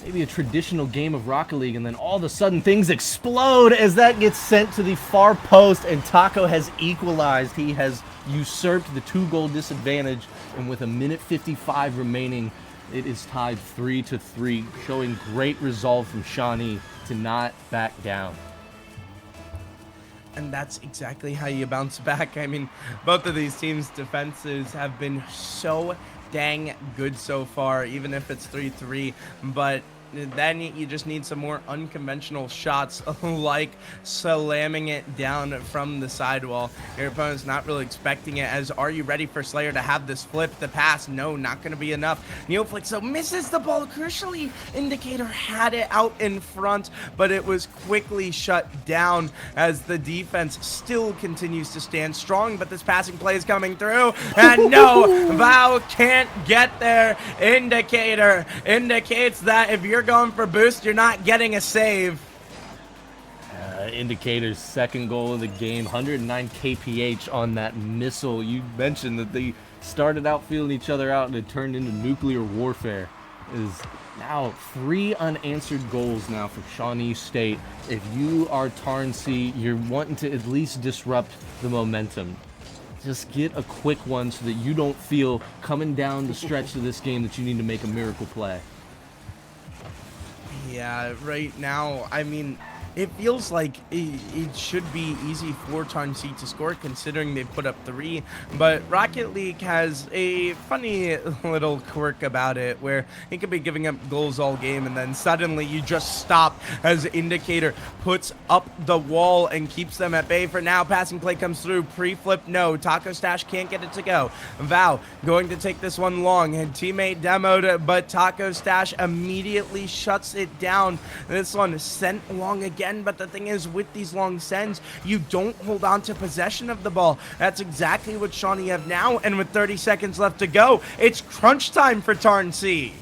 maybe a traditional game of Rocket League, and then all of a sudden things explode as that gets sent to the far post, and Taco has equalized. He has usurped the 2-goal disadvantage, and with 1:55 remaining, it is tied 3-3, showing great resolve from Shawnee to not back down. And that's exactly how you bounce back. I mean, both of these teams' defenses have been so dang good so far, even if it's 3-3, but then you just need some more unconventional shots, like slamming it down from the sidewall. Your opponent's not really expecting it, as are you ready for Slayer to have this flip? The pass, no, not going to be enough. Neoflix so misses the ball. Crucially, Indicator had it out in front, but it was quickly shut down as the defense still continues to stand strong, but this passing play is coming through, and no, Vow can't get there. Indicator indicates that if you're going for boost, you're not getting a save. Indicator's second goal of the game, 109 kph on that missile. You mentioned that they started out feeling each other out and it turned into nuclear warfare. It is now 3 unanswered goals now for Shawnee State. If you are Tarn-C, you're wanting to at least disrupt the momentum. Just get a quick one so that you don't feel coming down the stretch of this game that you need to make a miracle play. Yeah, right now, I mean, it feels like it should be easy for Tarn-C to score, considering they put up 3, but Rocket League has a funny little quirk about it where it could be giving up goals all game, and then suddenly you just stop as Indicator puts up the wall and keeps them at bay for now. Passing play comes through, pre-flip, no, Taco Stash can't get it to go. Vow going to take this one long, and teammate demoed, but Taco Stash immediately shuts it down. This one sent long again. But the thing is, with these long sends, you don't hold on to possession of the ball. That's exactly what Shawnee have now, and with 30 seconds left to go, it's crunch time for Tarn-C.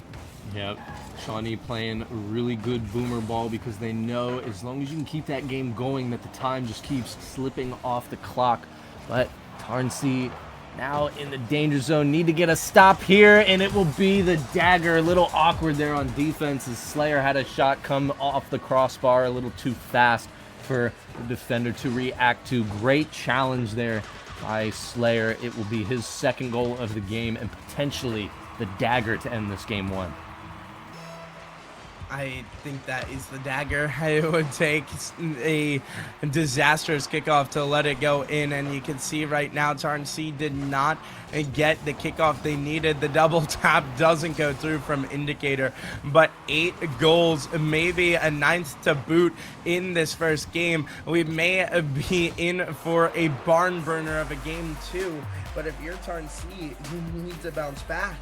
Yep, Shawnee playing really good boomer ball because they know as long as you can keep that game going that the time just keeps slipping off the clock. But Tarn-C now in the danger zone, need to get a stop here, and it will be the dagger. A little awkward there on defense as Slayer had a shot come off the crossbar a little too fast for the defender to react to. Great challenge there by Slayer. It will be his second goal of the game and potentially the dagger to end this game 1. I think that is the dagger. It would take a disastrous kickoff to let it go in, and you can see right now Tarn C did not get the kickoff they needed. The double tap doesn't go through from Indicator, but 8 goals, maybe a 9th to boot in this first game. We may be in for a barn burner of a game 2, but if you're Tarn C, you need to bounce back.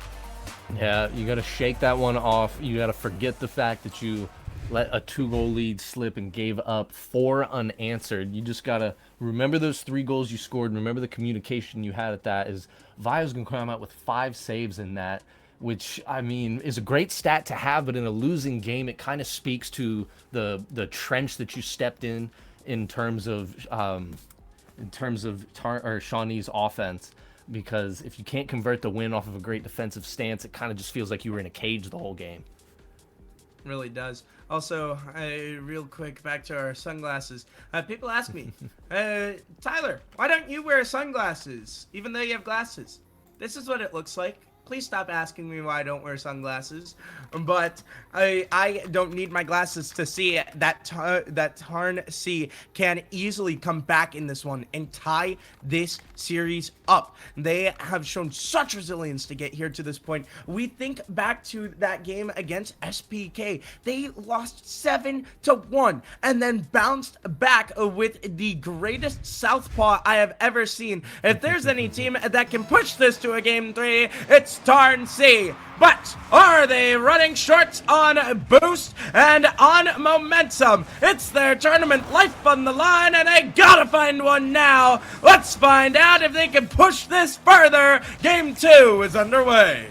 Yeah, you got to shake that one off. You got to forget the fact that you let a 2-goal lead slip and gave up 4 unanswered. You just got to remember those 3 goals you scored. And remember the communication you had at that. Is Vio's going to come out with 5 saves in that, which, I mean, is a great stat to have, but in a losing game, it kind of speaks to the trench that you stepped in terms of Shawnee's offense. Because if you can't convert the win off of a great defensive stance, it kind of just feels like you were in a cage the whole game. Really does. Also, real quick, back to our sunglasses. People ask me, Tyler, why don't you wear sunglasses, even though you have glasses? This is what it looks like. Please stop asking me why I don't wear sunglasses. But I don't need my glasses to see that Tarn C can easily come back in this one and tie this series up. They have shown such resilience to get here to this point. We think back to that game against SPK. They lost 7-1 and then bounced back with the greatest southpaw I have ever seen. If there's any team that can push this to a game 3, it's Tarn C. But are they running short on boost and on momentum? It's their tournament life on the line, and they gotta find one now. Let's find out if they can push this further. Game 2 is underway.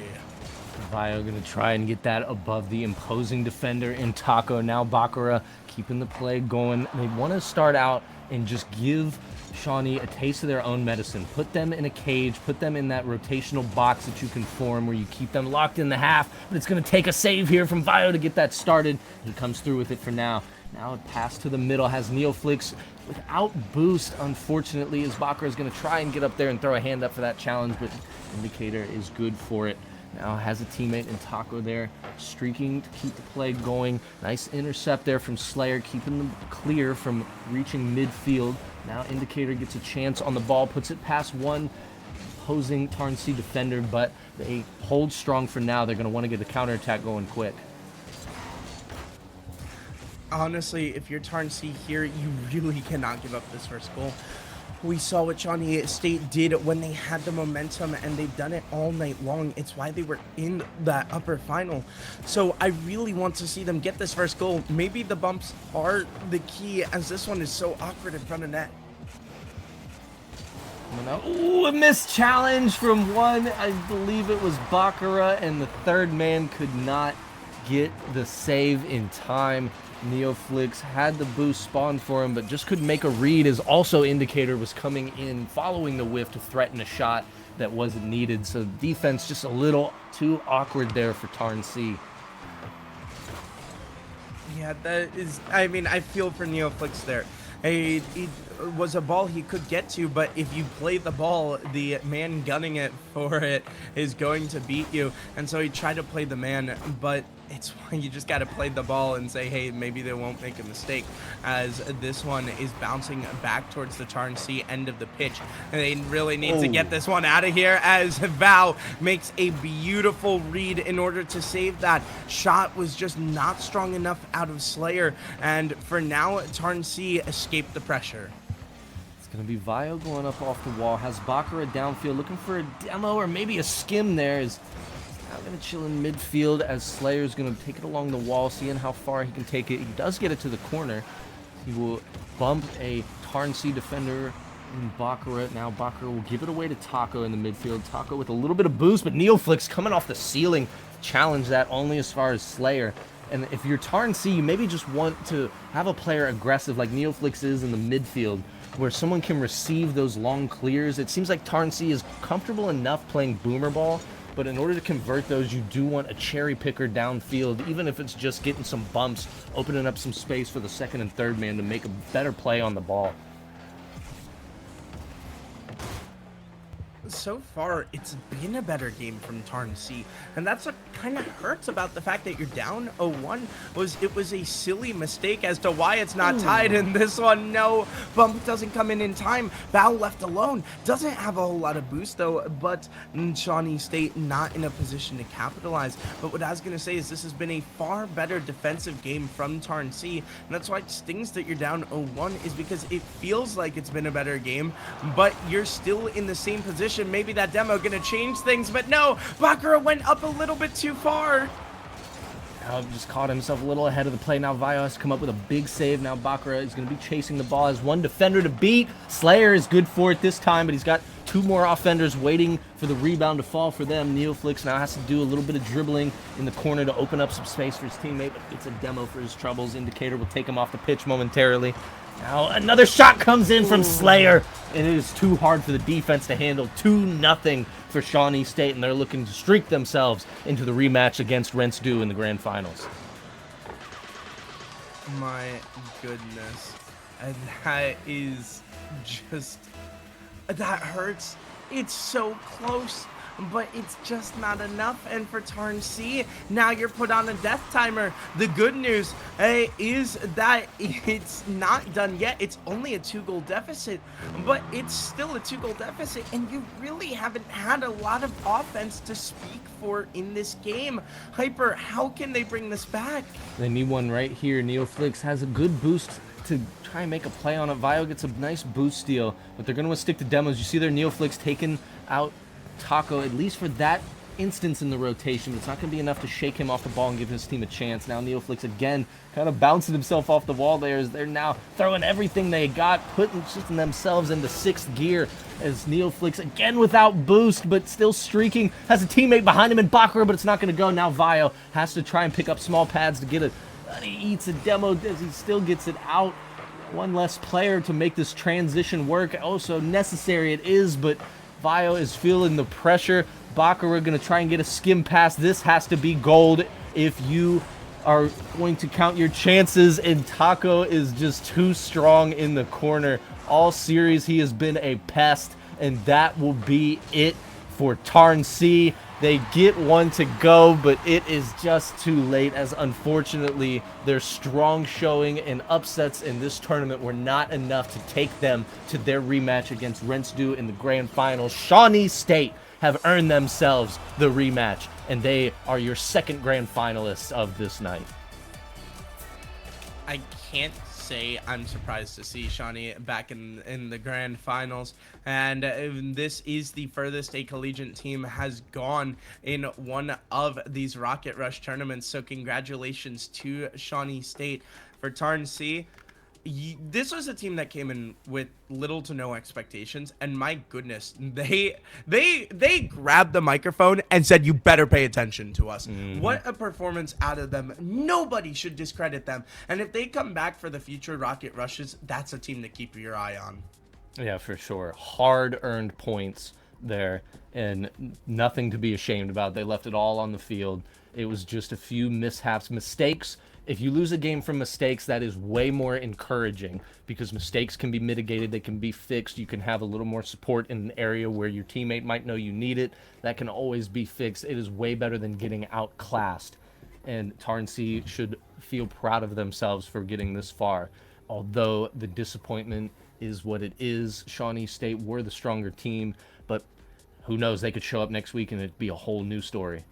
Vio gonna try and get that above the imposing defender in Taco. Now Bakura keeping the play going. They want to start out and just give Shawnee a taste of their own medicine. Put them in a cage, put them in that rotational box that you can form where you keep them locked in the half, but it's going to take a save here from Vio to get that started. He comes through with it for now. Now a pass to the middle has Neoflix without boost, unfortunately, as Bakura is going to try and get up there and throw a hand up for that challenge, but Indicator is good for it. Now has a teammate in Taco there, streaking to keep the play going. Nice intercept there from Slayer, keeping them clear from reaching midfield. Now Indicator gets a chance on the ball, puts it past one opposing Tarn C defender, but they hold strong for now. They're going to want to get the counterattack going quick. Honestly, if you're Tarn C here, you really cannot give up this first goal. We saw what Shawnee State did when they had the momentum, and they've done it all night long. It's why they were in that upper final. So I really want to see them get this first goal. Maybe the bumps are the key, as this one is so awkward in front of net. Ooh, a missed challenge from one. I believe it was Bakura, and the third man could not get the save in time. Neoflix had the boost spawned for him, but just couldn't make a read, as also Indicator was coming in following the whiff to threaten a shot that wasn't needed. So defense just a little too awkward there for Tarn C. Yeah, that is, I mean, I feel for Neoflix there. It was a ball he could get to, but if you play the ball, the man gunning it for it is going to beat you. And so he tried to play the man, but it's why you just got to play the ball and say, hey, maybe they won't make a mistake, as this one is bouncing back towards the Tarn C end of the pitch. And they really need to get this one out of here, as Val makes a beautiful read in order to save that. Shot was just not strong enough out of Slayer, and for now, Tarn C escaped the pressure. It's going to be Vio going up off the wall. Has Bakura downfield looking for a demo or maybe a skim there. Is now going to chill in midfield as Slayer's going to take it along the wall, seeing how far he can take it. He does get it to the corner. He will bump a Tarn C defender in Bakura. Now Bakura will give it away to Taco in the midfield. Taco with a little bit of boost, but Neoflix coming off the ceiling. Challenge that only as far as Slayer. And if you're Tarn C, you maybe just want to have a player aggressive like Neoflix is in the midfield, where someone can receive those long clears. It seems like Tarn C is comfortable enough playing boomer ball, but in order to convert those, you do want a cherry picker downfield, even if it's just getting some bumps, opening up some space for the second and third man to make a better play on the ball. so far, it's been a better game from Tarn C, and that's what kind of hurts about the fact that you're down 0-1. It was a silly mistake as to why it's not tied in this one. No, Bump doesn't come in time. Bao left alone, doesn't have a whole lot of boost though, but Shawnee State not in a position to capitalize. But what I was going to say is this has been a far better defensive game from Tarn C, and that's why it stings that you're down 0-1, is because it feels like it's been a better game, but you're still in the same position. Maybe that demo gonna change things, but no, Bakura went up a little bit too far. Now just caught himself a little ahead of the play. Now Vio has to come up with a big save. Now Bakura is going to be chasing the ball, has one defender to beat. Slayer is good for it this time, but he's got two more offenders waiting for the rebound to fall for them. Neoflix now has to do a little bit of dribbling in the corner to open up some space for his teammate, but it's a demo for his troubles. Indicator will take him off the pitch momentarily. Now another shot comes in from Slayer, and it is too hard for the defense to handle. 2-0 for Shawnee State, and they're looking to streak themselves into the rematch against Rents-Du in the grand finals. My goodness. That is just... that hurts. It's so close, but it's just not enough. And for Tarn C, now you're put on a death timer. The good news is that it's not done yet. It's only a 2-goal deficit, but it's still a 2-goal deficit, and you really haven't had a lot of offense to speak for in this game. Hyper, how can they bring this back? They need one right here. Neoflix has a good boost to try and make a play on it. Vio gets a nice boost steal, but they're going to stick to demos. You see their Neoflix taking out Taco, at least for that instance in the rotation, but it's not going to be enough to shake him off the ball and give his team a chance. Now Neoflix again kind of bouncing himself off the wall there as they're now throwing everything they got, putting themselves into 6th gear as Neoflix again without boost, but still streaking, has a teammate behind him in Bakura, but it's not going to go. Now Vio has to try and pick up small pads to get it. He eats a demo as he still gets it out. One less player to make this transition work. Also necessary it is, but Vio is feeling the pressure. Bakura going to try and get a skim pass. This has to be gold if you are going to count your chances, and Taco is just too strong in the corner. All series he has been a pest, and that will be it for Tarn C. They get one to go, but it is just too late, as unfortunately their strong showing and upsets in this tournament were not enough to take them to their rematch against Rents-Du in the grand finals. Shawnee State have earned themselves the rematch, and they are your second grand finalists of this night. I can't say I'm surprised to see Shawnee back in the grand finals, and this is the furthest a collegiate team has gone in one of these Rocket Rush tournaments, so congratulations to Shawnee State. For Tarn C, this was a team that came in with little to no expectations, and my goodness, they grabbed the microphone and said, "You better pay attention to us." What a performance out of them. Nobody should discredit them, and if they come back for the future Rocket Rushes, that's a team to keep your eye on. Yeah, for sure. Hard-earned points there, and nothing to be ashamed about. They left it all on the field. It was just a few mishaps, mistakes. If you lose a game from mistakes, that is way more encouraging, because mistakes can be mitigated, they can be fixed. You can have a little more support in an area where your teammate might know you need it. That can always be fixed. It is way better than getting outclassed, and Tarn C should feel proud of themselves for getting this far. Although the disappointment is what it is. Shawnee State were the stronger team, but who knows, they could show up next week and it'd be a whole new story.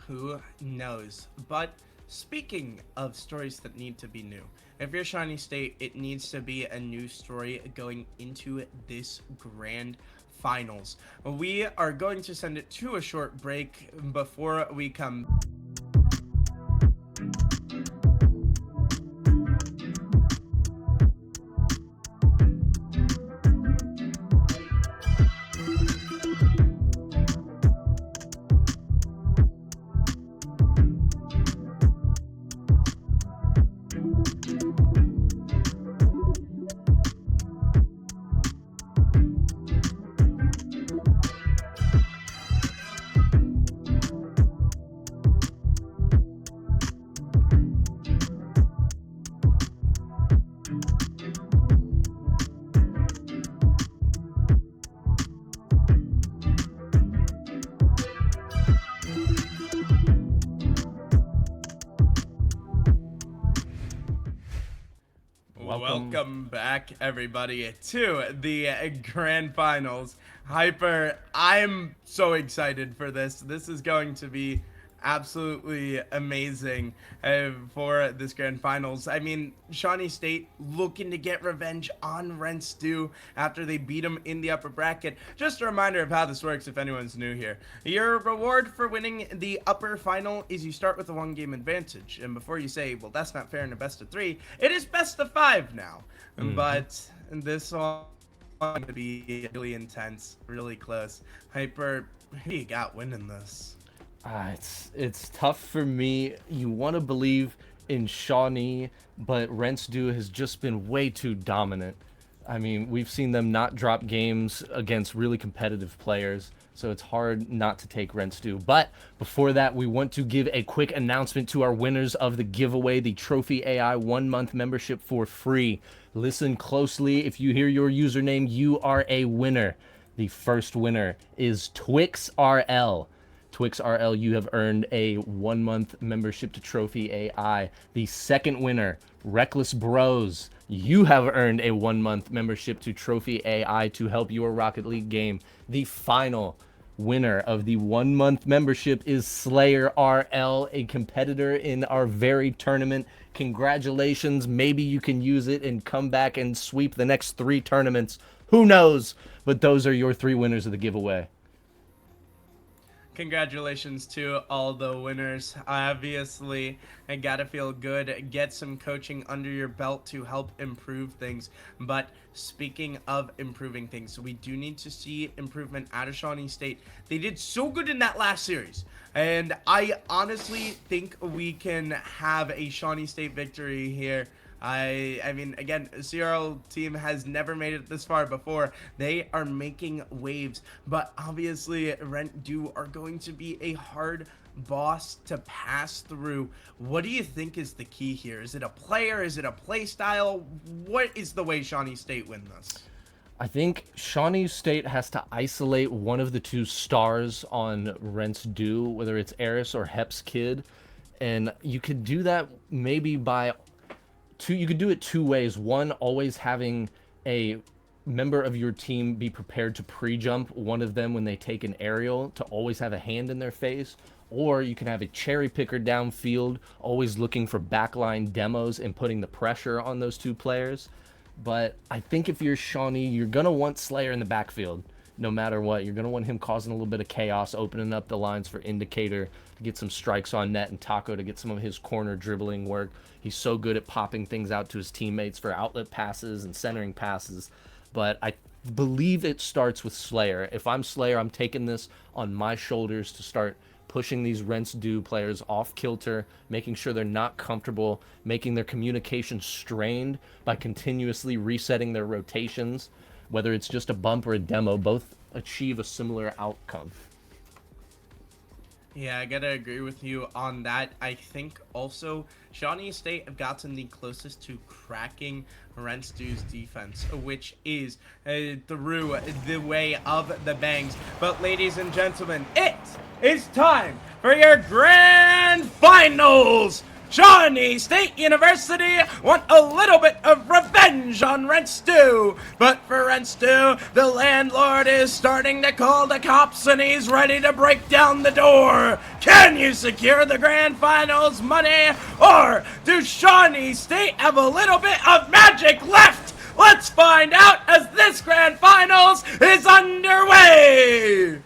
Who knows? But speaking of stories that need to be new, if you're Shawnee State, it needs to be a new story going into this grand finals. We are going to send it to a short break before we come. Welcome back, everybody, to the grand finals. Hyper, I'm so excited for this. This is going to be absolutely amazing for this grand finals. I mean, Shawnee State looking to get revenge on Renstu after they beat them in the upper bracket. Just a reminder of how this works if anyone's new here. Your reward for winning the upper final is you start with a 1-game advantage. And before you say, well, that's not fair in a best of 3, it is best of 5 now. But this one going to be really intense, really close. Hyper, who you got winning this? It's tough for me. You want to believe in Shawnee, but Renstu has just been way too dominant. I mean, we've seen them not drop games against really competitive players, so it's hard not to take Renstu. But before that, we want to give a quick announcement to our winners of the giveaway, the trophi.ai 1-month membership for free. Listen closely. If you hear your username, you are a winner. The first winner is TwixRL. TwixRL, you have earned a 1-month membership to trophi.ai. The second winner, Reckless Bros, you have earned a 1-month membership to trophi.ai to help your Rocket League game. The final winner of the 1-month membership is Slayer RL, a competitor in our very tournament. Congratulations. Maybe you can use it and come back and sweep the next 3 tournaments. Who knows? But those are your 3 winners of the giveaway. Congratulations to all the winners. Obviously, I gotta feel good. Get some coaching under your belt to help improve things. But speaking of improving things, we do need to see improvement out of Shawnee State. They did so good in that last series. And I honestly think we can have a Shawnee State victory here. I mean, again, CRL team has never made it this far before. They are making waves, but obviously Renstu are going to be a hard boss to pass through. What do you think is the key here? Is it a player? Is it a play style? What is the way Shawnee State win this? I think Shawnee State has to isolate one of the 2 stars on Renstu, whether it's Eris or Hep's Kid, and you could do that maybe by you could do it 2 ways. One, always having a member of your team be prepared to pre-jump one of them when they take an aerial, to always have a hand in their face. Or you can have a cherry picker downfield, always looking for backline demos and putting the pressure on those 2 players. But I think if you're Shawnee, you're going to want Slayer in the backfield. No matter what, you're going to want him causing a little bit of chaos, opening up the lines for Indicator to get some strikes on net, and Taco to get some of his corner dribbling work. He's so good at popping things out to his teammates for outlet passes and centering passes. But I believe it starts with Slayer. If I'm Slayer, I'm taking this on my shoulders to start pushing these Renstu players off kilter, making sure they're not comfortable, making their communication strained by continuously resetting their rotations. Whether it's just a bump or a demo, both achieve a similar outcome. Yeah, I gotta agree with you on that. I think also Shawnee State have gotten the closest to cracking Renstu's defense, which is through the way of the bangs. But ladies and gentlemen, it is time for your grand finals! Shawnee State University want a little bit of revenge on Renstu, but for Renstu, the landlord is starting to call the cops and he's ready to break down the door. Can you secure the grand finals money, or do Shawnee State have a little bit of magic left? Let's find out as this grand finals is underway.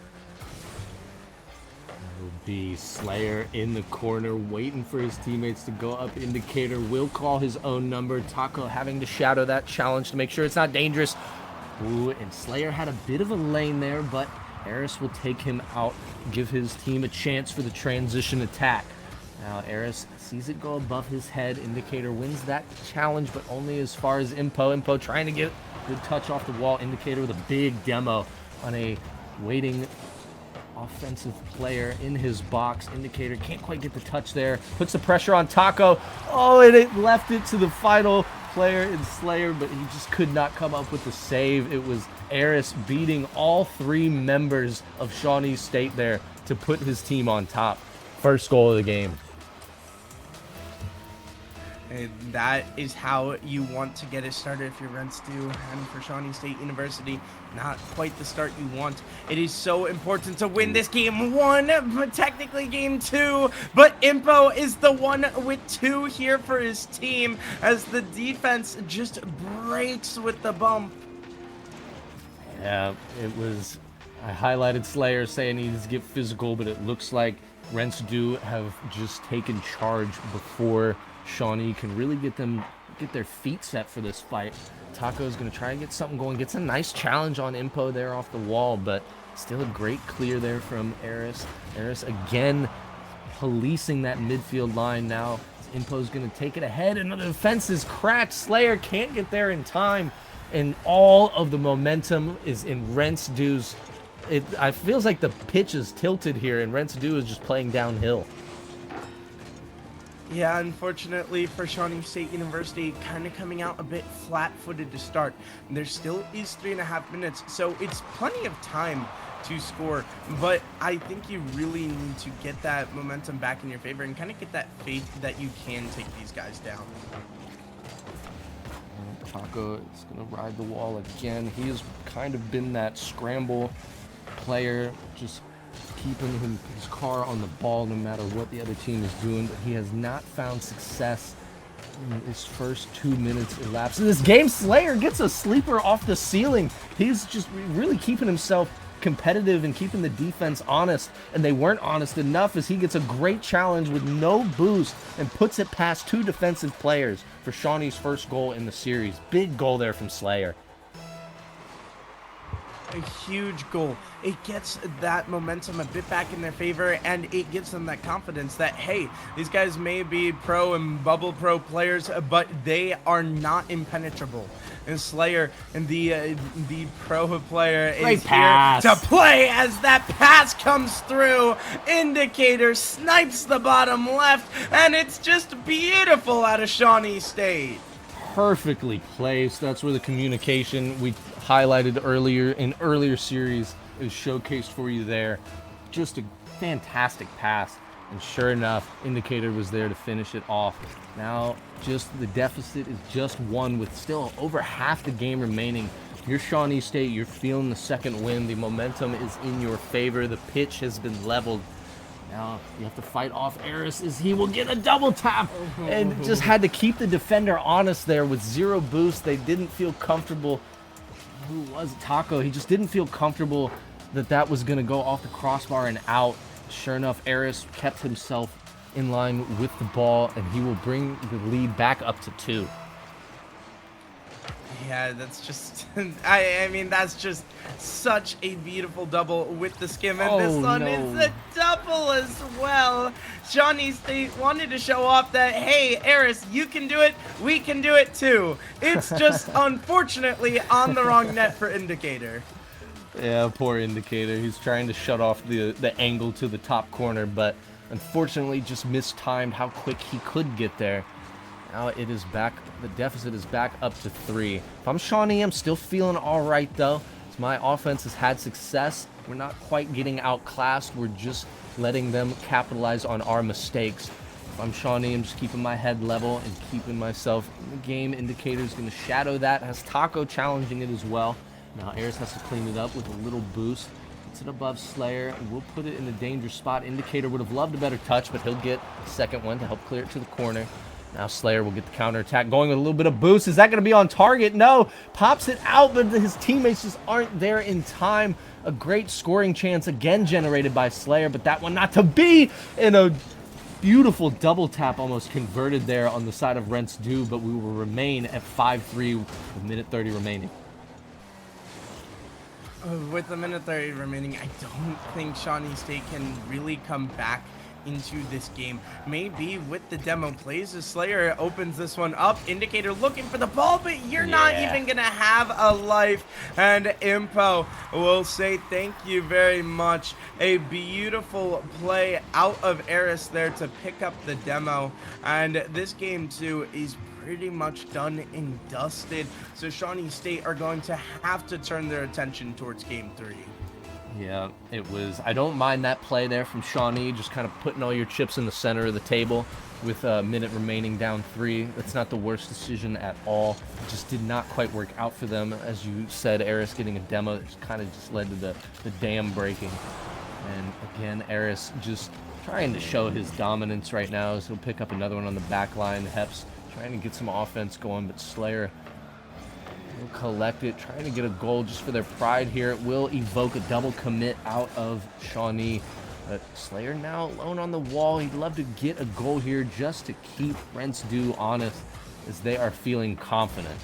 Be Slayer in the corner, waiting for his teammates to go up. Indicator will call his own number. Taco having to shadow that challenge to make sure it's not dangerous. Ooh, and Slayer had a bit of a lane there, but Eris will take him out, give his team a chance for the transition attack. Now Eris sees it go above his head. Indicator wins that challenge, but only as far as Impo. Impo trying to get a good touch off the wall. Indicator with a big demo on a waiting offensive player in his box. Indicator can't quite get the touch there. Puts the pressure on Taco. Oh, and it left it to the final player in Slayer, but he just could not come up with the save. It was Eris beating all 3 members of Shawnee State there to put his team on top. First goal of the game. And that is how you want to get it started if you're Rentstu. And for Shawnee State University, not quite the start you want. It is so important to win this game 1, but technically game 2. But Impo is the one with 2 here for his team as the defense just breaks with the bump. Yeah, it was. I highlighted Slayer saying he needs to get physical, but it looks like Rentstu have just taken charge before Shawnee can really get their feet set for this fight. Taco's going to try and get something going. Gets a nice challenge on Impo there off the wall, but still a great clear there from Eris. Eris again policing that midfield line now. Impo's going to take it ahead, and the defense is cracked. Slayer can't get there in time, and all of the momentum is in Rentstu's. It feels like the pitch is tilted here, and Rentstu is just playing downhill. Yeah, unfortunately for Shawnee State University, kind of coming out a bit flat-footed to start. There still is 3.5 minutes, so it's plenty of time to score, but I think you really need to get that momentum back in your favor and kind of get that faith that you can take these guys down. Taco is going to ride the wall again. He has kind of been that scramble player, just keeping his car on the ball no matter what the other team is doing, but he has not found success in his first 2 minutes elapsed. In this game, Slayer gets a sleeper off the ceiling. He's just really keeping himself competitive and keeping the defense honest, and they weren't honest enough as he gets a great challenge with no boost and puts it past 2 defensive players for Shawnee's first goal in the series. Big goal there from Slayer. A huge goal. It gets that momentum a bit back in their favor, and it gives them that confidence that, hey, these guys may be pro and bubble pro players, but they are not impenetrable. And Slayer, and the pro player, is here to play as that pass comes through. Indicator snipes the bottom left, and it's just beautiful out of Shawnee State. Perfectly placed. That's where the communication we highlighted earlier in earlier series is showcased for you there. Just a fantastic pass, and sure enough, Indicator was there to finish it off. Now just the deficit is just 1 with still over half the game remaining. You're Shawnee State, you're feeling the second win. The momentum is in your favor. The pitch has been leveled. Now you have to fight off Eris as he will get a double tap, and just had to keep the defender honest there with 0 boost. They didn't feel comfortable. Who was it? Taco. He just didn't feel comfortable that was going to go off the crossbar and out. Sure enough, Eris kept himself in line with the ball, and he will bring the lead back up to 2. Yeah, that's just, I mean, that's just such a beautiful double with the skim. And this one is a double as well. Shawnee State wanted to show off that, hey, Eris, you can do it. We can do it too. It's just unfortunately on the wrong net for Indicator. Yeah, poor Indicator. He's trying to shut off the angle to the top corner, but unfortunately just mistimed how quick he could get there. Now it is back. The deficit is back up to 3. If I'm Shawnee, I'm still feeling all right, though. As my offense has had success. We're not quite getting outclassed. We're just letting them capitalize on our mistakes. If I'm Shawnee, I'm just keeping my head level and keeping myself in the game. Indicator is going to shadow that. Has Taco challenging it as well. Now Eris has to clean it up with a little boost. Gets it above Slayer, and we'll put it in a dangerous spot. Indicator would have loved a better touch, but he'll get a second one to help clear it to the corner. Now Slayer will get the counterattack going with a little bit of boost. Is that going to be on target? No. Pops it out, but his teammates just aren't there in time. A great scoring chance again generated by Slayer, but that one not to be. In a beautiful double tap almost converted there on the side of Rentstu, but we will remain at 5-3 with a minute 30 remaining. With a minute 30 remaining, I don't think Shawnee State can really come back into this game. Maybe with the demo plays as Slayer opens this one up. Indicator looking for the ball, but you're not even gonna have a life. And Impo will say thank you very much. A beautiful play out of Eris there to pick up the demo. And this game too is pretty much done and dusted. So Shawnee State are going to have to turn their attention towards game 3. Yeah, it was. I don't mind that play there from Shawnee, just kind of putting all your chips in the center of the table with a minute remaining down 3. That's not the worst decision at all. It just did not quite work out for them. As you said, Eris getting a demo that kind of just led to the dam breaking. And again, Eris just trying to show his dominance right now, as he'll pick up another one on the back line. Heps trying to get some offense going, but Slayer will collect it, trying to get a goal just for their pride here. It will evoke a double commit out of Shawnee. But Slayer now alone on the wall. He'd love to get a goal here just to keep Rents-Do honest, as they are feeling confident.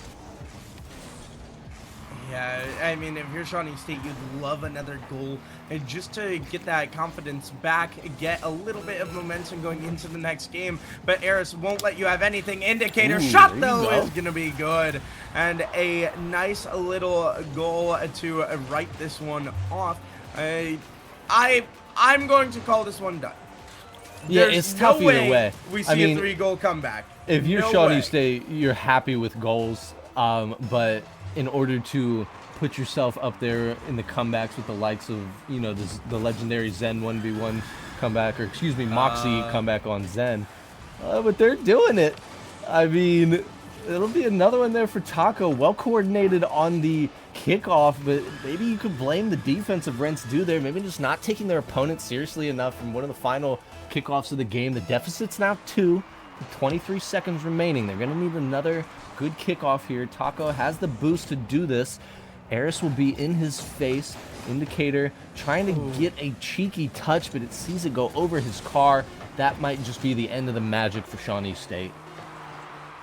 Yeah, I mean, if you're Shawnee State, you'd love another goal and just to get that confidence back, get a little bit of momentum going into the next game. But Eris won't let you have anything. Indicator Ooh, shot, though, is going to be good. And a nice little goal to write this one off. I'm going to call this one done. Yeah, There's it's tough no either way. We see I mean, a 3-goal comeback. If you're No Shawnee way. State, you're happy with goals, but in order to put yourself up there in the comebacks with the likes of, you know, the legendary Zen 1v1 comeback, or excuse me, Moxie comeback on Zen, but they're doing it. I mean, it'll be another one there for Taco. Well coordinated on the kickoff, but maybe you could blame the defense of Rents-Do there. Maybe just not taking their opponent seriously enough in one of the final kickoffs of the game. The deficit's now 2. 23 seconds remaining. They're going to need another good kickoff here. Taco has the boost to do this. Eris will be in his face. Indicator trying to get a cheeky touch, but it sees it go over his car. That might just be the end of the magic for Shawnee State.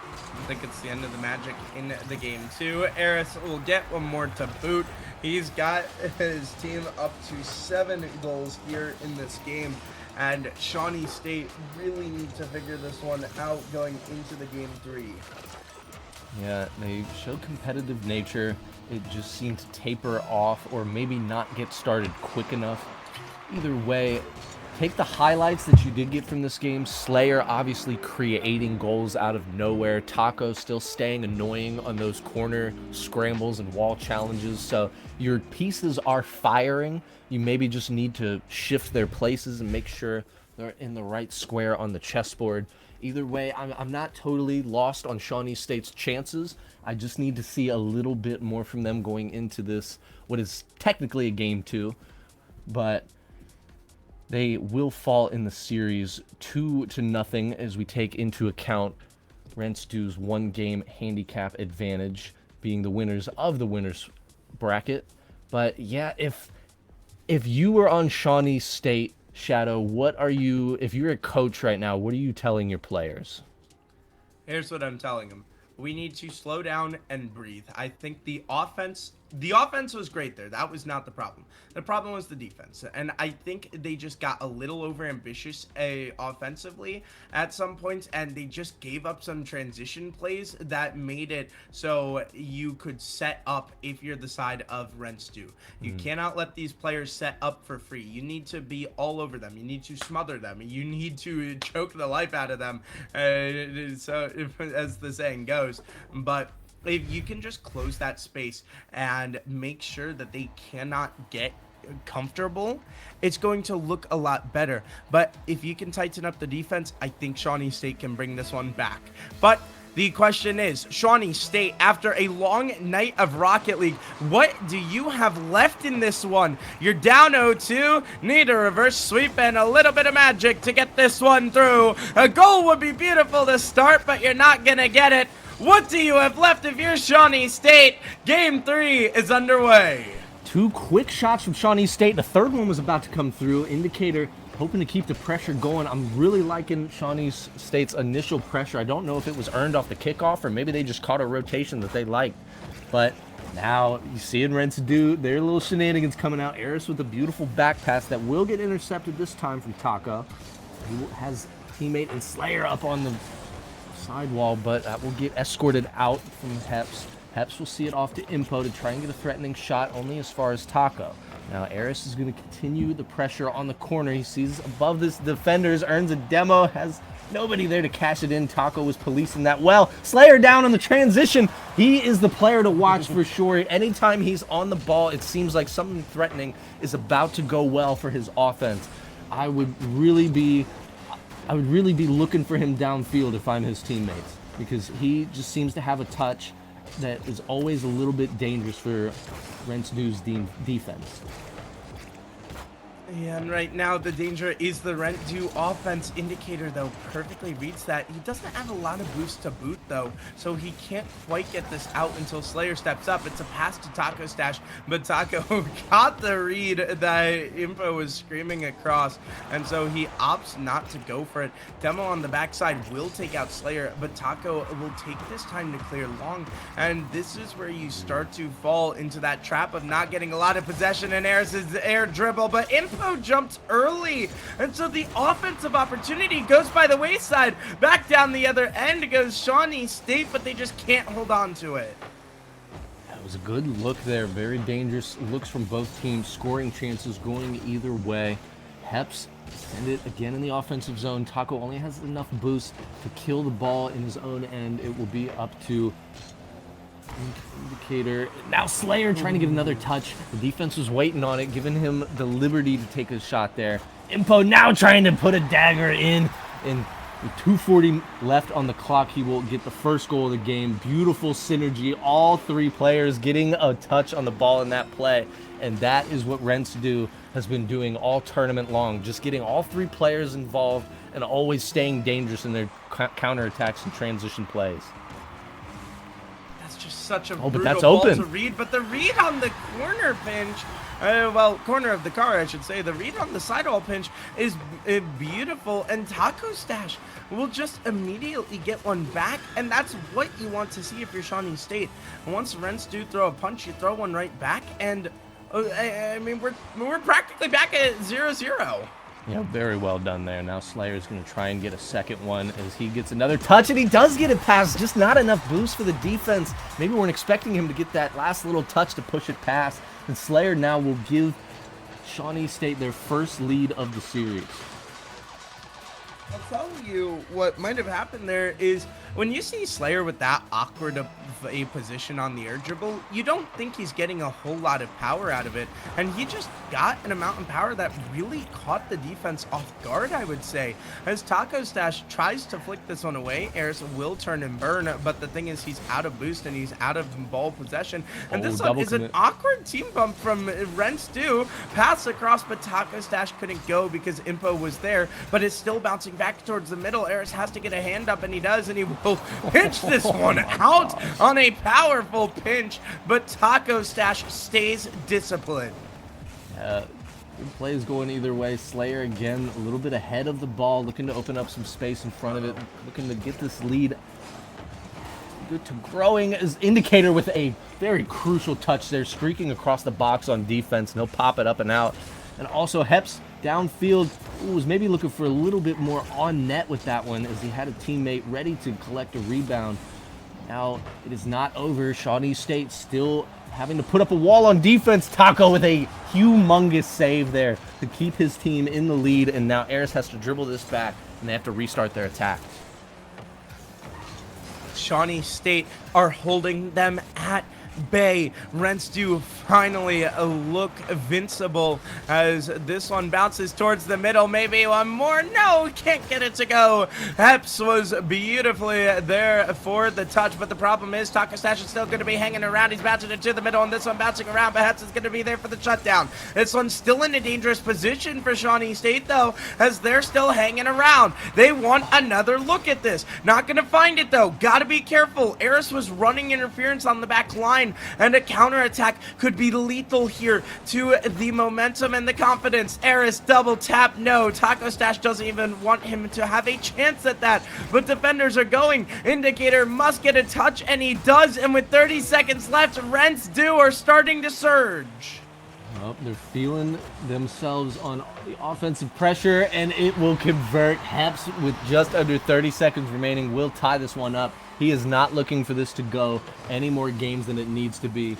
I think it's the end of the magic in the game, too. Eris will get one more to boot. He's got his team up to 7 goals here in this game. And Shawnee State really need to figure this one out going into the game 3. Yeah, they show competitive nature. It just seemed to taper off, or maybe not get started quick enough. Either way, take the highlights that you did get from this game. Slayer obviously creating goals out of nowhere. Taco still staying annoying on those corner scrambles and wall challenges. So your pieces are firing. You maybe just need to shift their places and make sure they're in the right square on the chessboard. Either way, I'm not totally lost on Shawnee State's chances. I just need to see a little bit more from them going into this, what is technically a game 2. But they will fall in the series 2-0 as we take into account Rents-Do's 1-game handicap advantage, being the winners of the winners bracket. But yeah, if you were on Shawnee State, Shadow, what are you, if you're a coach right now, what are you telling your players? Here's what I'm telling them. We need to slow down and breathe. I think the offense was great there. That was not the problem. The problem was the defense. And I think they just got a little overambitious offensively at some points, and they just gave up some transition plays that made it so you could set up if you're the side of Rents-Do. You cannot let these players set up for free. You need to be all over them. You need to smother them. You need to choke the life out of them, so as the saying goes. But if you can just close that space and make sure that they cannot get comfortable, it's going to look a lot better. But if you can tighten up the defense, I think Shawnee State can bring this one back. But the question is, Shawnee State, after a long night of Rocket League, what do you have left in this one? You're down 0-2, need a reverse sweep and a little bit of magic to get this one through. A goal would be beautiful to start, but you're not gonna get it. What do you have left if you're Shawnee State? Game 3 is underway. 2 quick shots from Shawnee State. The third one was about to come through. Indicator hoping to keep the pressure going. I'm really liking Shawnee State's initial pressure. I don't know if it was earned off the kickoff or maybe they just caught a rotation that they liked. But now you see in Rents-Do their little shenanigans coming out. Eris with a beautiful back pass that will get intercepted this time from Taco, who has teammate and Slayer up on the sidewall, but that will get escorted out from Heps. Heps will see it off to Impo to try and get a threatening shot only as far as Taco. Now Eris is going to continue the pressure on the corner. He sees above this defenders, earns a demo, has Nobody there to cash it in. Taco was policing that well. Slayer down on the transition. He is the player to watch for sure. Anytime he's on the ball, it seems like something threatening is about to go well for his offense. I would really be looking for him downfield if I'm his teammates, because he just seems to have a touch that is always a little bit dangerous for Rent's defense. Yeah, and right now the danger is the Rent-Do offense. Indicator, though, perfectly reads that. He doesn't have a lot of boost to boot, though, so he can't quite get this out until Slayer steps up. It's a pass to Taco Stash, but Taco got the read that Impo was screaming across, and so he opts not to go for it. Demo on the backside will take out Slayer, but Taco will take this time to clear long, and this is where you start to fall into that trap of not getting a lot of possession in Eris's air dribble, but Impo jumped early, and so the offensive opportunity goes by the wayside. Back down the other end goes Shawnee State, but they just can't hold on to it. That was a good look there. Very dangerous looks from both teams. Scoring chances going either way. Heps send it again in the offensive zone. Taco only has enough boost to kill the ball in his own end. It will be up to Indicator. Now Slayer trying to get another touch. The defense was waiting on it, giving him the liberty to take a shot there. Impo now trying to put a dagger in. With 2:40 left on the clock, he will get the first goal of the game. Beautiful synergy. All three players getting a touch on the ball in that play. And that is what Rents-Do has been doing all tournament long. Just getting all three players involved and always staying dangerous in their counterattacks and transition plays. Just such a but brutal that's ball open. to read, but the read on the corner pinch, corner of the car, I should say, the read on the sidewall pinch is beautiful, and Taco Stash will just immediately get one back, and that's what you want to see if you're Shawnee State. Once Rents do throw a punch, you throw one right back, and I mean, we're practically back at 0-0. Yeah, very well done there. Now Slayer's going to try and get a second one as he gets another touch, and he does get it past. Just not enough boost for the defense. Maybe weren't expecting him to get that last little touch to push it past. And Slayer now will give Shawnee State their first lead of the series. I'll tell you what might have happened there is when you see Slayer with that awkward of a position on the air dribble, you don't think he's getting a whole lot of power out of it, and he just got an amount of power that really caught the defense off guard, I would say. As Taco Stash tries to flick this one away, Eris will turn and burn, but the thing is he's out of boost and he's out of ball possession, and this one is an awkward team bump from Rents-Do. Pass across, but Taco Stash couldn't go because Impo was there, but it's still bouncing back towards the middle. Eris has to get a hand up, and he does, and he will pinch this one out on a powerful pinch, but Taco Stash stays disciplined. Good plays going either way. Slayer again a little bit ahead of the ball, looking to open up some space in front of it, looking to get this lead good to growing. As Indicator with a very crucial touch there, streaking across the box on defense, and he'll pop it up and out. And also Heps downfield was maybe looking for a little bit more on net with that one, as he had a teammate ready to collect a rebound. Now it is not over. Shawnee State still having to put up a wall on defense. Taco with a humongous save there to keep his team in the lead, and now Eris has to dribble this back, and they have to restart their attack. Shawnee State are holding them at bay. Rents-Do finally look invincible as this one bounces towards the middle. Maybe one more. No, can't get it to go. Heps was beautifully there for the touch, but the problem is Taco Stash is still going to be hanging around. He's bouncing it to the middle, and this one bouncing around, but Heps is going to be there for the shutdown. This one's still in a dangerous position for Shawnee State, though, as they're still hanging around. They want another look at this. Not going to find it, though. Got to be careful. Eris was running interference on the back line, and a counterattack could be lethal here to the momentum and the confidence. Eris double tap. No, Taco Stash doesn't even want him to have a chance at that, but defenders are going. Indicator must get a touch, and he does, and with 30 seconds left, Rents-Do are starting to surge. Well, they're feeling themselves on the offensive pressure, and it will convert. Heps, with just under 30 seconds remaining, will tie this one up. He is not looking for this to go any more games than it needs to be.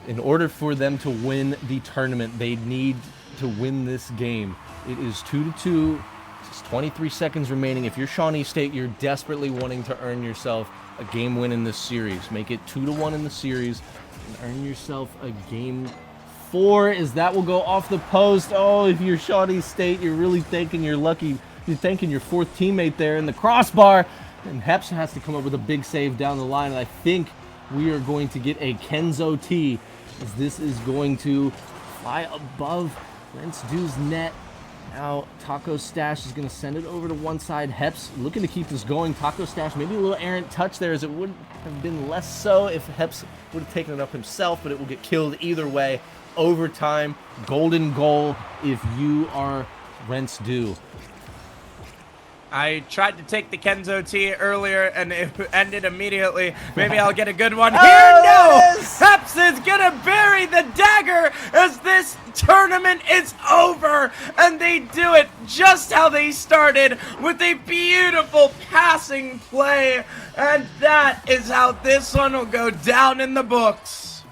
In order for them to win the tournament, they need to win this game. It is 2-2 Just 23 seconds remaining. If you're Shawnee State, you're desperately wanting to earn yourself a game win in this series. Make it 2-1 in the series and earn yourself a game 4, as that will go off the post. Oh, if you're Shawnee State, you're really thinking you're lucky. You're thanking your 4th teammate there in the crossbar. And Heps has to come up with a big save down the line. And I think we are going to get a Kenzo T, as this is going to fly above Rents Du's net. Now, Taco Stash is going to send it over to one side. Heps looking to keep this going. Taco Stash, maybe a little errant touch there, as it would have been less so if Heps would have taken it up himself, but it will get killed either way. Overtime, golden goal if you are Rents Du. I tried to take the Kenzo T earlier and it ended immediately. Maybe I'll get a good one here. Oh, No! Heps is gonna bury the dagger as this tournament is over. And they do it just how they started, with a beautiful passing play. And that is how this one will go down in the books.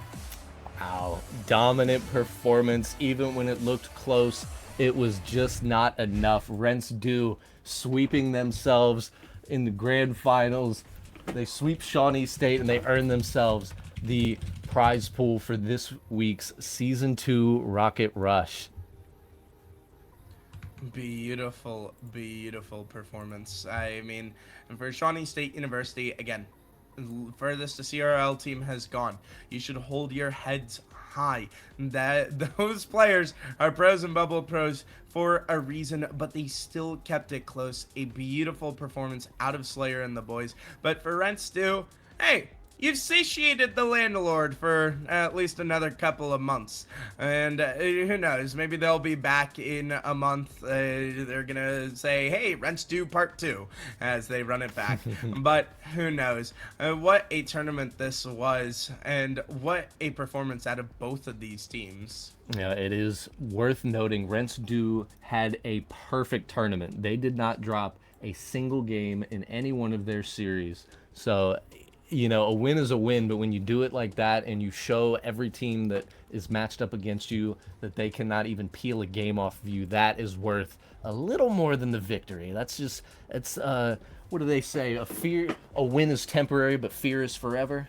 Wow, dominant performance. Even when it looked close, it was just not enough. Rents Du sweeping themselves in the grand finals. They sweep Shawnee State and they earn themselves the prize pool for this week's Season 2 Rocket Rush. Beautiful, beautiful performance. I mean, for Shawnee State University, again, furthest the CRL team has gone. You should hold your heads high. That those players are pros and bubble pros for a reason, but they still kept it close. A beautiful performance out of Slayer and the boys. But for Rents Du, hey, you've satiated the landlord for at least another couple of months. And who knows, maybe they'll be back in a month. They're gonna say, hey, Rents Du Part 2, as they run it back. But who knows. What a tournament this was, and what a performance out of both of these teams. Yeah, it is worth noting Rents Du had a perfect tournament. They did not drop a single game in any one of their series. So, you know, a win is a win, but when you do it like that and you show every team that is matched up against you that they cannot even peel a game off of you, that is worth a little more than the victory. That's just, it's, what do they say? A win is temporary, but fear is forever.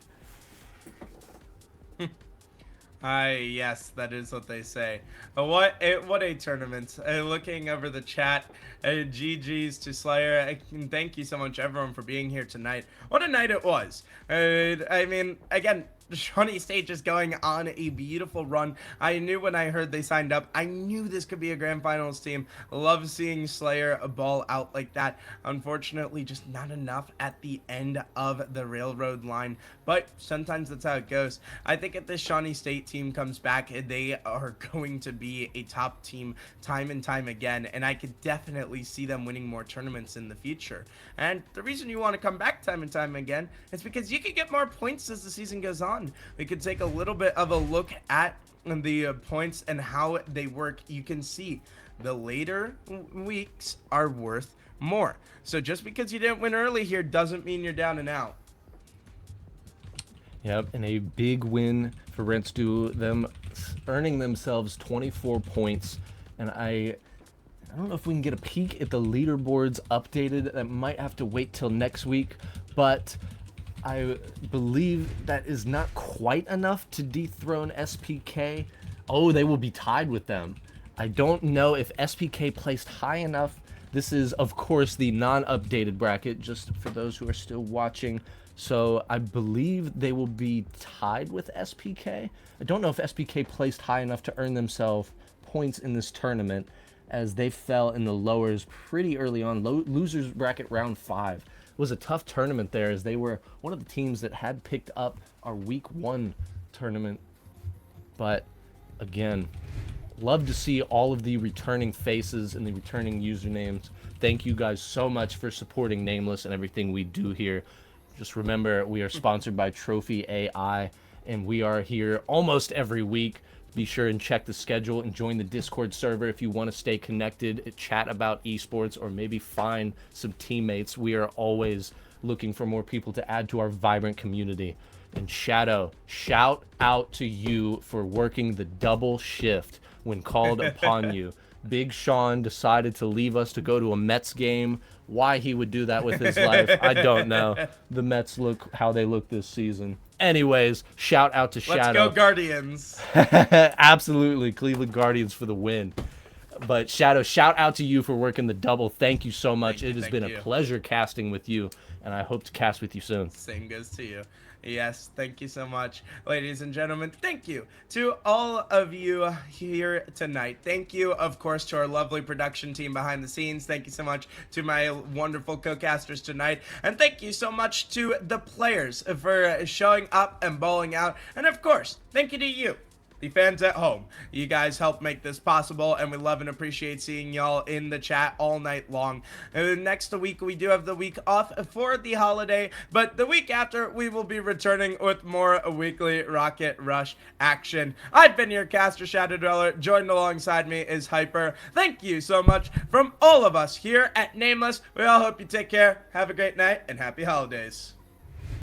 Yes, that is what they say. What a tournament. Looking over the chat, GG's to Slayer. I can thank you so much, everyone, for being here tonight. What a night it was. I mean, again, Shawnee State just going on a beautiful run. I knew when I heard they signed up, I knew this could be a grand finals team. Love seeing Slayer ball out like that. Unfortunately, just not enough at the end of the railroad line, but sometimes that's how it goes. I think if this Shawnee State team comes back, they are going to be a top team time and time again, and I could definitely see them winning more tournaments in the future. And the reason you want to come back time and time again is because you can get more points as the season goes on. We could take a little bit of a look at the points and how they work. You can see the later weeks are worth more. So just because you didn't win early here doesn't mean you're down and out. Yep, and a big win for Rents Du, them earning themselves 24 points. And I don't know if we can get a peek at the leaderboards updated. That might have to wait till next week, but I believe that is not quite enough to dethrone SPK. Oh, they will be tied with them. I don't know if SPK placed high enough. This is, of course, the non-updated bracket, just for those who are still watching. So I believe they will be tied with SPK. I don't know if SPK placed high enough to earn themselves points in this tournament, as they fell in the lowers pretty early on. Losers bracket round 5. Was a tough tournament there, as they were one of the teams that had picked up our week 1 tournament. But again, love to see all of the returning faces and the returning usernames. Thank you guys so much for supporting Nameless and everything we do here. Just remember, we are sponsored by trophi.ai, and we are here almost every week. Be sure and check the schedule and join the Discord server if you want to stay connected, chat about esports, or maybe find some teammates. We are always looking for more people to add to our vibrant community. And Shadow, shout out to you for working the double shift when called upon you. Big Sean decided to leave us to go to a Mets game. Why he would do that with his life, I don't know. The Mets look how they look this season. Anyways, shout out to Shadow. Let's go Guardians. Absolutely, Cleveland Guardians for the win. But Shadow, shout out to you for working the double. Thank you so much. It has been a pleasure casting with you, and I hope to cast with you soon. Same goes to you. Yes, thank you so much, ladies and gentlemen. Thank you to all of you here tonight. Thank you, of course, to our lovely production team behind the scenes. Thank you so much to my wonderful co-casters tonight. And thank you so much to the players for showing up and bowling out. And, of course, thank you to you, the fans at home. You guys help make this possible, and we love and appreciate seeing y'all in the chat all night long. Next week, we do have the week off for the holiday, but the week after, we will be returning with more weekly Rocket Rush action. I've been your caster, Shadow Dweller. Joined alongside me is Hyper. Thank you so much from all of us here at Nameless. We all hope you take care, have a great night, and happy holidays.